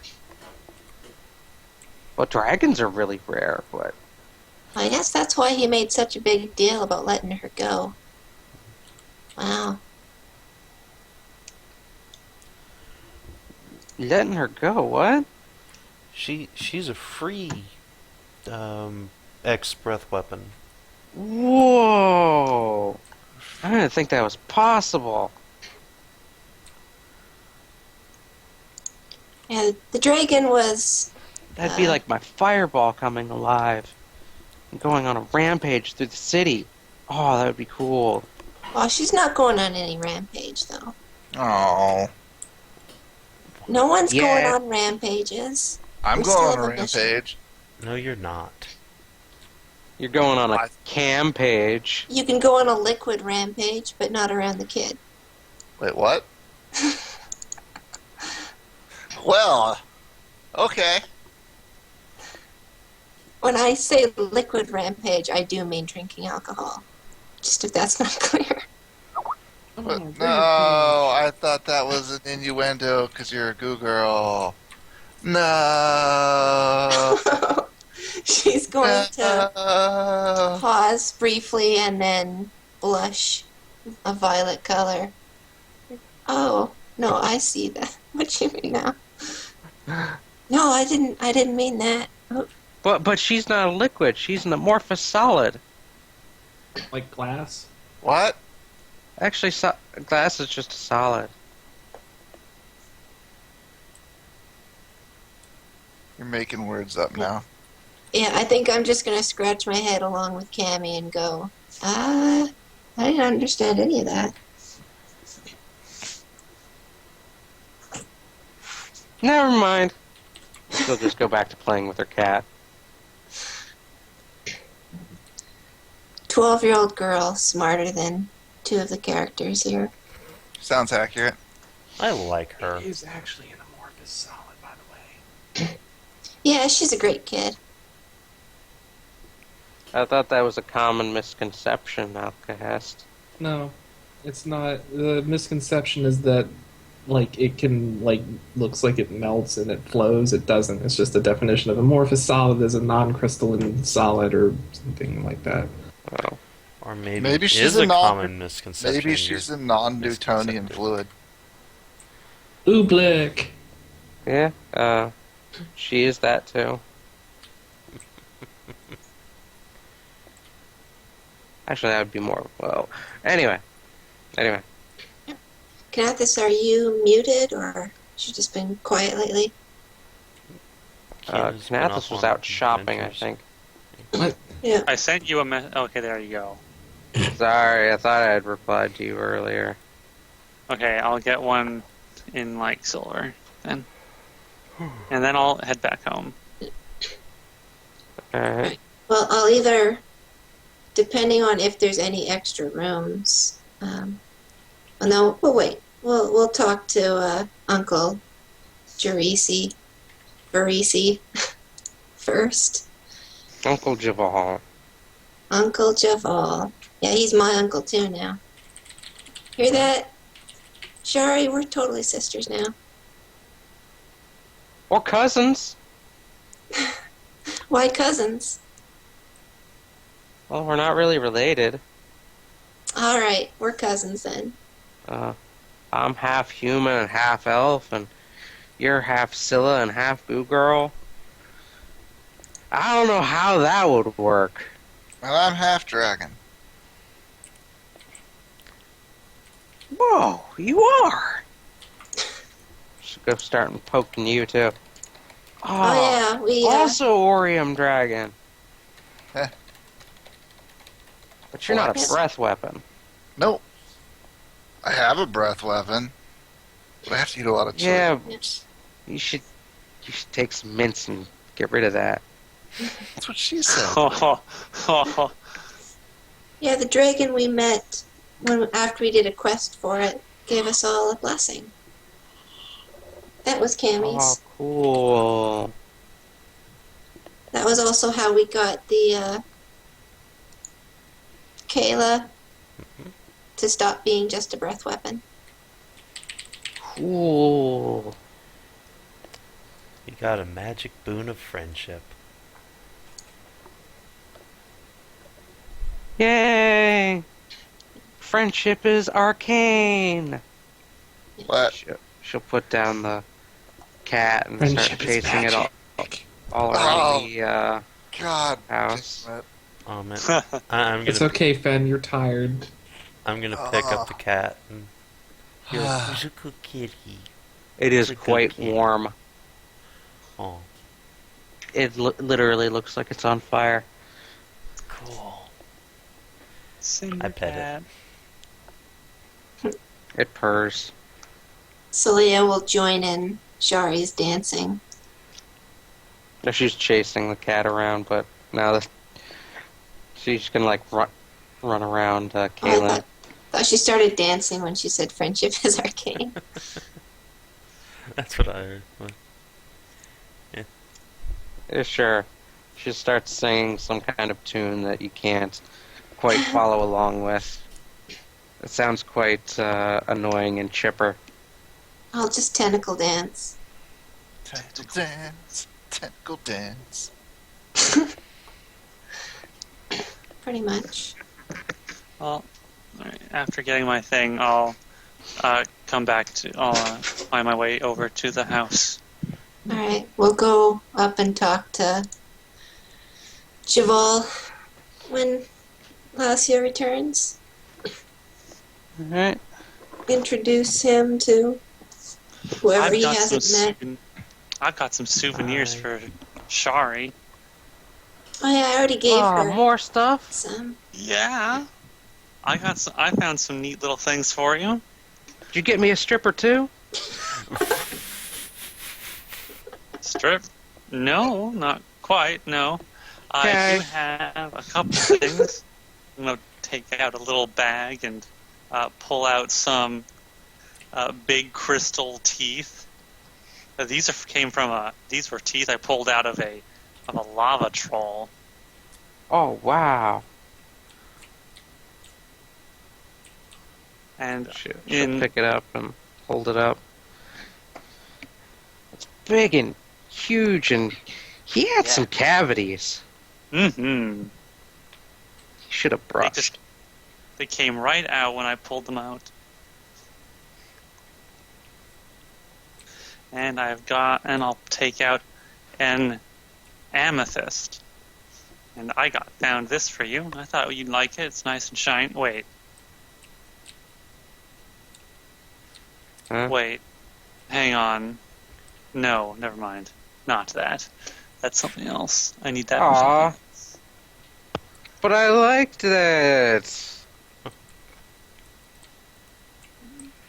A: Well, dragons are really rare, but...
E: I guess that's why he made such a big deal about letting her go. Wow.
A: Letting her go, what?
C: She's a free X breath weapon.
A: Whoa! I didn't think that was possible.
E: Yeah, the dragon was...
A: That'd be like my fireball coming alive and going on a rampage through the city. Oh, that would be cool.
E: Well, she's not going on any rampage, though.
D: Oh,
E: No one's
A: Yeah.
E: going on rampages.
D: I'm
E: We
D: going
E: still
D: on a
E: have a mission.
D: rampage.
C: No, you're not.
A: You're going on a
D: I-
A: cam page.
E: You can go on a liquid rampage, but not around the kid.
D: Wait, what? Well, okay.
E: When I say liquid rampage, I do mean drinking alcohol. Just if that's not clear.
D: But no, I thought that was an innuendo because you're a Goo-girl. No.
E: She's going to
D: No.
E: pause briefly and then blush a violet color. Oh, no, I see that. What you mean now? No, I didn't mean that. Oh,
A: But she's not a liquid. She's an amorphous solid.
F: Like glass.
D: What?
A: Actually, glass is just a solid.
D: You're making words up now.
E: yeah, I think I'm just going to scratch my head along with Cammy and go, I didn't understand any of that.
A: Never mind. She'll just go back to playing with her cat.
E: 12-year-old girl, smarter than two of the characters here.
D: Sounds accurate.
C: I like her.
F: It is actually an amorphous solid, by the way.
E: Yeah, she's a great kid.
A: I thought that was a common misconception, Alkahest.
F: No, it's not. The misconception is that, like, it can, like, looks like it melts and it flows. It doesn't. It's just a definition of amorphous solid as a non-crystalline solid or something like that.
A: Oh.
C: Or maybe,
D: Maybe
C: it
D: she's
C: is
D: a
C: a
D: non-
C: common misconception.
D: Maybe she's a non-Newtonian
C: misconcepted.
D: fluid.
F: Ooblik!
A: Yeah, she is that too. Actually, that would be more. Well, anyway.
E: Kinathis, are you muted or has she just been quiet lately?
C: Kinathis went
A: Kinathis
C: off
A: was
C: on
A: out shopping, I
C: adventures.
A: think.
E: Yeah.
B: I sent you a message. Okay, there you go.
A: Sorry, I thought I had replied to you earlier.
B: Okay, I'll get one in like silver then, and then I'll head back home.
A: Alright.
E: Well, I'll either, depending on if there's any extra rooms. No, we'll wait. We'll talk to Uncle Barisi first.
A: Uncle Javal.
E: Uncle Javal. Yeah, he's my uncle too now. Hear that? Shari, we're totally sisters now.
A: Or cousins.
E: Why cousins?
A: Well, we're not really related.
E: All right, we're cousins then.
A: I'm half human and half elf, and you're half Scylla and half Goo-girl. I don't know how that would work.
D: Well, I'm half dragon.
A: Whoa, you are! Should go start poking you too.
E: Oh yeah, we
A: Also Orium Dragon.
D: Heh.
A: But you're not a
E: What?
A: breath weapon.
D: Nope. I have a breath weapon, but I have to eat a lot of chili.
A: Yeah,
E: Yes.
A: you should take some mints and get rid of that.
D: That's what she said.
E: Yeah, the dragon we met after we did a quest for it gave us all a blessing. That was
A: Oh,
E: Cammy's.
A: cool.
E: That was also how we got the Kayla to stop being just a breath weapon.
A: Cool.
C: You got a magic boon of friendship.
A: Yay! Friendship is arcane.
D: What?
A: She'll put down the cat and
F: Friendship
A: start
F: is
A: chasing it
F: magic.
A: all
D: Oh.
A: around the
D: God.
A: house.
D: damn it.
C: Oh man, I'm
F: It's
C: gonna
F: okay, Fen, you're tired.
C: pick up the cat and you're
D: Ah.
C: a good kitty.
A: It is
C: It's a good
A: quite
C: kid.
A: warm.
C: Oh,
A: It literally looks like it's on fire.
C: cool.
B: Sing
C: I pet
A: It purrs.
E: Saleah will join in Shari's dancing.
A: No, she's chasing the cat around, but now she's gonna like run around
E: Oh, I
A: Caelynn.
E: thought she started dancing when she said friendship is arcane.
C: That's what I heard. But,
A: Yeah, sure. She starts singing some kind of tune that you can't quite follow along with. It sounds quite annoying and chipper.
E: I'll just tentacle dance.
D: Tentacle dance, tentacle dance.
E: Pretty much.
B: Well, alright, after getting my thing, I'll come back to. I'll find my way over to the house.
E: Alright, we'll go up and talk to Javal when Lasia returns.
A: Alright.
E: Introduce him to whoever he
B: some
E: hasn't met.
B: I've got some souvenirs for Shari.
E: Oh yeah, I already gave her
A: More stuff?
E: some.
B: Yeah, I found some neat little things for you.
A: Did you get me a stripper too?
B: Strip? No, not quite. No,
A: Okay.
B: I do have a couple of things. I'm gonna take out a little bag and pull out some big crystal teeth. These were teeth I pulled out of a lava troll.
A: Oh, wow.
B: And
A: She'll pick it up and hold it up. It's big and huge, and he had some cavities.
B: Mm-hmm.
A: He should have brushed.
B: They came right out when I pulled them out. And I'll take out an amethyst. And I found this for you. I thought you'd like it. It's nice and shiny. Wait.
A: Huh?
B: Wait. Hang on. No, never mind. Not that. That's something else. I need that for
A: Aw.
B: something else.
A: But I liked it.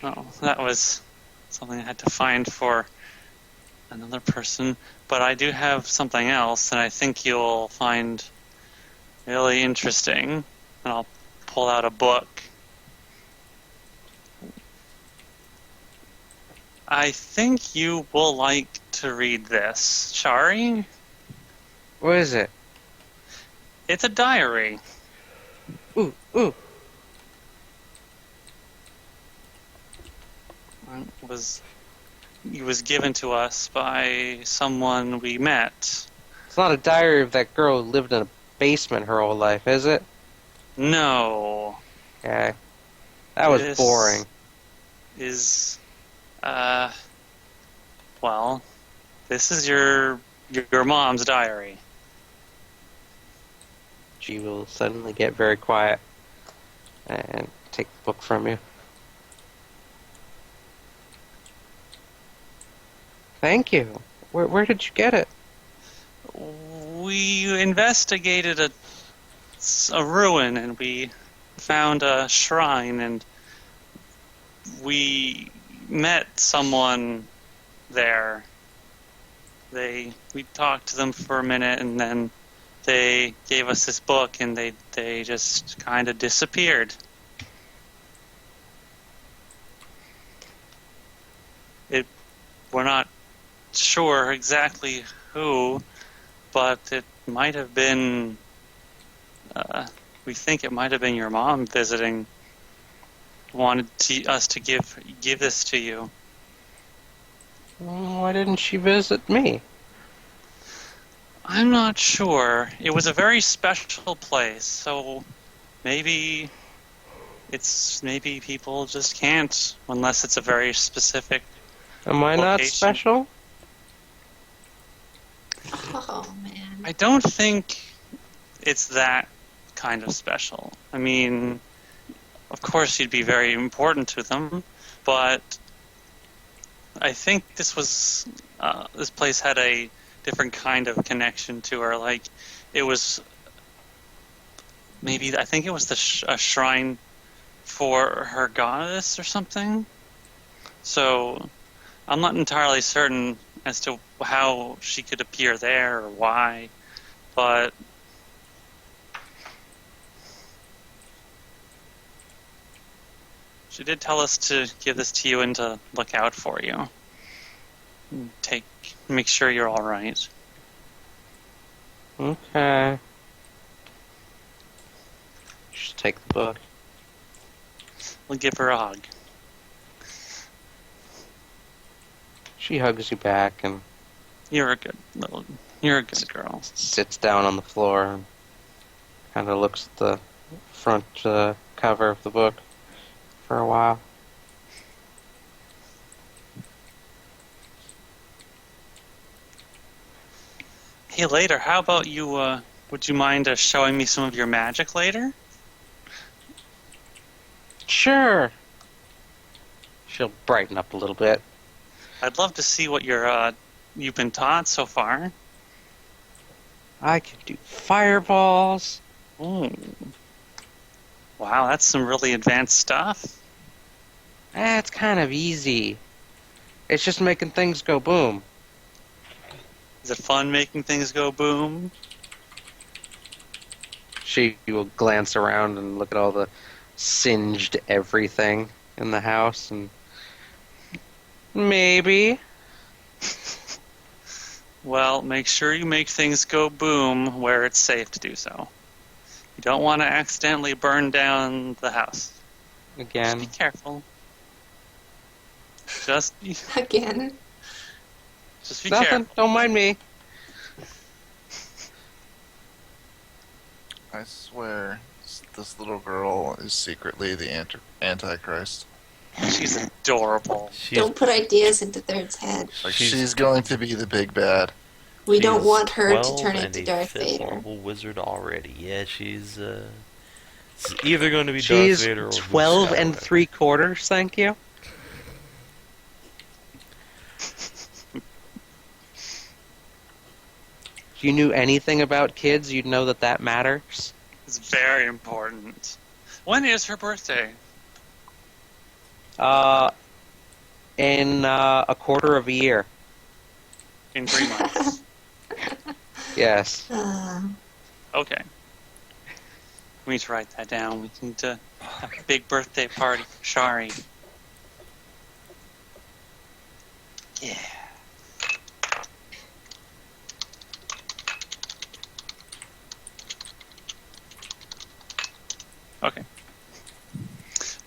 B: Oh, that was something I had to find for another person. But I do have something else, and I think you'll find really interesting. And I'll pull out a book. I think you will like to read this. Shari?
A: What is it?
B: It's a diary.
A: Ooh, ooh.
B: It was given to us by someone we met.
A: It's not a diary of that girl who lived in a basement her whole life, is it?
B: No.
A: Okay. That was
B: This
A: boring.
B: Well, this is your mom's diary.
A: She will suddenly get very quiet and take the book from you. Thank you. Where did you get it?
B: We investigated a ruin, and we found a shrine, and we met someone there. We talked to them for a minute, and then they gave us this book, and they just kind of disappeared. We're not sure exactly who, but it might have been. We think it might have been your mom visiting. Wanted us to give this to you.
A: Why didn't she visit me?
B: I'm not sure. It was a very special place, so maybe people just can't unless it's a very specific.
A: Am I not
B: Location.
A: special?
E: Oh man.
B: I don't think it's that kind of special. I mean, of course you'd be very important to them, but I think this place had a different kind of connection to her. Like, it was I think it was a shrine for her goddess or something. So I'm not entirely certain as to how she could appear there or why, but she did tell us to give this to you and to look out for you. Make sure you're all right.
A: Okay. Just take the book.
B: We'll give her a hug.
A: She hugs you back and
B: You're a good girl.
A: sits down on the floor and kind of looks at the front cover of the book for a while.
B: Hey, later, how about you, would you mind showing me some of your magic later?
A: Sure. She'll brighten up a little bit.
B: I'd love to see what you've been taught so far.
A: I can do fireballs.
B: Ooh. Wow, that's some really advanced stuff.
A: It's kind of easy. It's just making things go boom.
B: Is it fun making things go boom?
A: She will glance around and look at all the singed everything in the house and maybe.
B: Well, make sure you make things go boom where it's safe to do so. You don't want to accidentally burn down the house.
A: Again.
B: Just be careful. Just be
E: Again.
B: careful.
A: Nothing. Don't mind me.
D: I swear, this little girl is secretly the Antichrist.
B: She's adorable.
E: Don't put ideas into Third's head.
D: Like, she's going to be the big bad.
E: We don't want her to
C: 12
E: turn
C: and
E: into
C: a
E: Darth
C: fifth
E: Vader.
C: level wizard already. Yeah, she's it's either going to be
A: She's
C: Darth Vader or Luke
A: 12 and
C: Skywalker.
A: 3/4, thank you. If you knew anything about kids, you'd know that that matters.
B: It's very important. When is her birthday?
A: In a quarter of a year.
B: In 3 months.
A: Yes.
B: Okay. We need to write that down. We need to have a big birthday party for Shari. Yeah. Okay.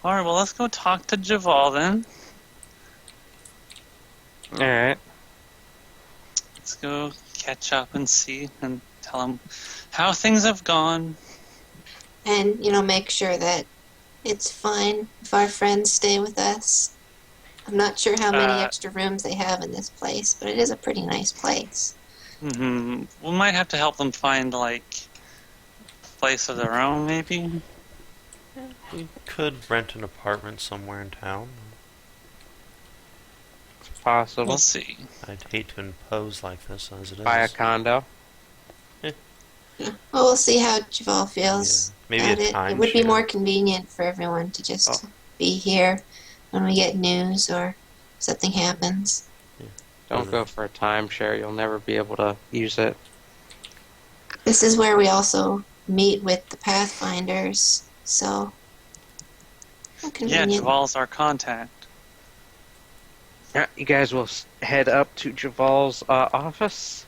B: Alright, well, let's go talk to Javal then.
A: Alright.
B: Let's go catch up and see and tell him how things have gone.
E: And, make sure that it's fine if our friends stay with us. I'm not sure how many extra rooms they have in this place, but it is a pretty nice place.
B: We might have to help them find, a place of their own, maybe?
C: We could rent an apartment somewhere in town.
A: It's possible.
B: We'll see.
C: I'd hate to impose like this as it is.
A: Buy a condo.
E: Well, we'll see how Javal feels
C: Maybe
E: about
C: a
E: it. It would be
C: timeshare.
E: more convenient for everyone to just be here when we get news or something happens.
A: Don't go for a timeshare. You'll never be able to use it.
E: This is where we also meet with the Pathfinders, so
B: Yeah,
E: convenient.
B: Javal's our contact.
A: Yeah, you guys will head up to Javal's office,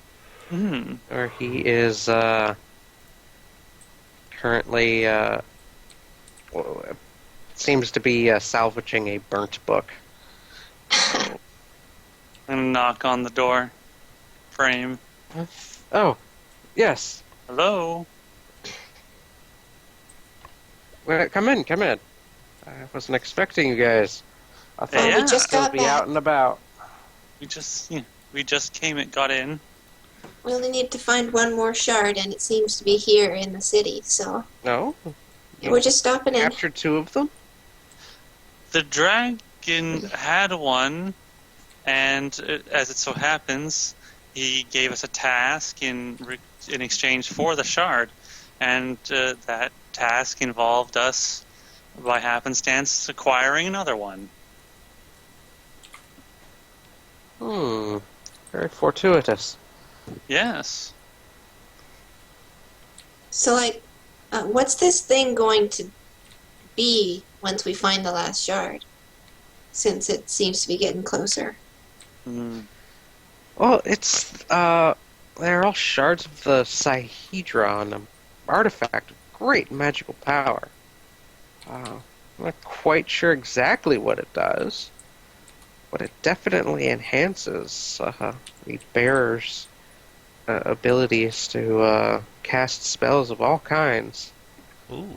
A: where he is currently seems to be salvaging a burnt book.
B: And knock on the door frame.
A: Oh, yes.
B: Hello?
A: Well, come in. I wasn't expecting you guys. I thought
B: Yeah.
E: We just
A: you'd
E: got
A: be
E: back.
A: out and about.
B: We just got in.
E: We only need to find one more shard, and it seems to be here in the city, so
A: No?
E: we're just stopping in.
A: Captured 2 of them?
B: The dragon had one, and as it so happens, he gave us a task in exchange for the shard, and that task involved us, by happenstance, acquiring another one.
A: Very fortuitous.
B: Yes.
E: So, like, what's this thing going to be once we find the last shard? Since it seems to be getting closer.
B: Hmm.
A: Well, they're all shards of the Sihedron, an artifact of great magical power. I'm not quite sure exactly what it does, but it definitely enhances the bearer's abilities to cast spells of all kinds.
C: Ooh.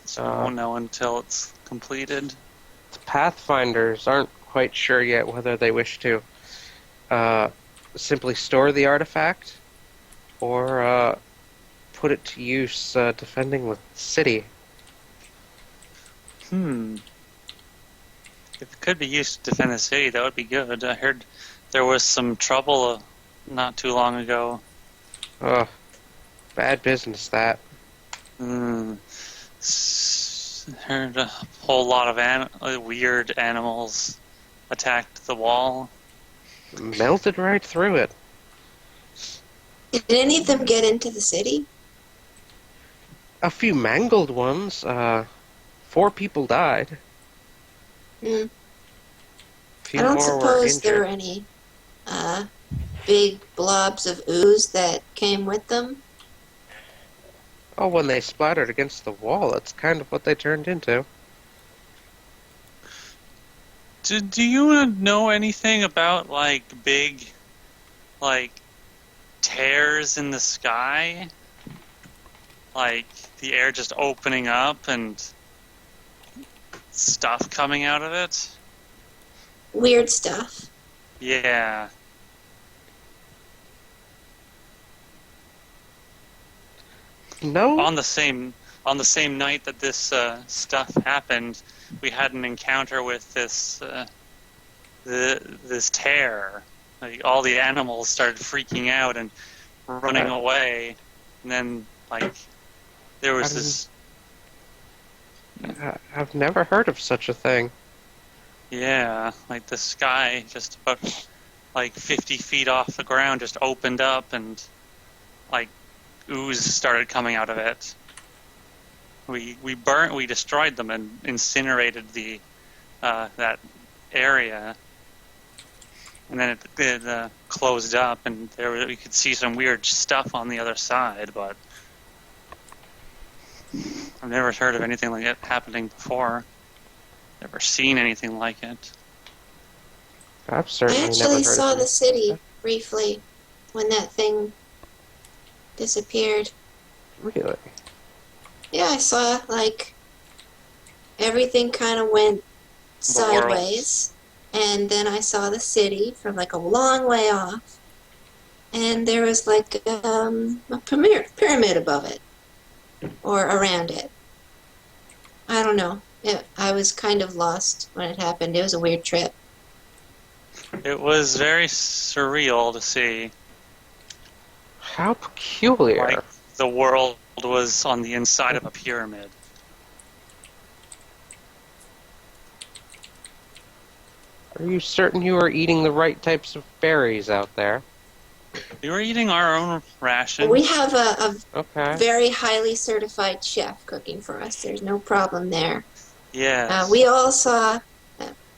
B: So we won't know until it's completed.
A: The Pathfinders aren't quite sure yet whether they wish to simply store the artifact or put it to use defending the city.
B: If it could be used to defend the city, that would be good. I heard there was some trouble not too long ago.
A: Ugh, bad business, that.
B: Heard a whole lot of weird animals attacked the wall.
A: Melted right through it.
E: Did any of them get into the city?
A: A few mangled ones. 4 people died.
E: Hmm.
A: Few
E: I don't
A: more were
E: suppose there were
A: injured.
E: any big blobs of ooze that came with them.
A: Oh, when they splattered against the wall, that's kind of what they turned into.
B: Do you know anything about, like, big, like, tears in the sky? Like, the air just opening up and stuff coming out of it?
E: Weird stuff.
B: Yeah.
A: No?
B: On the same night that this stuff happened, we had an encounter with this this tear. Like, all the animals started freaking out and running away, and then like there was this.
A: I've never heard of such a thing.
B: Yeah, like the sky just about like 50 feet off the ground just opened up and like ooze started coming out of it. We destroyed them and incinerated the that area, and then it closed up, and we could see some weird stuff on the other side, but I've never heard of anything like it happening before. Never seen anything like it.
A: I've certainly
E: I
A: never
E: actually
A: heard
E: saw
A: of
E: the
A: it.
E: city briefly when that thing disappeared.
A: Really?
E: Yeah, I saw, like, everything kind of went sideways, and then I saw the city from, like, a long way off, and there was, like, a pyramid above it, or around it. I don't know. I was kind of lost when it happened. It was a weird trip.
B: It was very surreal to see.
A: How peculiar.
B: Like the world was on the inside of a pyramid.
A: Are you certain you are eating the right types of berries out there?
B: We were eating our own rations.
E: We have a
A: Okay.
E: very highly certified chef cooking for us. There's no problem there.
B: Yes.
E: We all saw,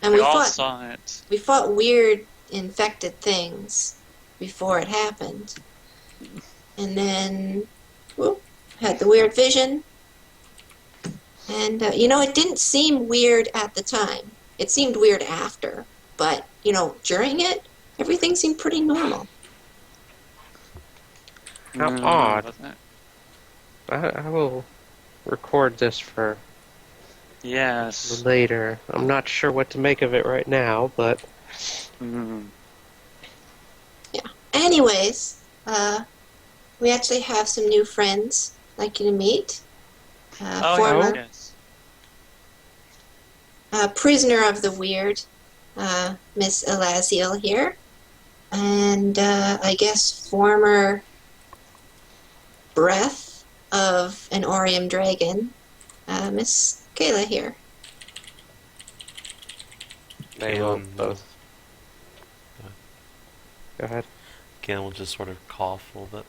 E: and
B: we all saw it.
E: We fought weird infected things before it happened, and then had the weird vision. And it didn't seem weird at the time. It seemed weird after, but during it, everything seemed pretty normal.
A: How odd. I will record this for
B: Yes.
A: later. I'm not sure what to make of it right now, but
E: Yeah. Anyways, we actually have some new friends I'd like you to meet. Former
B: yes.
E: prisoner of the Wyrd, Miss Lasia here, and I guess former breath of an Orium dragon, Miss Caelynn here.
A: They will
C: Caelynn
A: both. Go ahead.
C: Caelynn will just sort of cough a little bit.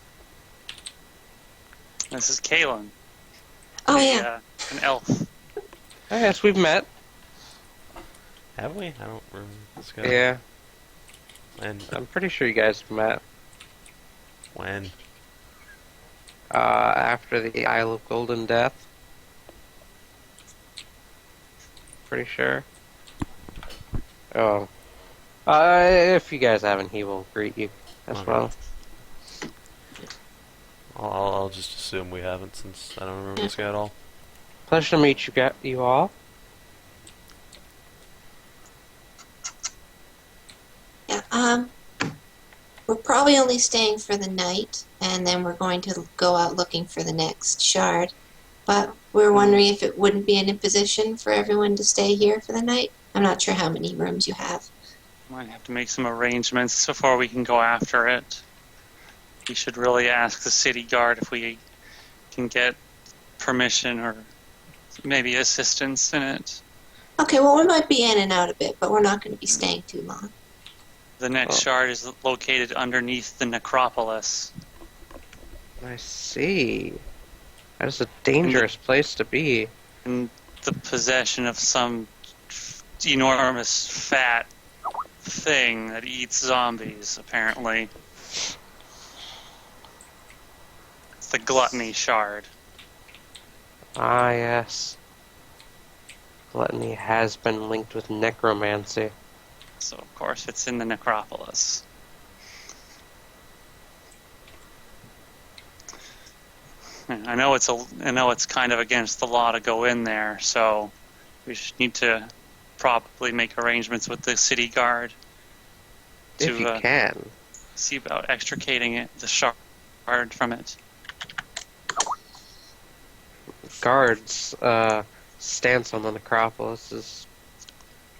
B: This is Caelynn.
E: Oh,
B: a,
E: yeah.
B: An elf.
A: Oh, yes, we've met.
C: Have we? I don't remember this guy.
A: Yeah,
C: And
A: I'm pretty sure you guys met.
C: when?
A: After the Isle of Golden Death. Pretty sure. Oh. If you guys haven't, he will greet you as
C: Okay.
A: well.
C: I'll just assume we haven't, since I don't remember this guy at all.
A: Pleasure to meet you all.
E: Yeah, we're probably only staying for the night, and then we're going to go out looking for the next shard. But we're wondering if it wouldn't be an imposition for everyone to stay here for the night. I'm not sure how many rooms you have.
B: Might have to make some arrangements before we can go after it. We should really ask the city guard if we can get permission or maybe assistance in it.
E: Okay, well, we might be in and out a bit, but we're not going to be staying too long.
B: The next shard is located underneath the necropolis.
A: I see. That is a dangerous place to be.
B: In the possession of some enormous fat thing that eats zombies, apparently. It's the gluttony shard.
A: Ah, yes. Gluttony has been linked with necromancy.
B: So, of course, it's in the necropolis. I know it's kind of against the law to go in there, so we should need to probably make arrangements with the city guard
A: If you
B: to
A: can.
B: see about extricating the shard from it.
A: Guards' stance on the necropolis is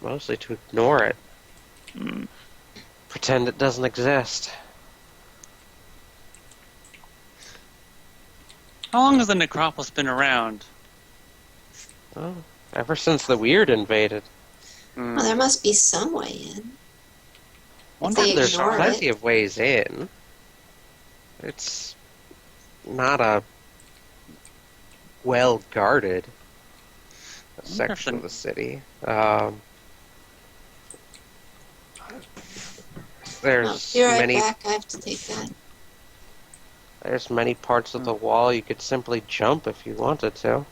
A: mostly to ignore it.
B: Mm.
A: Pretend it doesn't exist.
B: How long has the necropolis been around?
A: Oh, ever since the Wyrd invaded.
B: Mm.
E: Well, there must be some way in.
B: Wonder
E: they
B: if
A: There's
E: ignore
A: plenty
E: it.
A: of ways in. It's not a well guarded section of the city. There's
E: Be right
A: many
E: back. I have to take that.
A: there's many parts of the wall you could simply jump if you wanted to.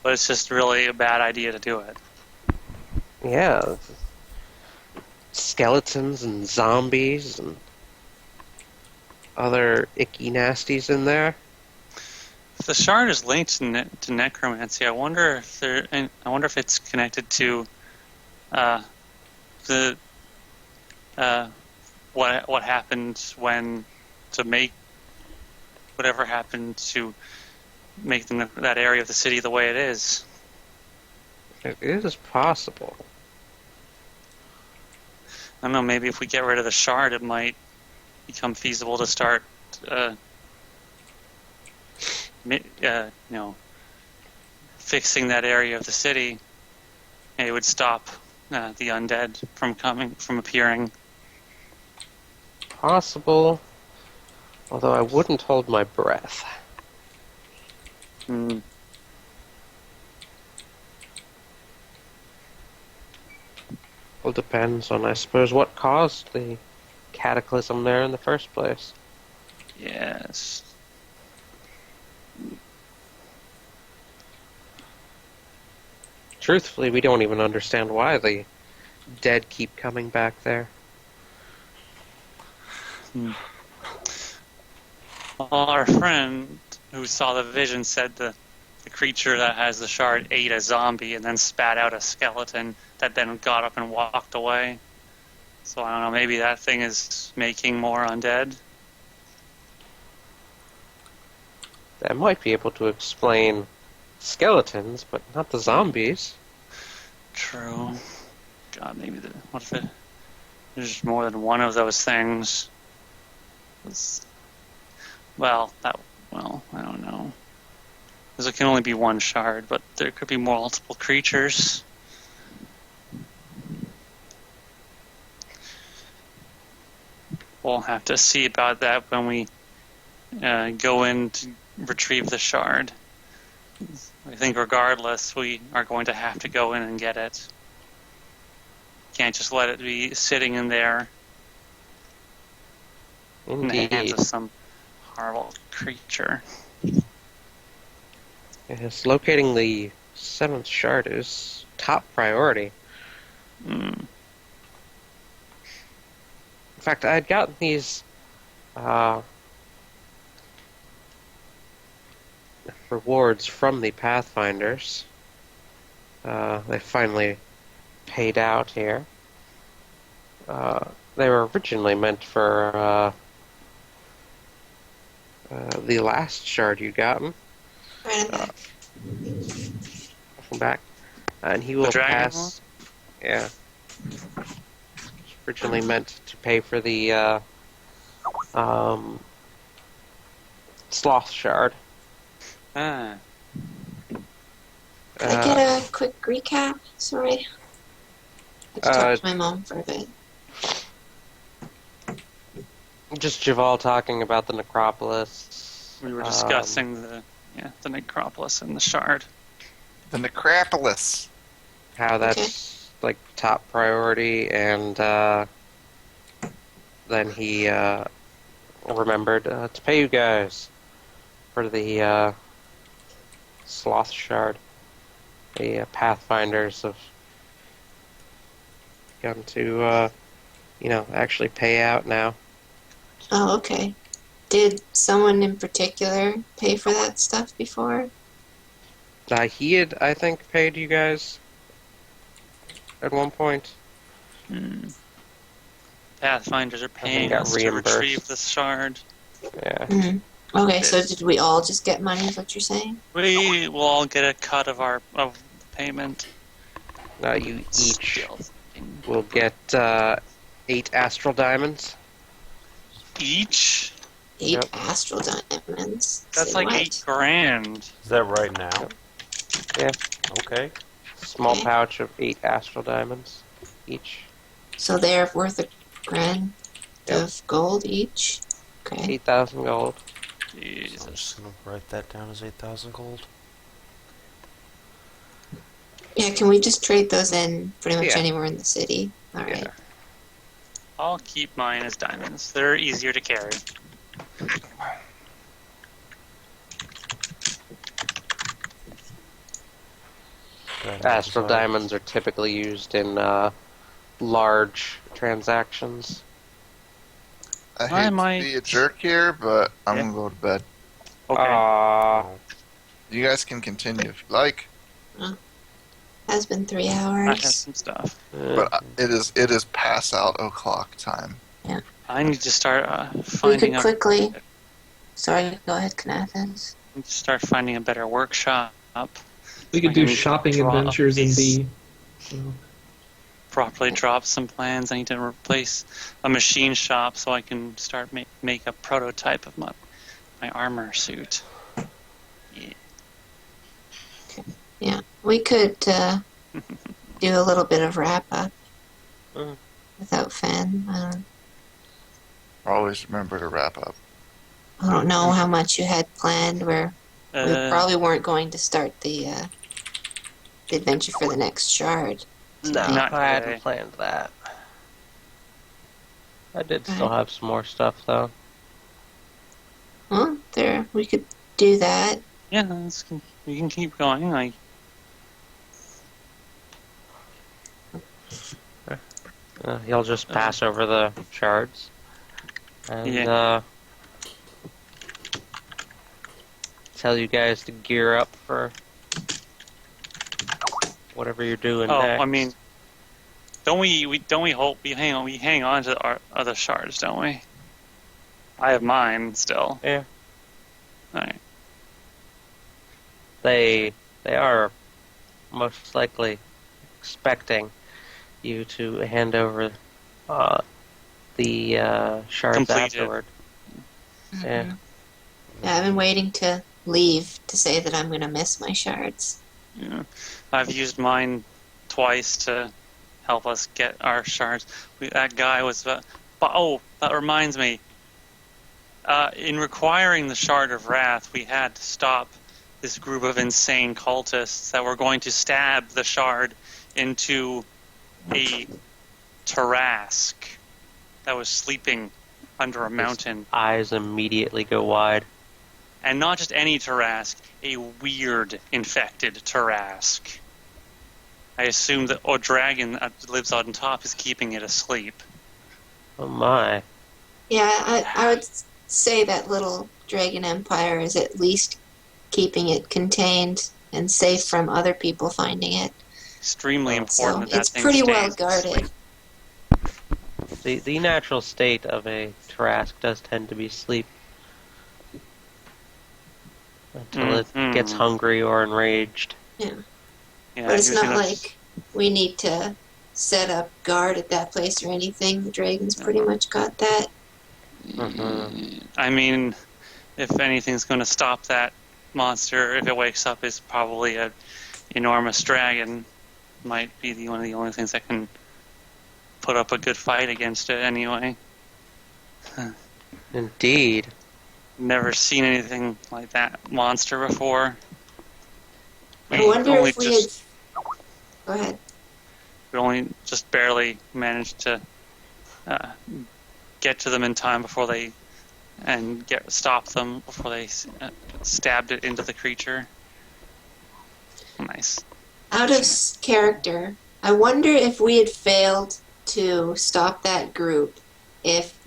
B: But it's just really a bad idea to do it.
A: Yeah. Skeletons and zombies and other icky nasties in there.
B: If the shard is linked to necromancy, I wonder if it's connected to the what happened when to make whatever happened to make that area of the city the way it is.
A: It is possible.
B: I don't know. Maybe if we get rid of the shard, it might become feasible to start, fixing that area of the city. It would stop the undead from appearing.
A: Possible. Although I wouldn't hold my breath.
B: Mm.
A: Well, depends on, I suppose, what caused the cataclysm there in the first place.
B: Yes.
A: Truthfully, we don't even understand why the dead keep coming back there.
B: Well, our friend who saw the vision said the creature that has the shard ate a zombie and then spat out a skeleton that then got up and walked away. So I don't know, maybe that thing is making more undead.
A: That might be able to explain skeletons, but not the zombies.
B: True. God, maybe what if there's more than one of those things? I don't know. Because it can only be one shard, but there could be multiple creatures. we'll have to see about that when we go in to retrieve the shard. I think regardless, we are going to have to go in and get it. Can't just let it be sitting in there in the hands
A: Indeed.
B: of some horrible creature.
I: Yes, locating the 7th shard is top priority.
B: Mm.
I: In fact, I had gotten these rewards from the Pathfinders. They finally paid out here. They were originally meant for the last shard you'd gotten.
E: Right, I'm back.
I: Welcome back. And he will
B: dragon
I: pass. Yeah. Originally meant to pay for the sloth shard.
B: Ah.
E: Can I get a quick recap? Sorry. I had to talk to my mom for a bit.
I: Just Javal talking about the necropolis.
B: We were discussing the necropolis and the shard.
D: The Necropolis.
I: How that's like top priority, and then he remembered to pay you guys for the sloth shard. The Pathfinders have begun to, actually pay out now.
E: Oh, okay. Did someone in particular pay for that stuff before?
I: He had, I think, paid you guys at one point.
B: Pathfinders are paying
I: got
B: us to
I: reimbursed.
B: retrieve the shard.
I: Yeah.
E: Mm-hmm. Okay, so did we all just get money, is what you're saying?
B: We will all get a cut of the payment.
I: You each
B: Still thinking.
I: will get 8 astral diamonds.
B: Each?
E: 8
I: Yep.
E: astral diamonds.
B: That's
E: Say
B: like
E: what?
B: $8 grand.
C: Is that right now?
I: Yeah.
C: Okay.
I: Small
E: Okay.
I: pouch of 8 astral diamonds each.
E: So they're worth $1,000
I: Yep.
E: of gold each? Okay.
I: 8,000 gold.
C: I'm
B: Jesus.
C: just gonna write that down as 8,000 gold.
E: Yeah, can we just trade those in pretty much
I: Yeah.
E: anywhere in the city? Alright.
I: Yeah.
B: I'll keep mine as diamonds. They're easier to carry.
I: Astral diamonds are typically used in large transactions.
D: I
B: I
D: hate
B: might-
D: to be a jerk here, but I'm
B: Yeah.
D: gonna go to bed.
B: Okay.
I: Aww.
D: You guys can continue if you like,
E: Has been 3
B: I have
E: hours.
B: some stuff.
D: but it is pass out o'clock time.
B: I need to start
E: We
B: finding
E: could quickly... Sorry, go ahead, Kinathis.
B: finding a better workshop.
F: We could
B: I
F: do
B: need to
F: shopping
B: draw
F: adventures in
B: these-
F: D. So,
B: Properly drop some plans. I need to replace a machine shop so I can start make a prototype of my armor suit.
E: Yeah, we could do a little bit of wrap-up
I: Mhm.
E: without Fen.
D: Always remember to wrap up.
E: I don't know how much you had planned. We probably weren't going to start the adventure for the next shard.
I: No,
B: Not
I: I
B: today.
I: hadn't planned that. I did still have some more stuff, though.
E: Well, we could do that.
B: Yeah, we can keep going.
I: You'll just pass over the shards. And,
B: Yeah.
I: tell you guys to gear up for whatever you're doing
B: Oh,
I: next.
B: I mean, don't we hang on to our other shards, don't we? I have mine still.
I: Yeah.
B: Alright.
I: They are most likely expecting you to hand over the shards
B: Completed.
I: afterward. Yeah.
E: Yeah, I've been waiting to leave to say that I'm going to miss my shards.
B: Yeah. I've used mine twice to help us get our shards. That guy was that reminds me. In requiring the Shard of Wrath, we had to stop this group of insane cultists that were going to stab the shard into a Tarask that was sleeping under a mountain.
I: Eyes immediately go wide.
B: And not just any Tarask, a weird infected Tarask. I assume that a dragon that lives on top is keeping it asleep.
I: Oh my.
E: Yeah, I would say that little dragon empire is at least keeping it contained and safe from other people finding it.
B: Extremely important
E: So
B: that
E: it's
B: thing
E: pretty
B: stays
E: well guarded.
B: asleep.
I: The natural state of a Tarask does tend to be sleep. Until it gets hungry or enraged.
E: Yeah.
B: Yeah,
E: But it's
B: usually
E: not
B: that's-
E: like we need to set up guard at that place or anything. The dragon's pretty much got that.
B: I mean, if anything's going to stop that monster, if it wakes up, is probably a enormous dragon. Might be one of the only things that can put up a good fight against it anyway.
I: Indeed.
B: Never seen anything like that monster before.
E: I wonder
B: only
E: if we
B: just,
E: had... Go ahead.
B: We only just barely managed to get to them in time before they... and stop them before they stabbed it into the creature. Nice.
E: Out of character, I wonder if we had failed to stop that group, if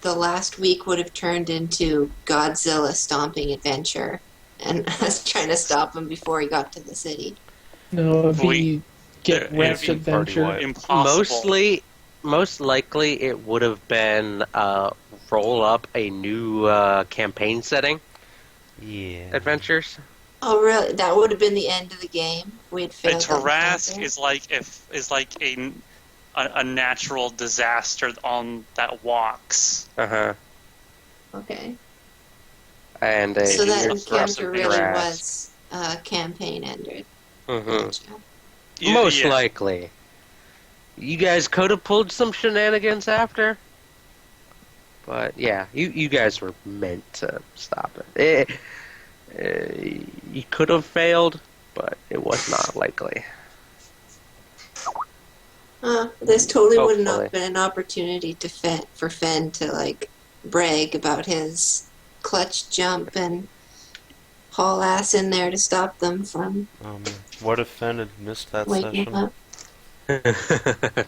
E: the last week would have turned into Godzilla stomping adventure and us trying to stop him before he got to the city.
F: No, it'd be
B: We-
F: get
B: it'd
F: wrecked
B: be
F: adventure.
C: party-wide.
B: Impossible.
I: Most likely, it would have been roll up a new campaign setting
C: Yeah.
I: adventures.
E: Oh, really? That would have been the end of the game. We had
B: A
E: failed. that
B: Tarask
E: adventure?
B: is like a natural disaster on that walks.
I: Uh-huh.
E: Okay.
I: And a
E: So that
B: aggressive
E: encounter really
I: Tarask.
E: was campaign ended.
I: Mhm.
E: Gotcha.
I: Most
B: Yeah.
I: likely. You guys could have pulled some shenanigans after. But yeah, you guys were meant to stop it. You could have failed, but it was not likely.
E: This totally wouldn't
I: Hopefully.
E: have been an opportunity for Fen to like brag about his clutch jump and haul ass in there to stop them from
C: What if Fen had missed that
E: waking
C: session?
E: up.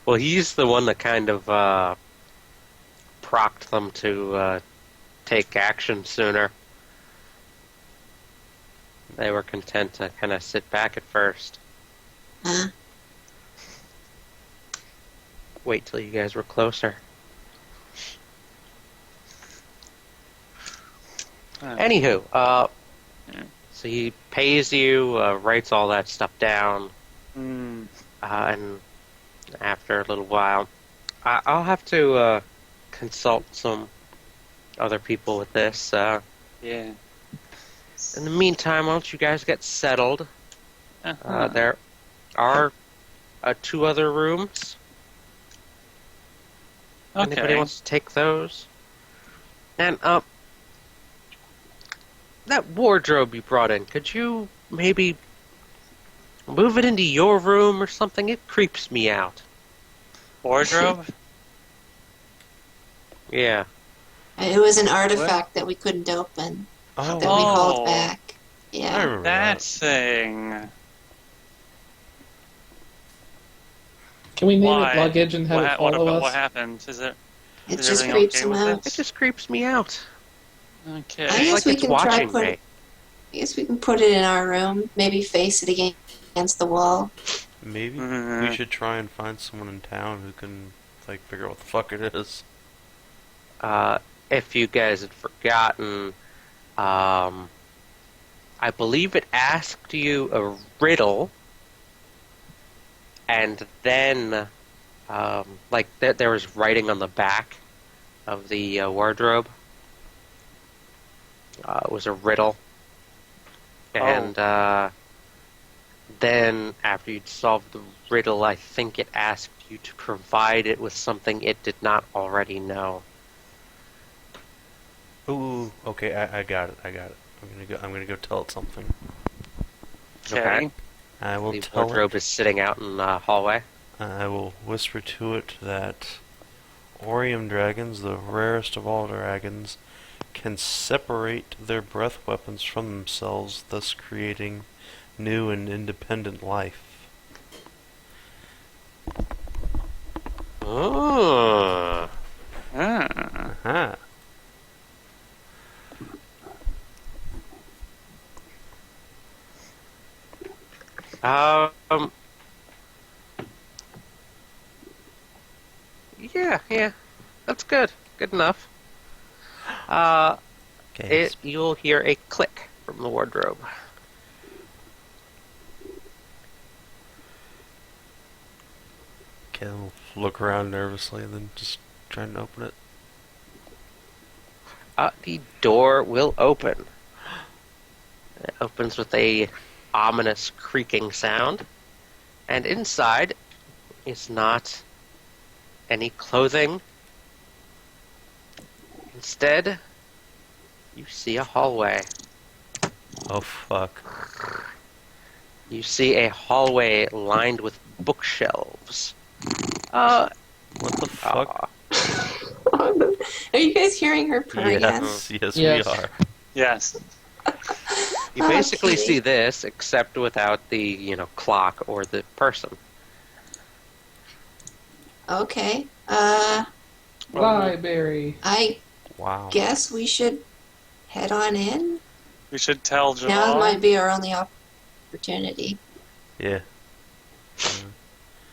I: Well, he's the one that kind of procked them to take action sooner. They were content to kind of sit back at first. Wait till you guys were closer. Anywho, so he pays you, writes all that stuff down, and after a little while, I'll have to consult some other people with this.
B: Yeah.
I: In the meantime, why don't you guys get settled? There are 2 other rooms. Anybody
B: Okay.
I: wants to take those? And that wardrobe you brought in, could you maybe move it into your room or something? It creeps me out.
B: Wardrobe?
I: Yeah.
E: It was an artifact that we couldn't open, that we hauled back.
C: I
E: Yeah.
C: remember
B: That
C: that.
B: thing.
F: Can we name
B: Why?
F: it luggage and have it follow us?
B: What happened? Is it?
E: It
B: Is
E: just
B: everything
E: creeps
B: okay
E: him
B: with
E: out.
I: It just creeps me out.
B: Okay.
E: I
I: It's
E: guess
I: like
E: we
I: it's
E: can try
I: watching
E: put
I: me.
E: it. I guess we can put it in our room. Maybe face it against the wall.
C: Maybe
B: Mhm.
C: we should try and find someone in town who can figure out what the fuck it is.
I: If you guys had forgotten, I believe it asked you a riddle, and then, there was writing on the back of the wardrobe. It was a riddle. And then, after you'd solved the riddle, I think it asked you to provide it with something it did not already know.
C: Ooh, okay, I got it. I'm gonna go tell it something.
B: Okay.
C: I will
I: The
C: tell
I: wardrobe
C: it.
I: is sitting out in the hallway.
C: I will whisper to it that Orium dragons, the rarest of all dragons, can separate their breath weapons from themselves, thus creating new and independent life.
I: Oh.
B: Ah.
C: Aha.
I: Yeah, that's good. Good enough.
C: Okay.
I: You'll hear a click from the wardrobe.
C: Okay, I'll look around nervously and then just try and open it.
I: The door will open. It opens with a ominous creaking sound, and inside is not any clothing. Instead, you see a hallway.
C: Oh fuck.
I: You see a hallway lined with bookshelves.
C: What the fuck?
E: Are you guys hearing her purr again?
C: Yes,
F: Yes.
C: we are.
B: Yes.
I: You basically
E: Okay.
I: see this, except without the, clock or the person.
E: Okay.
F: Library.
E: I
C: Wow.
E: guess we should head on in.
B: We should tell Javal.
E: Now might be our only opportunity.
C: Yeah.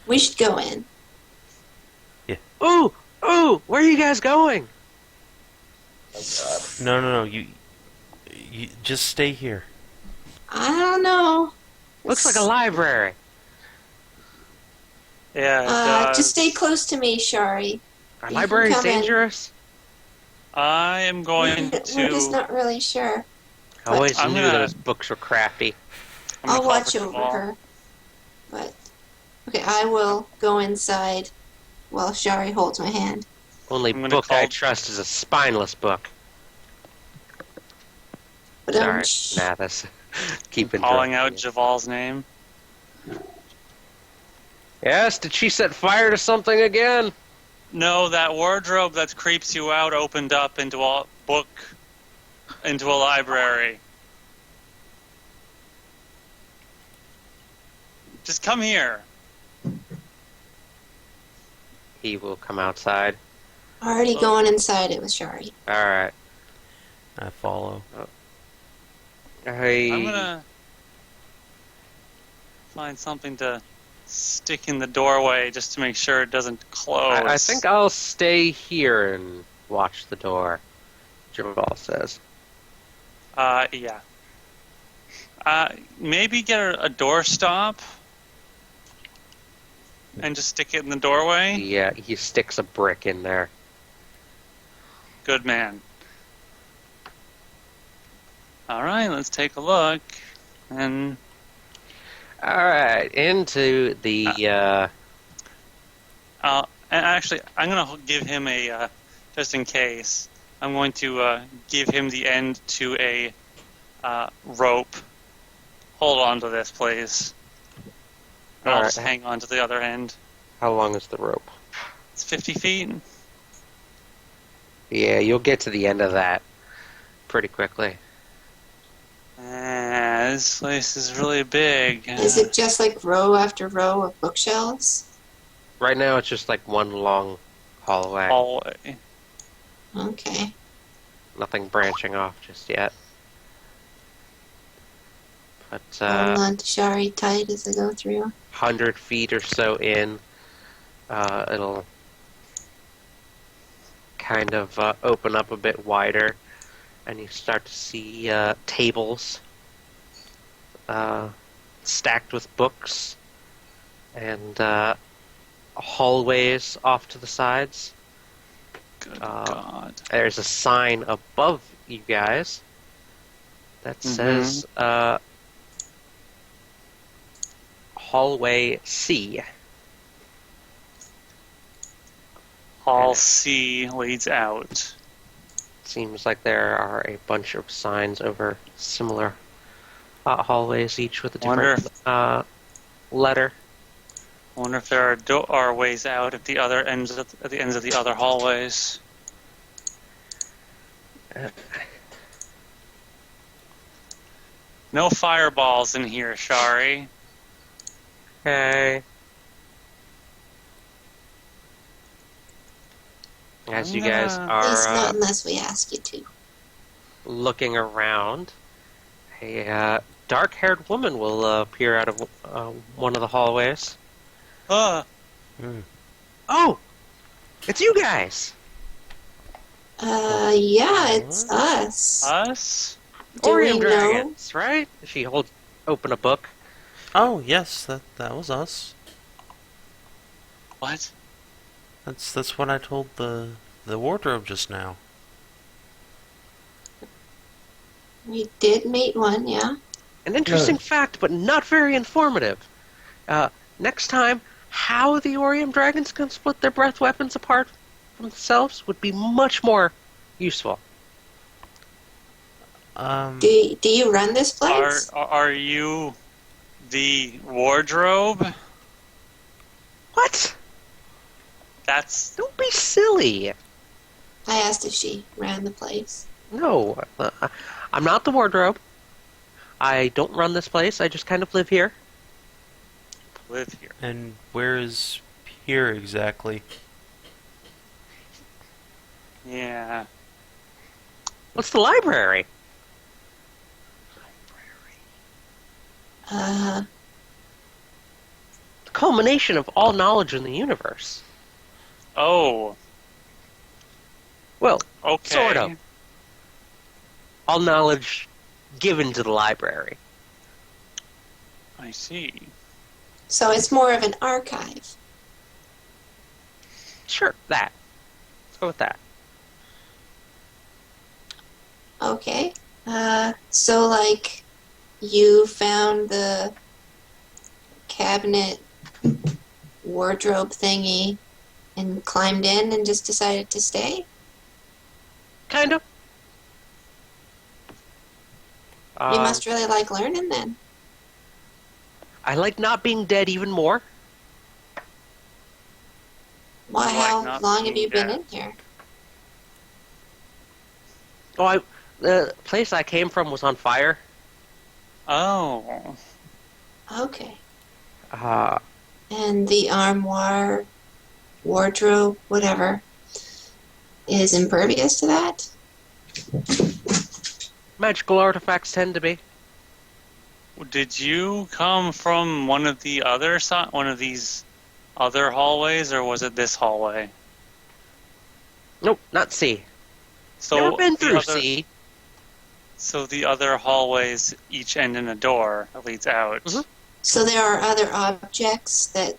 E: We should go in.
I: Ooh! Where are you guys going?
C: No. You just stay here.
E: I don't know.
I: Looks like a library.
B: Yeah, it does.
E: Just stay close to me, Shari.
I: Are
E: You
I: libraries
E: can come in.
I: dangerous?
B: I am going
E: We're just
B: to.
E: not really sure.
I: I always
B: I'm
I: knew
B: gonna-
I: those books were crafty.
B: I'm gonna
E: I'll
B: call
E: watch
B: for
E: over
B: Javal.
E: her. But okay, I will go inside while Shari holds my hand.
I: Only
B: I'm gonna
I: book I
B: call-
I: trust is a spineless book.
E: But
I: Sorry, Kinathis. Keep
B: Calling out
I: interrupting you.
B: Javal's name.
I: Yes, did she set fire to something again?
B: No, that wardrobe that creeps you out opened up into a book, into a library. Just come here.
I: He will come outside.
E: already going inside it with Shari.
I: Alright.
C: I follow.
I: Hey.
B: I'm gonna find something to stick in the doorway just to make sure it doesn't close.
I: I think I'll stay here and watch the door, Javal says.
B: Yeah. Maybe get a door stop and just stick it in the doorway.
I: Yeah, he sticks a brick in there.
B: Good man. All right, let's take a look. And
I: Alright, into the,
B: and actually, I'm gonna give him a just in case. I'm going to give him the end to a rope. Hold on to this, please. And I'll
I: Alright.
B: just hang on to the other end.
I: How long is the rope?
B: It's 50 feet.
I: Yeah, you'll get to the end of that pretty quickly.
B: This place is really big.
E: Is it just like row after row of bookshelves?
I: Right now it's just like one long hallway.
B: hallway?
E: Okay.
I: Nothing branching off just yet. But,
E: Hold on to Shari tight as I go through.
I: 100 feet or so in, it'll kind of open up a bit wider, and you start to see tables stacked with books, and hallways off to the sides.
B: Good God.
I: There's a sign above you guys that says hallway C.
B: Hall C leads out.
I: Seems like there are a bunch of signs over similar hallways, each with a
B: Wonder
I: different letter.
B: I wonder if there are ways out at the ends of the other hallways. No fireballs in here, Shari.
I: Okay. As you guys
E: At least not
I: are
E: unless we ask you to.
I: looking around, a dark-haired woman will appear out of one of the hallways.
B: Ah,
I: Oh! It's you guys!
E: Yeah, it's us.
B: us?
E: Do we
I: Orium
E: know?
I: dragons, right? She holds open a book.
C: Oh yes, that was us.
B: What?
C: That's what I told the wardrobe just now.
E: We did meet one, yeah.
I: An interesting fact, but not very informative. Next time, how the Orium dragons can split their breath weapons apart from themselves would be much more useful.
E: Do you run this place?
B: Are you the wardrobe?
I: What?
B: That's
I: Don't be silly.
E: I asked if she ran the place.
I: No, I'm not the wardrobe. I don't run this place. I just kind of live here.
B: live here.
C: And where is here exactly?
B: Yeah.
I: What's the library?
E: Uh,
I: The culmination of all knowledge in the universe.
B: Oh,
I: Well,
B: okay.
I: sort of. All knowledge given to the library.
B: I see.
E: so it's more of an archive.
I: Sure, that. Let's go with that.
E: Okay. So like you found the cabinet wardrobe thingy and climbed in and just decided to stay?
I: Kind of.
E: You must really like learning then.
I: I like not being dead even more.
E: Why,
B: You like
E: how
B: not
E: long have
B: being
E: you been
B: dead.
E: in here?
I: Oh, the place I came from was on fire.
B: Oh.
E: Okay.
I: Uh,
E: And the armoire, wardrobe, whatever, is impervious to that?
I: magical artifacts tend to be.
B: Did you come from one of these other hallways, or was it this hallway?
I: Nope, not C.
B: So
I: Never been
B: the
I: through
B: other-
I: C.
B: So the other hallways each end in a door that leads out.
I: Mhm.
E: So there are other objects that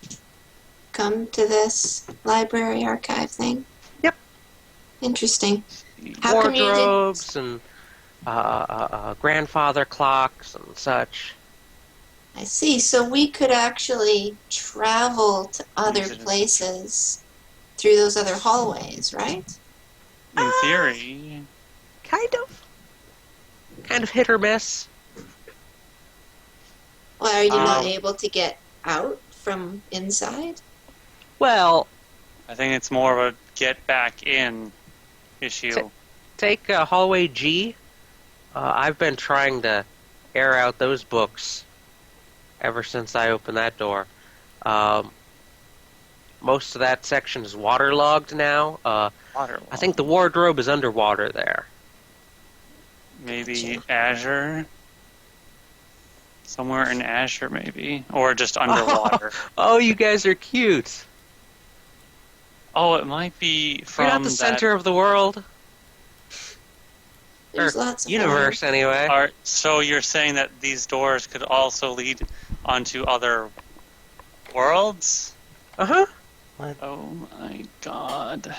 E: come to this library archive thing?
I: Yep.
E: Interesting. How come you did-
I: Wardrobes and grandfather clocks and such.
E: I see. So we could actually travel to other
B: Use it as-
E: places through those other hallways, right?
B: In theory.
I: Kind of. Kind of hit or miss.
E: Well, are you not
B: Um,
E: able to get out from inside?
I: Well,
B: I think it's more of a get back in issue.
I: take hallway G. I've been trying to air out those books ever since I opened that door. Most of that section is waterlogged now.
B: Water.
I: I think the wardrobe is underwater there.
B: Maybe
E: Gotcha.
B: Azure. Somewhere in Azure, maybe. Or just underwater.
I: Oh, you guys are cute.
B: Oh, it might be from
I: You're not the
B: that
I: center of the world.
E: There's
I: Or
E: lots of
I: universe, anyway.
B: art. So you're saying that these doors could also lead onto other worlds?
I: Uh-huh.
B: Oh my god.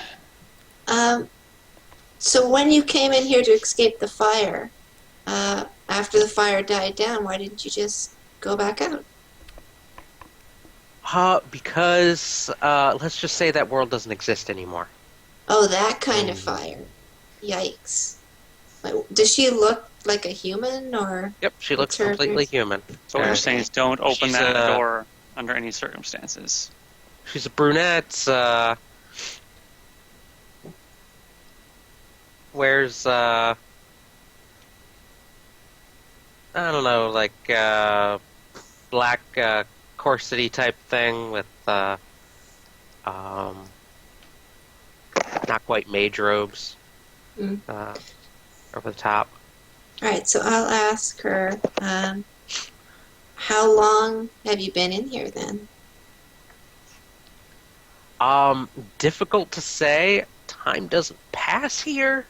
E: So when you came in here to escape the fire, after the fire died down, why didn't you just go back out?
I: Because, let's just say that world doesn't exist anymore.
E: Oh, that kind of
C: Oh.
E: fire. Yikes. Like, does she look like a human, or
I: Yep, she looks
E: what's her
I: completely
E: appearance?
I: human.
B: So what you're saying is don't open
I: She's
B: that door under any circumstances.
I: She's a brunette. Wears I don't know, like black corsety type thing with not quite mage robes
E: Mm.
I: over the top.
E: Alright, so I'll ask her, how long have you been in here then?
I: Difficult to say. Time doesn't pass here.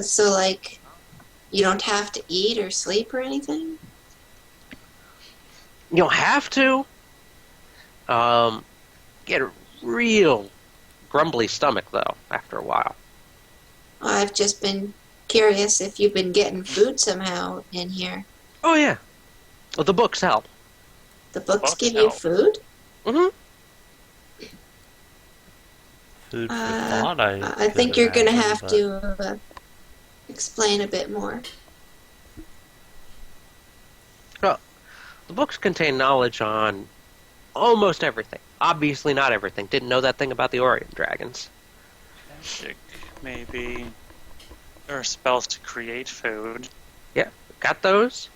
E: So like, you don't have to eat or sleep or anything?
I: You don't have to. Get a real grumbly stomach though after a while.
E: I've just been curious if you've been getting food somehow in here.
I: Oh yeah. Well, the books help.
E: The books
B: Books
E: give you
B: help.
E: food?
I: Mm-hmm.
C: Food for thought,
E: I think
C: could
E: you're gonna
C: imagine,
E: have
C: but-
E: to explain a bit more.
I: Well, the books contain knowledge on almost everything. Obviously not everything. Didn't know that thing about the Orient dragons.
B: Magic, maybe. There are spells to create food.
I: Yeah, got those.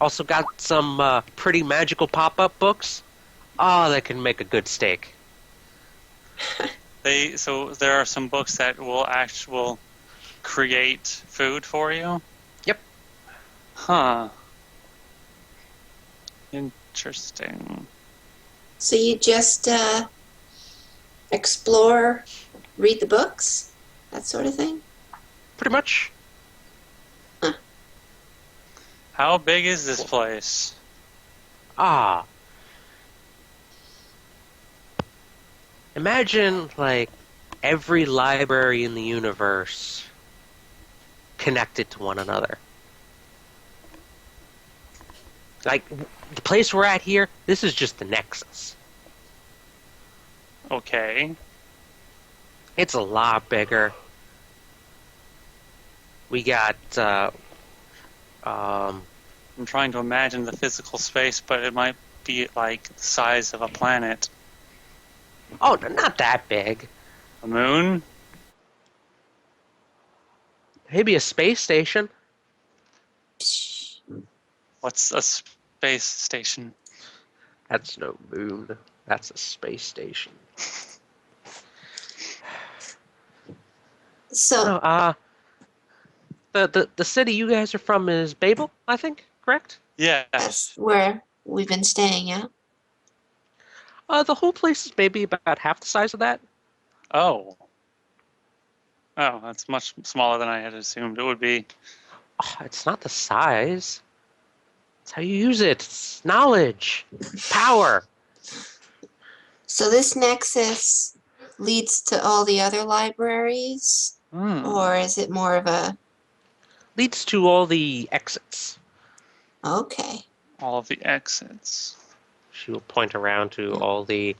I: Also got some pretty magical pop-up books. Oh, that can make a good steak.
B: So there are some books that will create food for you?
I: Yep.
B: Huh. Interesting.
E: So you just explore, read the books, that sort of thing?
I: Pretty much.
B: How big is this place?
I: Ah. Imagine, like, every library in the universe connected to one another. Like, the place we're at here, this is just the nexus.
B: Okay.
I: It's a lot bigger. We got,
B: I'm trying to imagine the physical space, but it might be like the size of a planet.
I: oh, not that big.
B: A moon?
I: Maybe a space station.
E: Psh.
B: What's a space station?
I: That's no moon. That's a space station.
E: So,
I: No, the city you guys are from is Babel, I think, correct?
B: Yes.
E: that's where we've been staying at.
I: The whole place is maybe about half the size of that.
B: Oh. Oh, that's much smaller than I had assumed it would be.
I: Oh, it's not the size. It's how you use it. It's knowledge. Power.
E: So this nexus leads to all the other libraries, or is it more of a...
I: Leads to all the exits.
E: Okay.
B: All of the exits.
I: She will point around to all the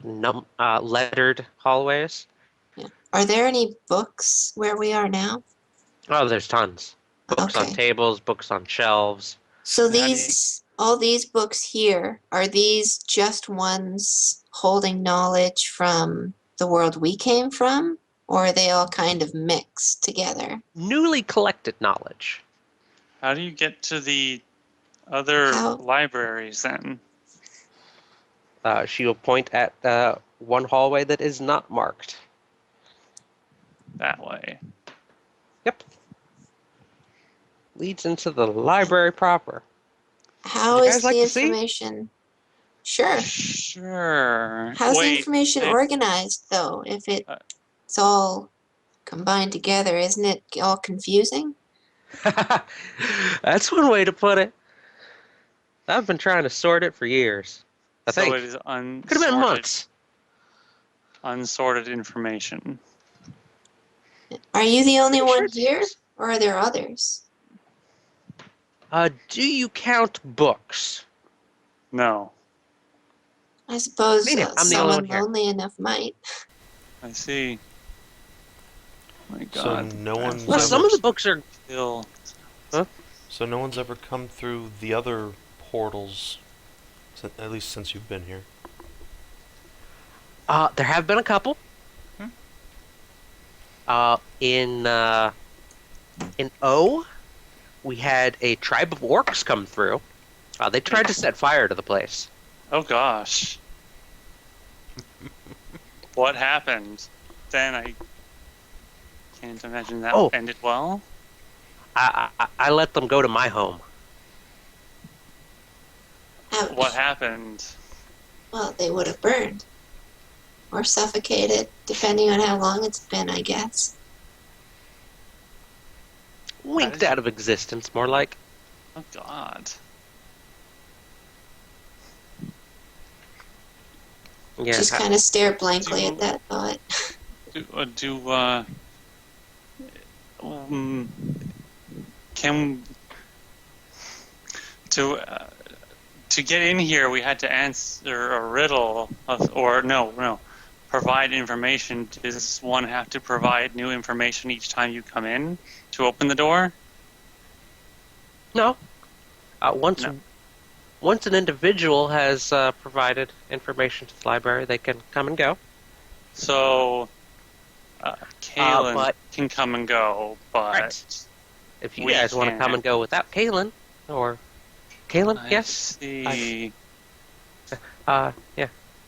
I: lettered hallways.
E: Yeah. Are there any books where we are now?
I: Oh, there's tons. Books on
E: Okay.
I: tables, books on shelves.
E: So
B: How do you-
E: all these books here, are these just ones holding knowledge from the world we came from? Or are they all kind of mixed together?
I: Newly collected knowledge.
B: How do you get to the other
E: How?
B: libraries then?
I: She will point at one hallway that is not marked.
B: That way.
I: Yep. Leads into the library proper.
E: How
I: You
E: is
I: guys like
E: the
I: to see?
E: information? Sure.
B: Sure.
E: How's the
B: Wait,
E: information
B: I-
E: organized, though? If it's all combined together, isn't it all confusing?
I: That's one way to put it. I've been trying to sort it for years. I
B: so
I: think.
B: it is
I: Could have been months.
B: unsorted information.
E: Are you the only
I: Sure
E: one
I: it
E: here,
I: seems.
E: or are there others?
I: Do you count books?
B: No.
E: I suppose
I: Meaning, I'm the only one
E: someone
I: here.
E: lonely enough might.
B: I see. My
C: So
B: God.
C: no one's
I: Well, some
C: ever
I: of the books are.
B: Kill.
C: so no one's ever come through the other portals, at least since you've been here.
I: There have been a couple.
C: Hmm.
I: In O, we had a tribe of orcs come through. They tried to set fire to the place.
B: Oh gosh. What happened? Then I can't imagine that
I: Oh.
B: ended well.
I: I let them go to my home.
E: Ouch.
B: What happened?
E: Well, they would have burned. Or suffocated, depending on how long it's been, I guess.
I: Winked out of existence, more like.
B: Oh God.
I: Yeah.
E: Just kind of stare blankly at that thought.
B: Can to get in here, we had to answer a riddle, provide information. Does one have to provide new information each time you come in to open the door?
I: No. Once
B: No.
I: an individual has provided information to the library, they can come and go.
B: So, Caelynn
I: but-
B: can come and go, but
I: Right. If you
B: we
I: guys want to
B: can't.
I: come and go without Caelynn, or Caelynn,
B: I
I: yes,
B: see.
I: yeah,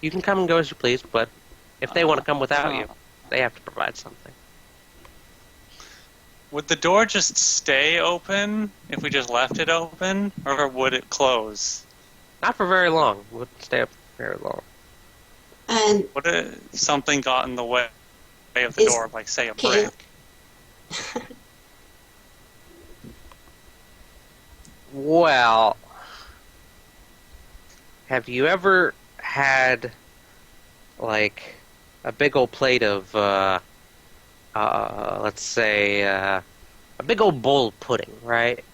I: you can come and go as you please. But if they want to come without you, they have to provide something.
B: Would the door just stay open if we just left it open, or would it close?
I: Not for very long. Wouldn't stay up very long.
E: And
B: What if something got in the way of the
E: Is
B: door, like say a
E: Caelynn-
B: brick?
I: Well, have you ever had like a big old plate of let's say a big old bowl of pudding, right?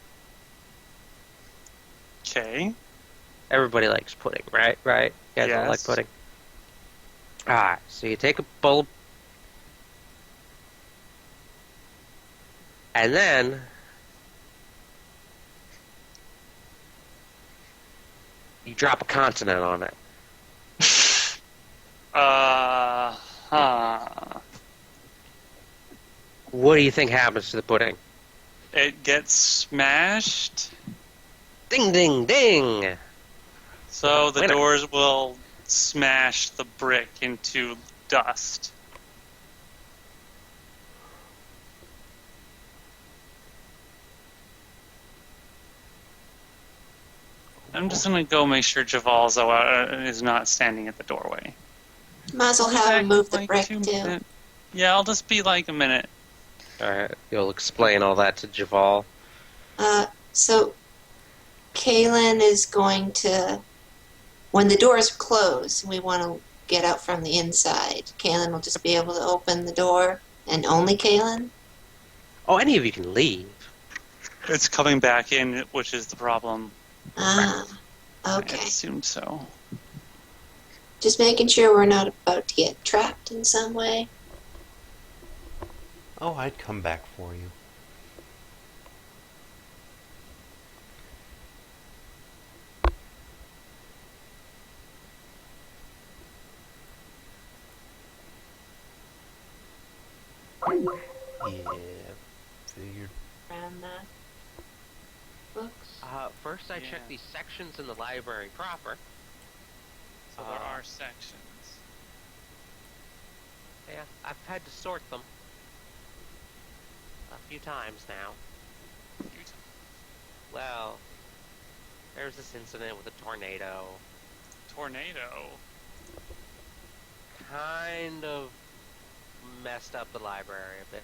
B: Okay.
I: Everybody likes pudding, right? Right? You guys all like
B: Yes.
I: pudding. Alright, so you take a bowl, and then you drop a consonant on it.
B: Huh.
I: What do you think happens to the pudding?
B: It gets smashed,
I: Ding, ding, ding!
B: so the
I: Winner.
B: doors will smash the brick into dust. I'm just gonna go make sure Javal is not standing at the doorway.
E: might as well have him move the
B: Like
E: brick
B: 2
E: too.
B: minutes. Yeah, I'll just be like a minute.
I: Alright, you'll explain all that to Javal.
E: So Caelynn is going to, when the doors close, we want to get out from the inside. Caelynn will just be able to open the door, and only Caelynn?
I: Oh, any of you can leave.
B: It's coming back in, which is the problem.
E: Ah,
B: I
E: okay.
B: assumed so.
E: Just making sure we're not about to get trapped in some way.
C: Oh, I'd come back for you. Yeah, figured.
E: Around the books.
I: First I
B: Yeah.
I: checked these sections in the library proper.
B: So there are sections.
I: Yeah, I've had to sort them a few times now. Well, there's this incident with a tornado.
B: Tornado.
I: Kind of messed up the library a bit.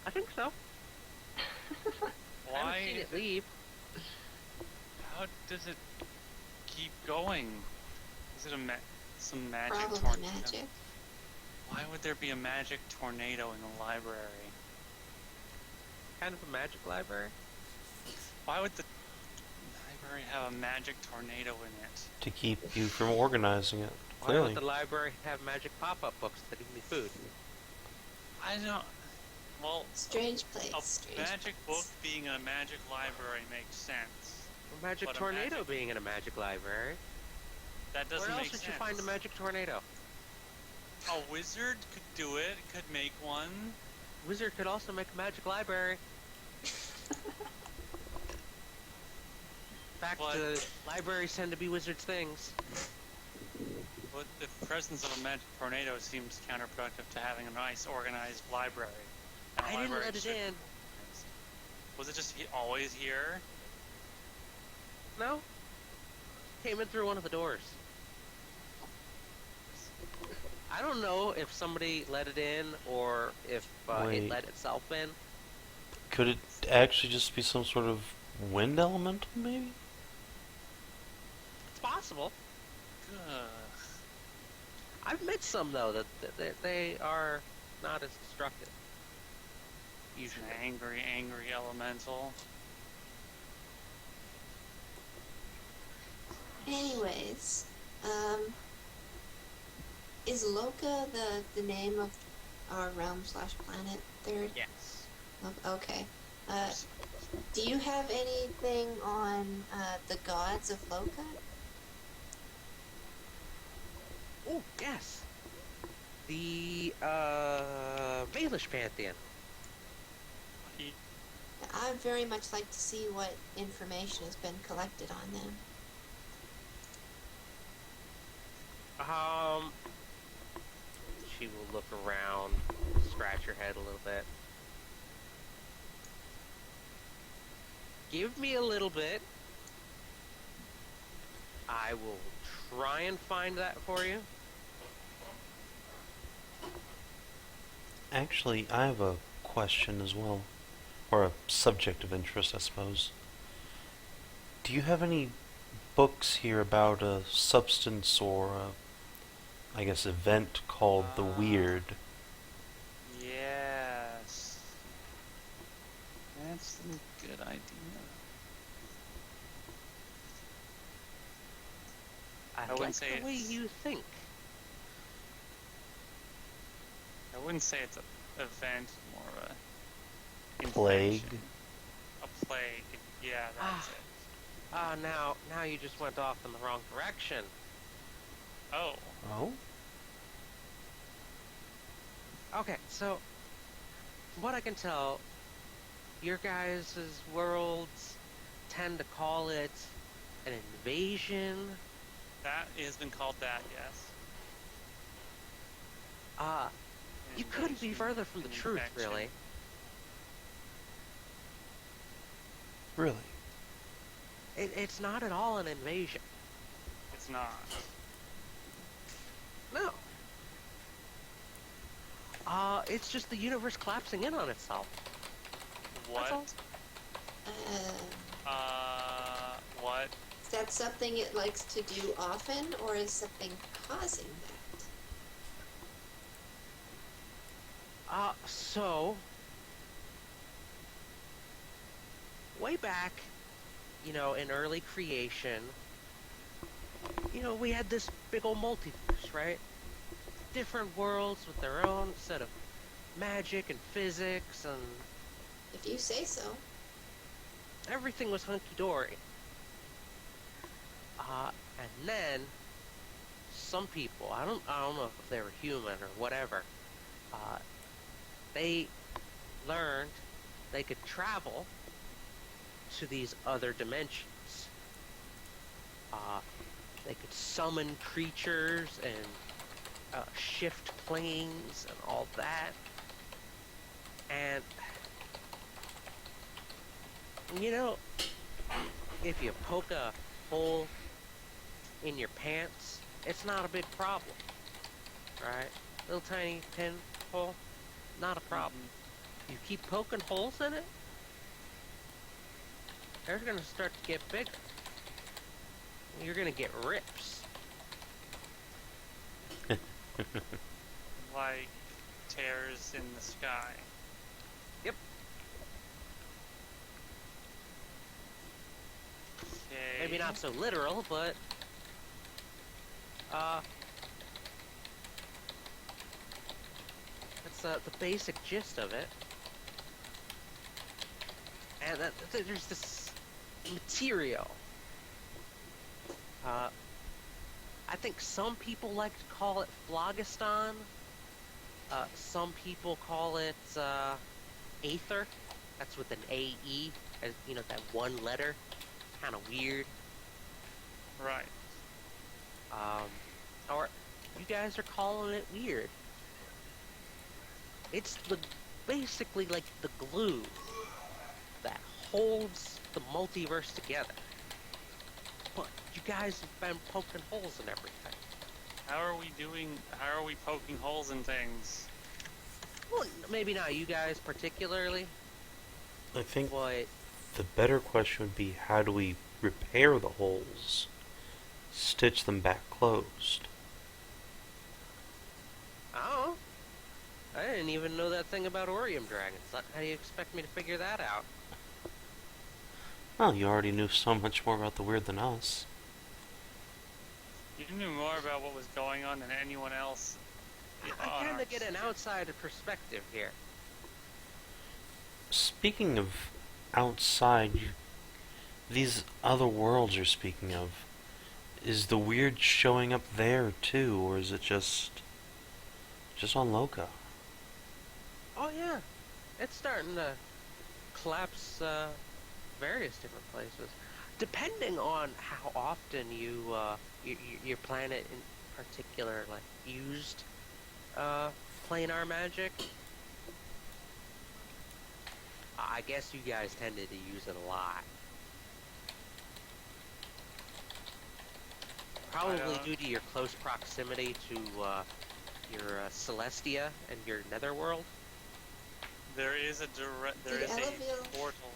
I: I think so. I haven't seen
B: Why?
I: it leave.
B: How does it? keep going? Is it some magic
E: Probably
B: tornado?
E: magic.
B: Why would there be a magic tornado in the library?
I: Kind of a magic library.
B: Why would the library have a magic tornado in it?
C: To keep you from organizing it.
I: Why
C: Clearly.
I: would the library have magic pop-up books that give me food?
B: I don't. Well,
E: Strange place.
B: a
E: Strange
B: magic
E: place.
B: book being in a magic library makes sense.
I: A magic
B: But a
I: tornado
B: magic-
I: being in a magic library.
B: That doesn't
I: Where
B: make
I: else would
B: sense.
I: you find a magic tornado?
B: A wizard could do it. Could make one.
I: Wizard could also make a magic library. In fact,
B: But-
I: libraries tend to be wizards' things.
B: But the presence of a magic tornado seems counterproductive to having a nice, organized library. And a
I: I didn't
B: library
I: let it
B: should-
I: in.
B: Was it just always here?
I: No? Came in through one of the doors. I don't know if somebody let it in or if it
C: Wait.
I: let itself in.
C: Could it actually just be some sort of wind elemental, maybe?
I: It's possible.
B: Ugh.
I: I've met some though that they are not as destructive.
B: An
I: Usually.
B: angry elemental.
E: Anyways, is Loka the name of our realm/planet? Third.
I: Yes.
E: Okay. Do you have anything on the gods of Loka?
I: Oh, yes. The Baelish Pantheon.
E: I'd very much like to see what information has been collected on them.
I: She will look around, scratch her head a little bit. Give me a little bit. I will try and find that for you.
C: Actually, I have a question as well. Or a subject of interest, I suppose. Do you have any books here about a substance or a, I guess, event called the Wyrd?
B: Yes. That's a good idea.
I: I
B: wouldn't
I: like
B: say
I: the way
B: it's-
I: you think.
B: I wouldn't say it's an event, more of a
C: Plague?
B: infection. A plague. Yeah, that's it.
I: Now you just went off in the wrong direction.
B: Oh.
C: Oh?
I: Okay, so what I can tell, your guys' worlds tend to call it an invasion.
B: That has been called that, yes.
I: You couldn't be further from the truth,
B: Infection.
I: really.
C: Really?
I: It's not at all an invasion.
B: It's not.
I: No. It's just the universe collapsing in on itself.
B: What?
I: That's
B: What?
E: Is that something it likes to do often, or is something causing that?
I: So way back, in early creation, we had this big old multiverse, right? Different worlds with their own set of magic and physics, and
E: If you say so.
I: everything was hunky-dory. And then some people, I don't know if they were human or whatever, they learned they could travel to these other dimensions. They could summon creatures and shift planes and all that. And if you poke a hole in your pants, it's not a big problem, right? Little tiny pinhole, not a problem. You keep poking holes in it, they're gonna start to get bigger. you're gonna get rips.
B: Like tears in the sky.
I: Yep.
B: Okay.
I: Maybe not so literal, but that's the basic gist of it. And there's this material. I think some people like to call it phlogiston. Some people call it aether. That's with an A-E, as you know, that one letter. Kind of weird.
B: Right.
I: Or you guys are calling it weird. It's basically like the glue that holds the multiverse together. But you guys have been poking holes in everything.
B: How are we poking holes in things?
I: Well, maybe not you guys particularly,
C: I think
I: but
C: the better question would be, how do we repair the holes? Stitch them back closed.
I: oh, I didn't even know that thing about Orium dragons. How do you expect me to figure that out?
C: Well, you already knew so much more about the Wyrd than us.
B: You knew more about what was going on than anyone else.
I: I kind of get an outsider perspective here.
C: Speaking of outside, these other worlds you're speaking of, is the Wyrd showing up there too, or is it just on Loka?
I: Oh yeah, it's starting to collapse various different places, depending on how often your planet in particular like used planar magic. I guess you guys tended to use it a lot. Probably due to your close proximity to your Celestia and your Netherworld.
B: There is a portal.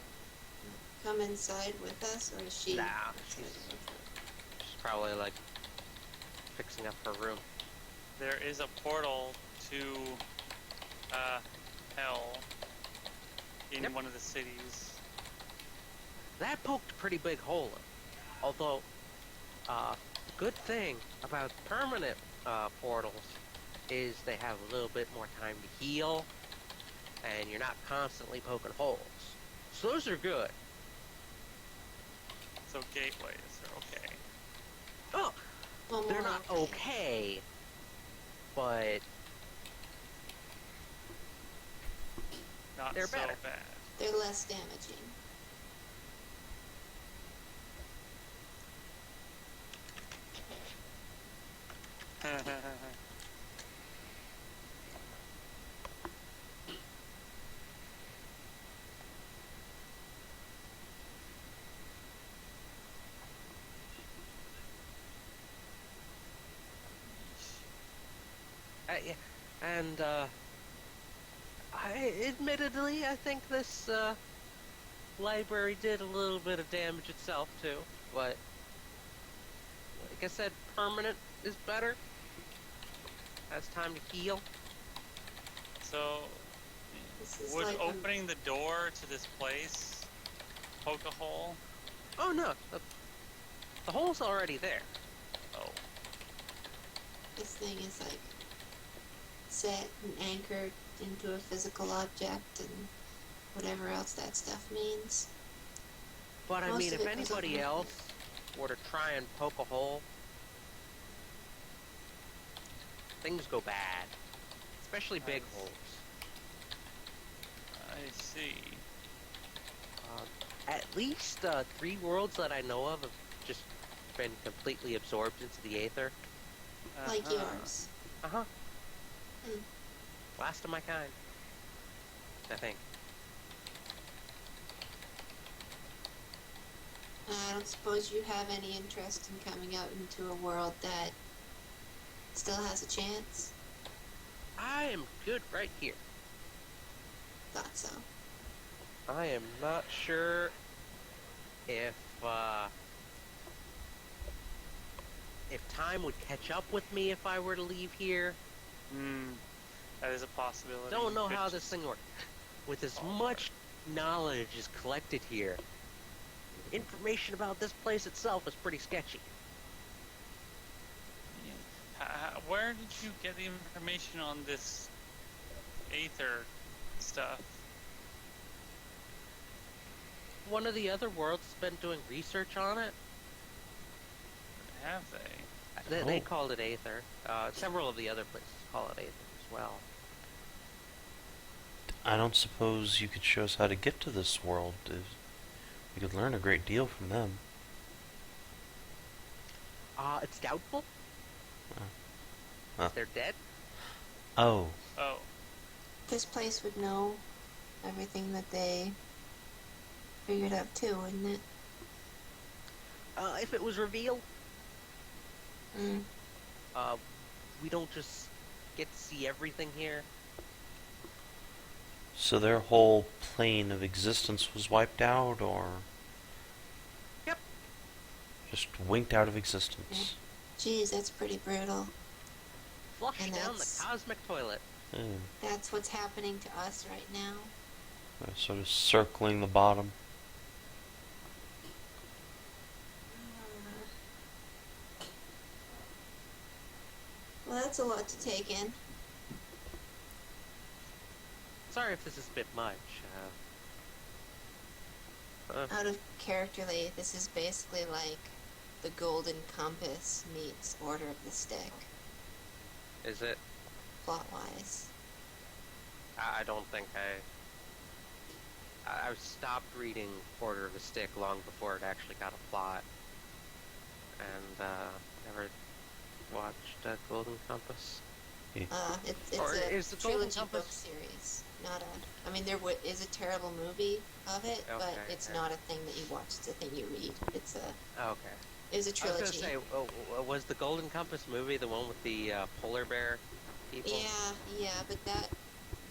E: Come inside with us, or is she?
I: Nah, she's probably like fixing up her room.
B: There is a portal to hell in one of the cities.
I: That poked a pretty big hole in. Although, the good thing about permanent portals is they have a little bit more time to heal, and you're not constantly poking holes. So those are good.
B: So gateways are okay.
I: Oh,
E: Well,
I: they're
E: more
I: not okay, but
B: Not
I: they're
B: so
I: better.
B: bad.
E: They're less damaging.
I: Yeah, and I think this library did a little bit of damage itself too, but like I said, permanent is better. Has time to heal.
B: So,
E: This is
B: would
E: like
B: opening the door to this place poke a hole?
I: Oh no, the hole's already there.
B: Oh.
E: this thing is like set and anchored into a physical object and whatever else that stuff means.
I: But I
E: Most
I: mean,
E: of
I: if
E: it goes
I: anybody
E: over
I: else were to try and poke a hole, things go bad. Especially big
B: Nice.
I: holes.
B: I see.
I: At least 3 worlds that I know of have just been completely absorbed into the aether.
E: Like
B: Uh-huh.
E: yours.
I: Uh-huh.
E: Hmm.
I: Last of my kind, I think.
E: I don't suppose you have any interest in coming out into a world that still has a chance?
I: I am good right here.
E: Thought so.
I: I am not sure if if time would catch up with me if I were to leave here.
B: That is a possibility.
I: Don't know
B: Could
I: how
B: just-
I: this thing works. With as much knowledge is collected here, information about this place itself is pretty sketchy.
B: Where did you get the information on this Aether stuff?
I: One of the other worlds has been doing research on it.
B: Have they?
I: They called it Aether. Several of the other places call it Aether as well.
C: I don't suppose you could show us how to get to this world. We could learn a great deal from them.
I: It's doubtful.
C: Huh.
I: They're dead.
C: Oh.
B: Oh.
E: This place would know everything that they figured out too, wouldn't it?
I: If it was revealed,
E: Mm.
I: we don't just get to see everything here.
C: So their whole plane of existence was wiped out, or
I: Yep.
C: just winked out of existence?
E: Geez, that's pretty brutal.
I: Flush
E: And
I: down the
E: that's-
I: cosmic toilet.
C: Yeah.
E: That's what's happening to us right now.
C: Sort of circling the bottom.
E: Well, that's a lot to take in.
I: Sorry if this is a bit much.
E: Out of characterly, this is basically like the Golden Compass meets Order of the Stick,
I: Is it?
E: plot-wise.
I: I don't think I stopped reading Order of the Stick long before it actually got a plot, and never watched Golden Compass.
E: It's
I: Or
E: a
I: is the Golden
E: trilogy
I: Compass-
E: book series, not a... I mean, there is a terrible movie of it, but
I: Okay,
E: it's
I: okay.
E: not a thing that you watch, it's a thing you read. It's a...
I: Okay.
E: It was a
I: I was
E: trilogy.
I: gonna say, was the Golden Compass movie the one with the polar bear people?
E: Yeah, but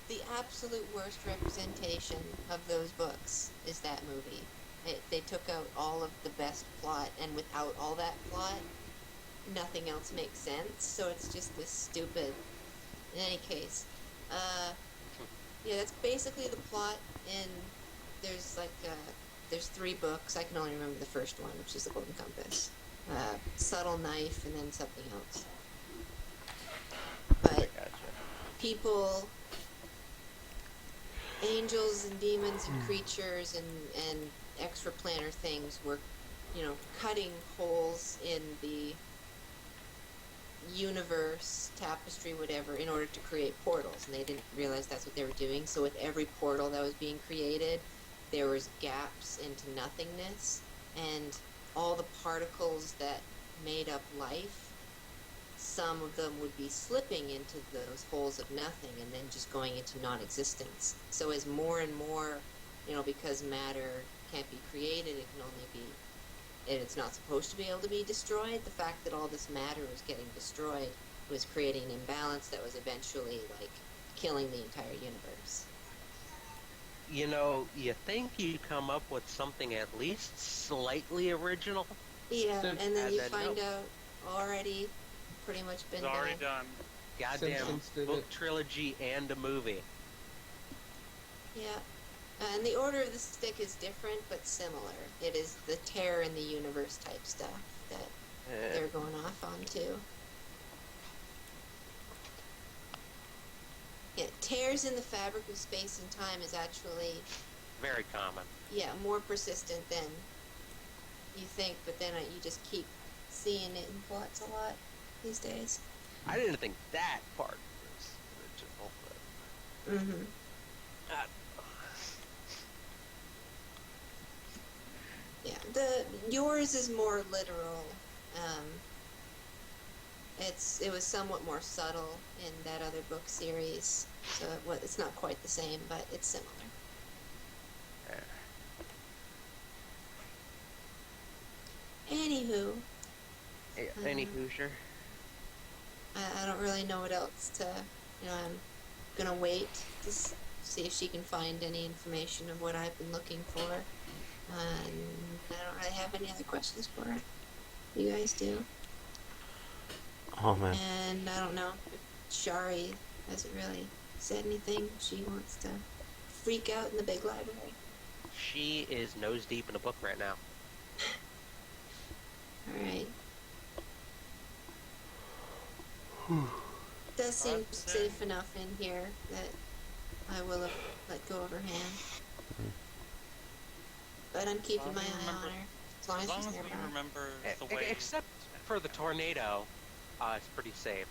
E: the absolute worst representation of those books is that movie. They took out all of the best plot, and without all that plot, nothing else makes sense. So it's just this stupid. In any case, yeah, that's basically the plot. And there's there's 3 books. I can only remember the first one, which is the Golden Compass. Subtle Knife, and then something else. But
I: Gotcha.
E: people, angels and demons and creatures and extraplanar things were, cutting holes in the universe, tapestry, whatever, in order to create portals, and they didn't realize that's what they were doing. So with every portal that was being created, there was gaps into nothingness, and all the particles that made up life, some of them would be slipping into those holes of nothing and then just going into non-existence. So as more and more, because matter can't be created, it can only be, and it's not supposed to be able to be destroyed, the fact that all this matter was getting destroyed was creating an imbalance that was eventually, killing the entire universe.
I: You think you come up with something at least slightly original?
E: Yeah,
F: Since-
E: and then
I: and
E: you
I: then
E: find
I: no.
E: out already pretty much been
B: It's already
E: done.
B: done.
I: Goddamn
F: Simpsons did
I: book
F: it.
I: trilogy and a movie.
E: Yeah. And the Order of the Stick is different, but similar. It is the tear in the universe type stuff that they're going off on, too. Yeah, tears in the fabric of space and time is actually,
I: Very common.
E: more persistent than you think, but then you just keep seeing it in plots a lot these days.
I: I didn't think that part was original,
E: Mm-hmm.
I: but
E: Yeah, yours is more literal. It was somewhat more subtle in that other book series, so it's not quite the same, but it's similar. Anywho,
I: any Hoosier?
E: I don't really know what else to. I'm gonna wait to see if she can find any information of what I've been looking for. And I don't really have any other questions for her. You guys do?
C: Oh man.
E: And I don't know if Shari hasn't really said anything. She wants to freak out in the big library.
I: She is nose deep in a book right now.
E: Alright. Does seem safe enough in here that I will have let go of her hand. But I'm keeping my eye on her. As long as she's
B: we
E: nearby.
B: remember the way.
A: Except for the tornado, it's pretty safe.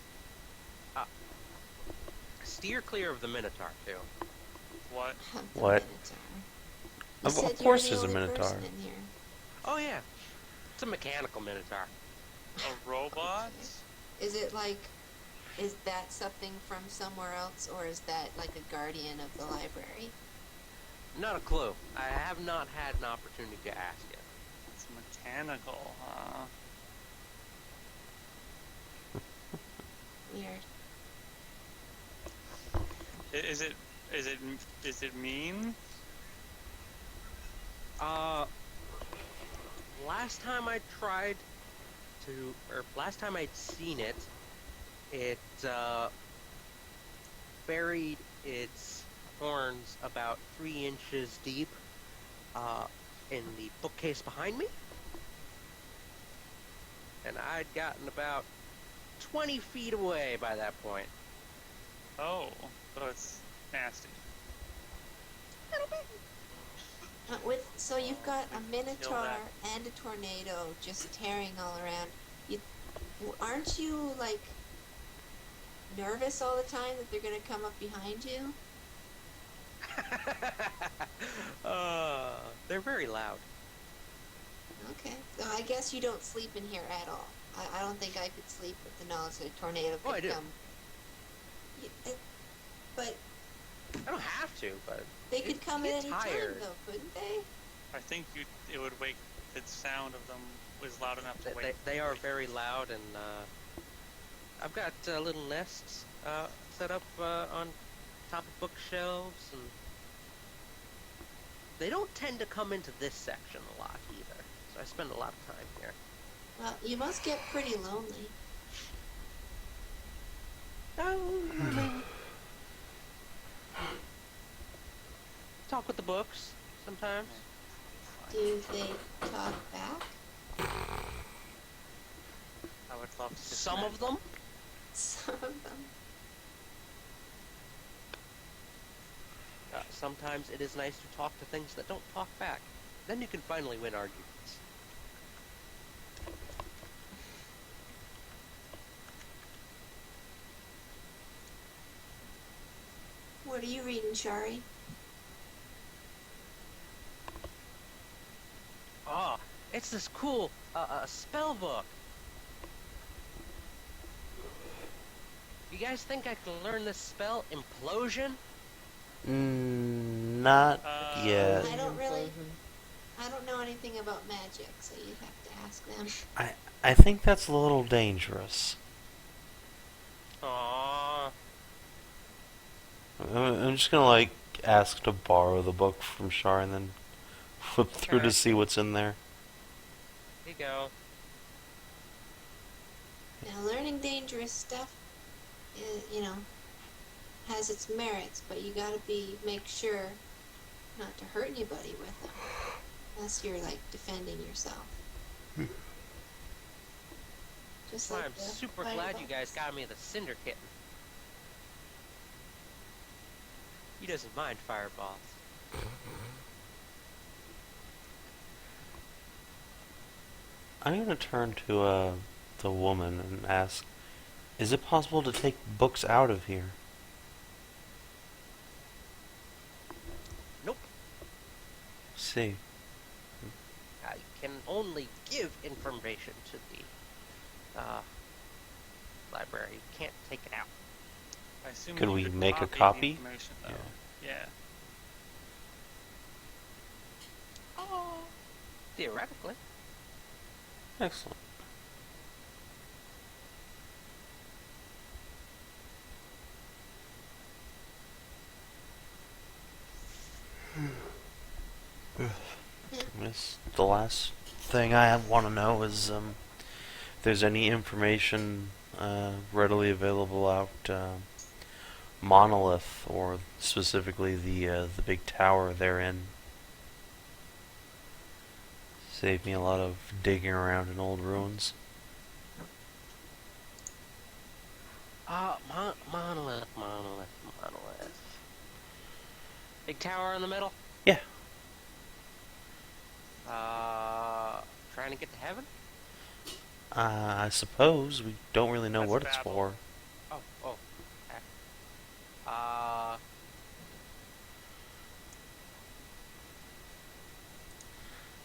A: Steer clear of the Minotaur, too.
B: What?
C: What?
E: You
C: Of
E: said
C: course
E: you were
C: there's a
E: the only
C: Minotaur.
E: person in here.
A: Oh, yeah. It's a mechanical Minotaur.
B: A robot?
E: Is it like, is that something from somewhere else, or is that like a guardian of the library?
A: Not a clue. I have not had an opportunity to ask yet.
B: It's mechanical, huh?
E: Weird.
B: Is it mean?
A: Last time I tried to, or last time I'd seen it, it, buried its horns about 3 inches deep, in the bookcase behind me. And I'd gotten about 20 feet away by that point.
B: Oh, so it's nasty.
E: So you've got a
B: Kill
E: minotaur
B: that.
E: and a tornado just tearing all around. Aren't you like nervous all the time that they're gonna come up behind you?
A: They're very loud.
E: Okay, so I guess you don't sleep in here at all. I don't think I could sleep with the knowledge that a tornado could
A: Oh, I do.
E: come. But
A: I don't have to, but
E: they could come
A: you
E: at
A: get
E: any time,
A: tired.
E: though, couldn't they?
B: I think it would wake. The sound of them was loud enough to wake.
A: They are very loud, and I've got little nests set up on top of bookshelves, and they don't tend to come into this section a lot either. So I spend a lot of time here.
E: Well, you must get pretty lonely.
A: Talk with the books sometimes.
E: Do they talk back?
B: I would love to.
A: Some of them.
E: Some of them.
A: Sometimes it is nice to talk to things that don't talk back. Then you can finally win arguments.
E: What are you reading, Shari?
A: Oh, it's this cool spell book. You guys think I can learn this spell, Implosion?
C: Not yet.
E: I don't know anything about magic, so you'd have to ask them.
C: I think that's a little dangerous.
A: Aww.
C: I'm just gonna like ask to borrow the book from Shar and then flip through to
A: Okay.
C: see what's in there.
A: Here you go.
E: Now, learning dangerous stuff, has its merits, but you gotta make sure not to hurt anybody with them, unless you're like defending yourself. Just
A: That's why
E: like
A: I'm
E: the
A: super
E: fighter
A: glad you guys
E: box.
A: got me the Cinder Kitten. He doesn't mind fireballs.
C: I'm gonna turn to the woman and ask, is it possible to take books out of here?
A: Nope.
C: See.
A: I can only give information to the library. You can't take it out.
B: I assume
C: Could
B: you
C: we
B: could
C: make a
B: the
C: copy?
B: information, though. Yeah.
A: Oh. Theoretically.
C: Excellent. The last thing I want to know is if there's any information readily available out Monolith, or specifically the big tower therein. Saved me a lot of digging around in old ruins.
I: Monolith. Big tower in the middle?
C: Yeah.
I: Trying to get to heaven?
C: I suppose we don't really know
B: That's
C: what it's
B: Babel.
C: for.
I: Oh. Okay.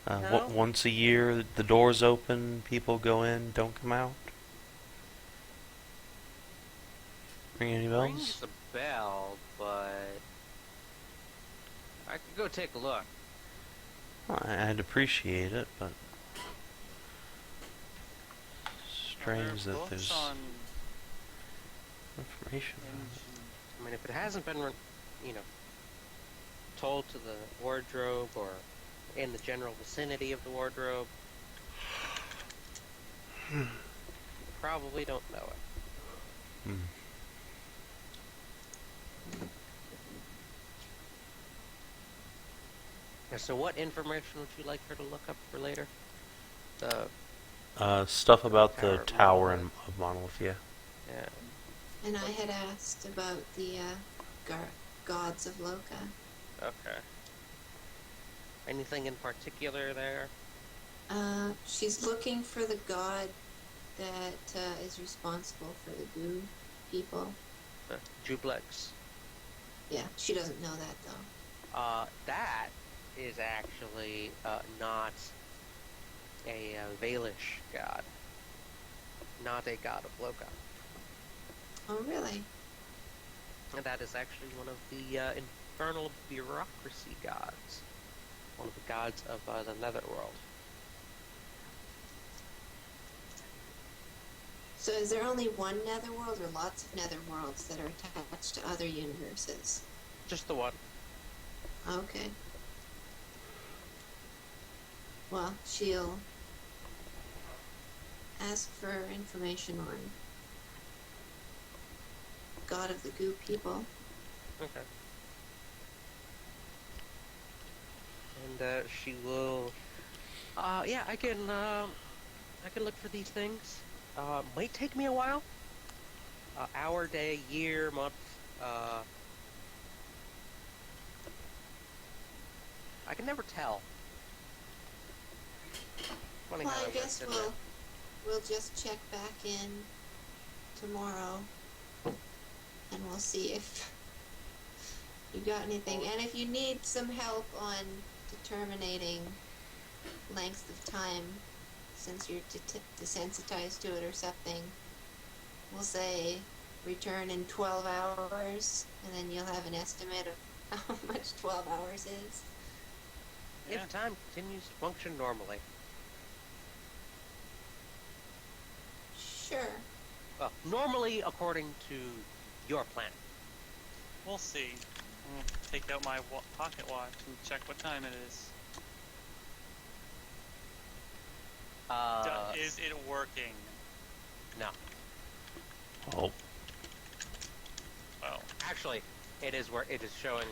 I: No.
C: Once a year, the doors open, people go in, don't come out. Ring any bells?
I: Rings a bell, but I could go take a look.
C: Well, I'd appreciate it, but strange
B: Are there
C: that
B: books
C: there's
B: on
C: information on it.
I: I mean, if it hasn't been, told to the wardrobe or in the general vicinity of the wardrobe, you probably don't know it.
C: Hmm.
I: So what information would you like her to look up for later? The
C: Stuff about the
I: Tower of
C: tower
I: Monolith.
C: of Monolith, yeah.
I: yeah.
E: And I had asked about the gods of Loka.
I: Okay. Anything in particular there?
E: She's looking for the god that is responsible for the goo people.
I: Jublex.
E: Yeah, she doesn't know that though.
I: That is actually not a Valish god. Not a god of Loka.
E: Oh, really?
I: And that is actually one of the infernal bureaucracy gods. One of the gods of the Netherworld.
E: So is there only one netherworld or lots of netherworlds that are attached to other universes?
I: Just the one.
E: Okay. Well, she'll ask for information on God of the Goo people.
I: Okay. And she will. Yeah, I can look for these things. Might take me a while. Hour, day, year, month. I can never tell. Funny
E: Well,
I: how
E: I
I: it
E: guess
I: works, isn't it?
E: we'll just check back in tomorrow, and we'll see if you got anything. And if you need some help on determining length of time, since you're desensitized to it or something, we'll say return in 12 hours, and then you'll have an estimate of how much 12 hours is.
B: Yeah.
I: If time continues to function normally.
E: Sure.
I: Well, normally according to your plan.
B: We'll see. I'm gonna take out my pocket watch and check what time it is. Is it working?
I: No.
C: Oh.
B: Well,
I: Actually, it is where it is showing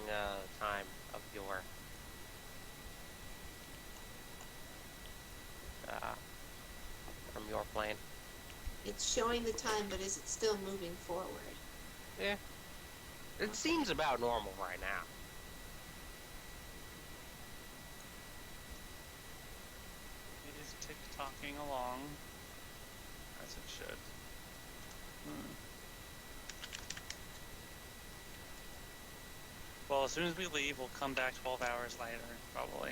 I: time of your from your plane.
E: It's showing the time, but is it still moving forward?
I: Yeah. It seems about normal right now.
B: it is tick-tocking along, as it should. Well, as soon as we leave, we'll come back 12 hours later, probably.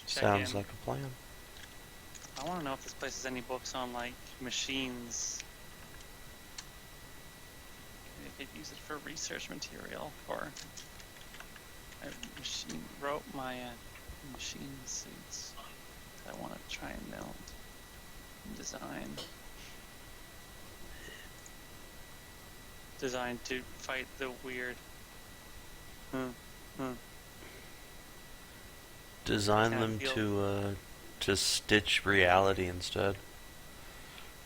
B: Check
C: Sounds
B: in.
C: like a plan.
B: I want to know if this place has any books on, like, machines. Maybe they could use it for research material, or... I wrote my machine suits that I want to try and build and design. Designed to fight the weird...
C: Design
B: Kinda
C: them
B: feel-
C: to stitch reality instead.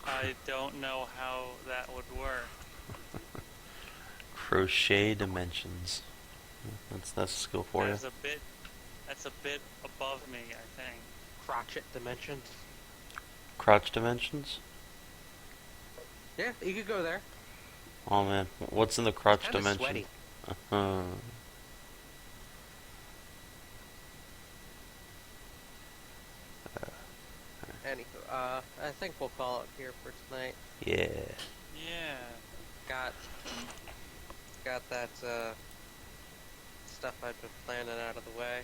B: I don't know how that would work.
C: Crochet dimensions. That's a skill for you.
B: That's a bit above me, I think.
I: Crotchet dimensions.
C: Crotch dimensions?
I: Yeah, you could go there.
C: Oh man, what's in the crotch
I: Kinda
C: dimension?
I: sweaty.
C: Uh-huh.
I: Anywho, I think we'll call it here for tonight.
C: Yeah.
B: Yeah.
I: Got that stuff I've been planning out of the way.